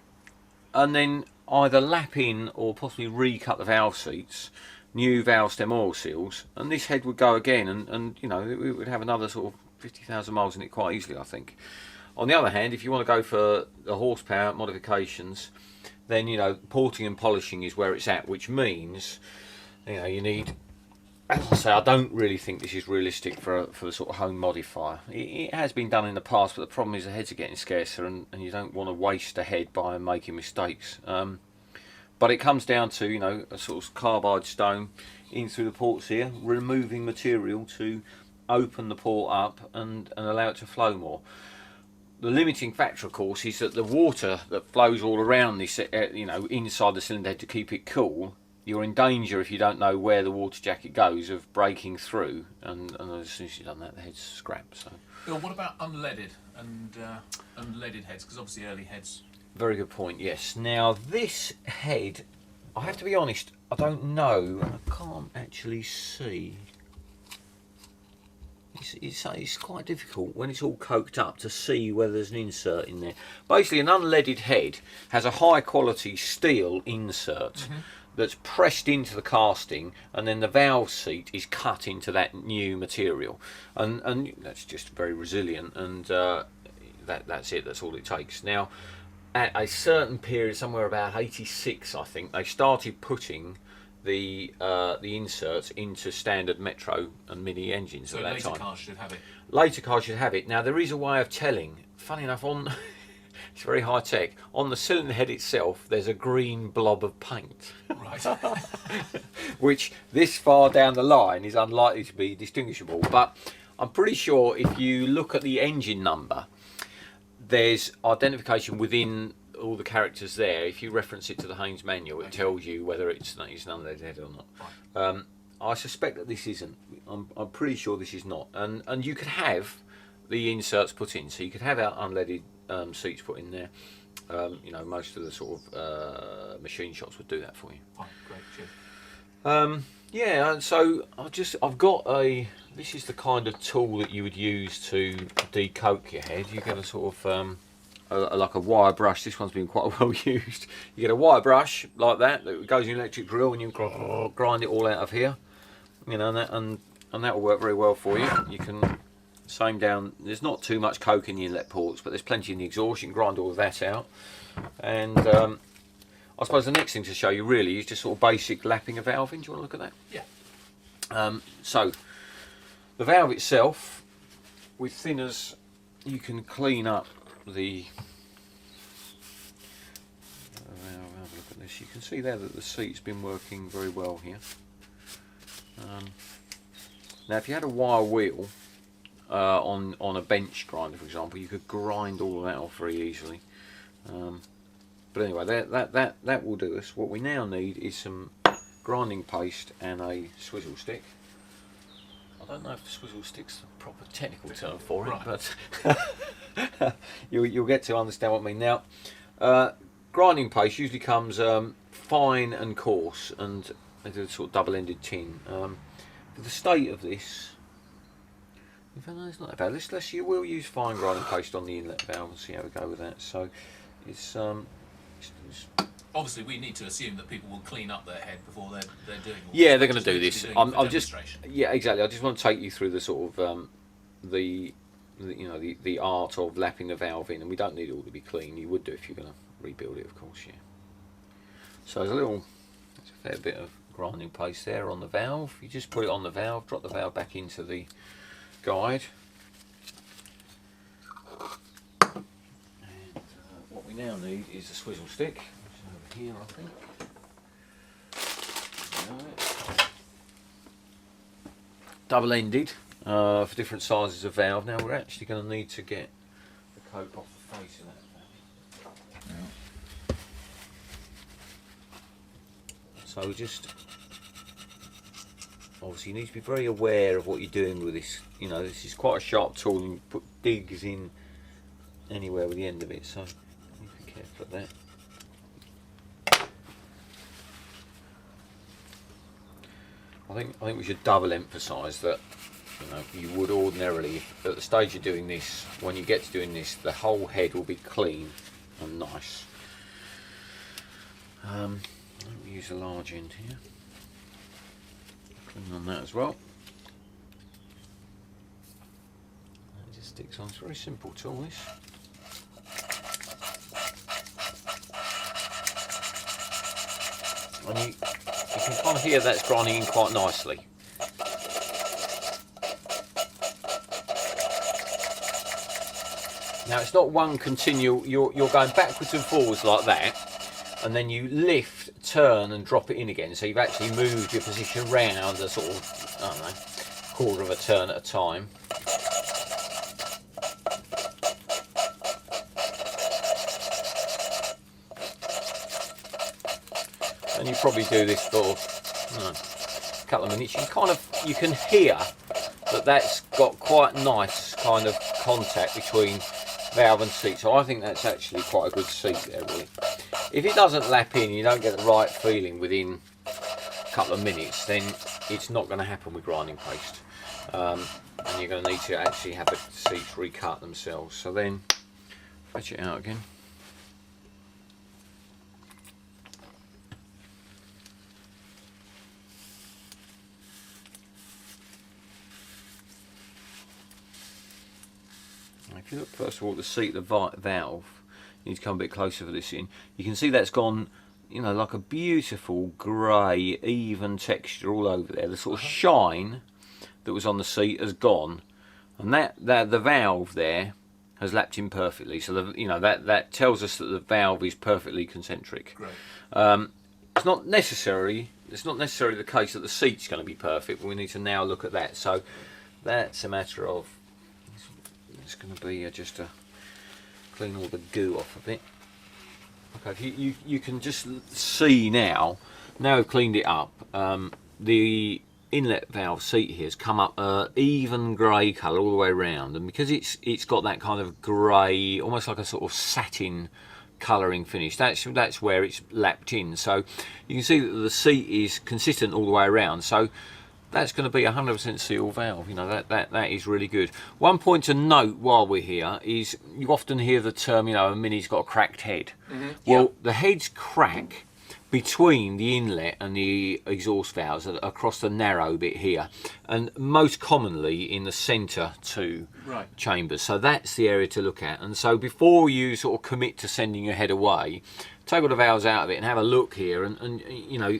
then either lap in or possibly recut the valve seats, new valve stem oil seals, and this head would go again, and you know, it would have another sort of 50,000 miles in it quite easily, I think. On the other hand, if you want to go for the horsepower modifications, then, you know, porting and polishing is where it's at, which means, you know, you need, as I say, I don't really think this is realistic for the sort of home modifier. It has been done in the past, but the problem is the heads are getting scarcer, and you don't want to waste a head by making mistakes. But it comes down to, you know, a sort of carbide stone in through the ports here, removing material to open the port up and allow it to flow more. The limiting factor, of course, is that the water that flows all around this, you know, inside the cylinder head to keep it cool, you're in danger, if you don't know where the water jacket goes, of breaking through, and as soon as you've done that, the head's scrapped. So. Bill, what about unleaded and unleaded heads? Because obviously early heads. Very good point, yes. Now this head, I have to be honest, I don't know. I can't actually see. It's quite difficult when it's all coked up to see whether there's an insert in there. Basically, an unleaded head has a high quality steel insert that's pressed into the casting, and then the valve seat is cut into that new material, and that's just very resilient, and that's it. That's all it takes. Now, at a certain period, somewhere about 86, I think, they started putting the inserts into standard Metro and Mini engines So at that later time. cars should have it. Later cars should have it. Now there is a way of telling. Funny enough, on it's very high tech. On the cylinder head itself, there's a green blob of paint, Right. which this far down the line is unlikely to be distinguishable. But I'm pretty sure if you look at the engine number, there's identification within all the characters there. If you reference it to the Haynes manual, it tells you whether it's an unleaded head or not. I suspect that this isn't. I'm pretty sure this is not. And you could have the inserts put in, so you could have our unleaded seats put in there. You know, most of the sort of machine shops would do that for you. Fine, great, cheers. Yeah, so I've got a. This is the kind of tool that you would use to decoke your head. You get a sort of like a wire brush. This one's been quite well used. You get a wire brush like that goes in an electric drill, and you grind it all out of here. You know, and that will work very well for you. You can same down. There's not too much coke in the inlet ports, but there's plenty in the exhaust. You can grind all of that out. And I suppose the next thing to show you really is just sort of basic lapping a valve in. Do you want to look at that? Yeah. So the valve itself, with thinners, you can clean up the valve. Have a look at this. You can see there that the seat's been working very well here. Now, if you had a wire wheel on a bench grinder, for example, you could grind all of that off very easily. But anyway, that will do us. What we now need is some grinding paste and a swizzle stick. I don't know if swizzle stick's the proper technical term for it, right. but you'll get to understand what I mean. Now, grinding paste usually comes fine and coarse, and it's a sort of double-ended tin. For the state of this, in fact, no, it's not that bad. We'll use fine grinding paste on the inlet valve and see how we go with that. So it's Obviously, we need to assume that people will clean up their head before they're doing all yeah, this. they're going to do Just this. need to be doing it for I'm just demonstration. yeah, exactly. I just want to take you through the sort of the you know the art of lapping the valve in, and we don't need it all to be clean. You would do if you're going to rebuild it, of course. Yeah. So there's a fair bit of grinding paste there on the valve. You just put it on the valve, drop the valve back into the guide. And what we now need is a swizzle stick, which is over here, I think. Right. Double-ended for different sizes of valve. Now we're actually going to need to get the coke off the face of that valve. So just obviously you need to be very aware of what you're doing with this. You know, this is quite a sharp tool, and you put digs in anywhere with the end of it, so you need to be careful of that. I think we should double emphasise that, you know, you would ordinarily, at the stage you're doing this, when you get to doing this, the whole head will be clean and nice. We use a large end here. Clean on that as well. It just sticks on. It's a very simple tool, this. And you can kind of hear that's grinding in quite nicely. Now it's not one continual, you're going backwards and forwards like that, and then you lift, turn and drop it in again, so you've actually moved your position round a sort of, I don't know, quarter of a turn at a time. And you probably do this for a couple of minutes. You can hear that that's got quite nice kind of contact between valve and seat, so I think that's actually quite a good seat there, really. If it doesn't lap in, you don't get the right feeling within a couple of minutes, then it's not going to happen with grinding paste, and you're going to need to actually have the seats recut themselves. So then fetch it out again. If you look first of all at the seat, the valve, you need to come a bit closer for this in. You can see that's gone, you know, like a beautiful grey, even texture all over there. The sort of shine that was on the seat has gone, and the valve there has lapped in perfectly. So you know that tells us that the valve is perfectly concentric. Great. It's not necessarily the case that the seat's going to be perfect, but we need to now look at that. So that's a matter of. It's going to be just to clean all the goo off a bit. Okay, you can just see now we've cleaned it up. The inlet valve seat here has come up even grey colour all the way around, and because it's got that kind of grey, almost like a sort of satin colouring finish, that's where it's lapped in. So you can see that the seat is consistent all the way around. So that's going to be 100% seal valve. You know, that is really good. One point to note while we're here is you often hear the term, you know, a Mini's got a cracked head. Well, the heads crack between the inlet and the exhaust valves across the narrow bit here, and most commonly in the centre two chambers. So that's the area to look at. And so before you sort of commit to sending your head away, take all the valves out of it and have a look here, and you know,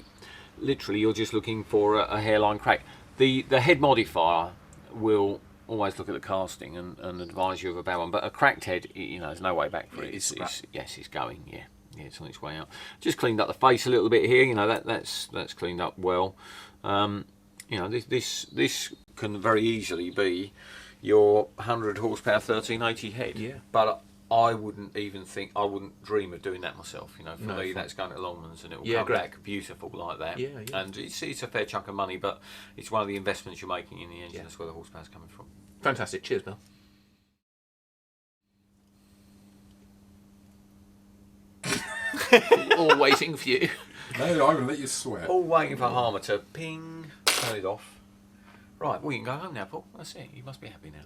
literally you're just looking for a hairline crack. The head modifier will always look at the casting and advise you of a bad one, but a cracked head, you know, there's no way back for it. It's going, yeah, it's on its way out. Just cleaned up the face a little bit here, you know, that's cleaned up well. You know, this can very easily be your 100 horsepower 1380 head. Yeah. But I wouldn't dream of doing that myself. You know, for me, that's going to Longman's and it will come back beautiful like that. Yeah. And it's a fair chunk of money, but it's one of the investments you're making in the engine. That's where the horsepower's coming from. Fantastic. Cheers, Bill. All waiting for you. No, I'm going to let you sweat. All waiting for Harmer to ping, turn it off. Right, we can go home now, Paul. That's it. You must be happy now.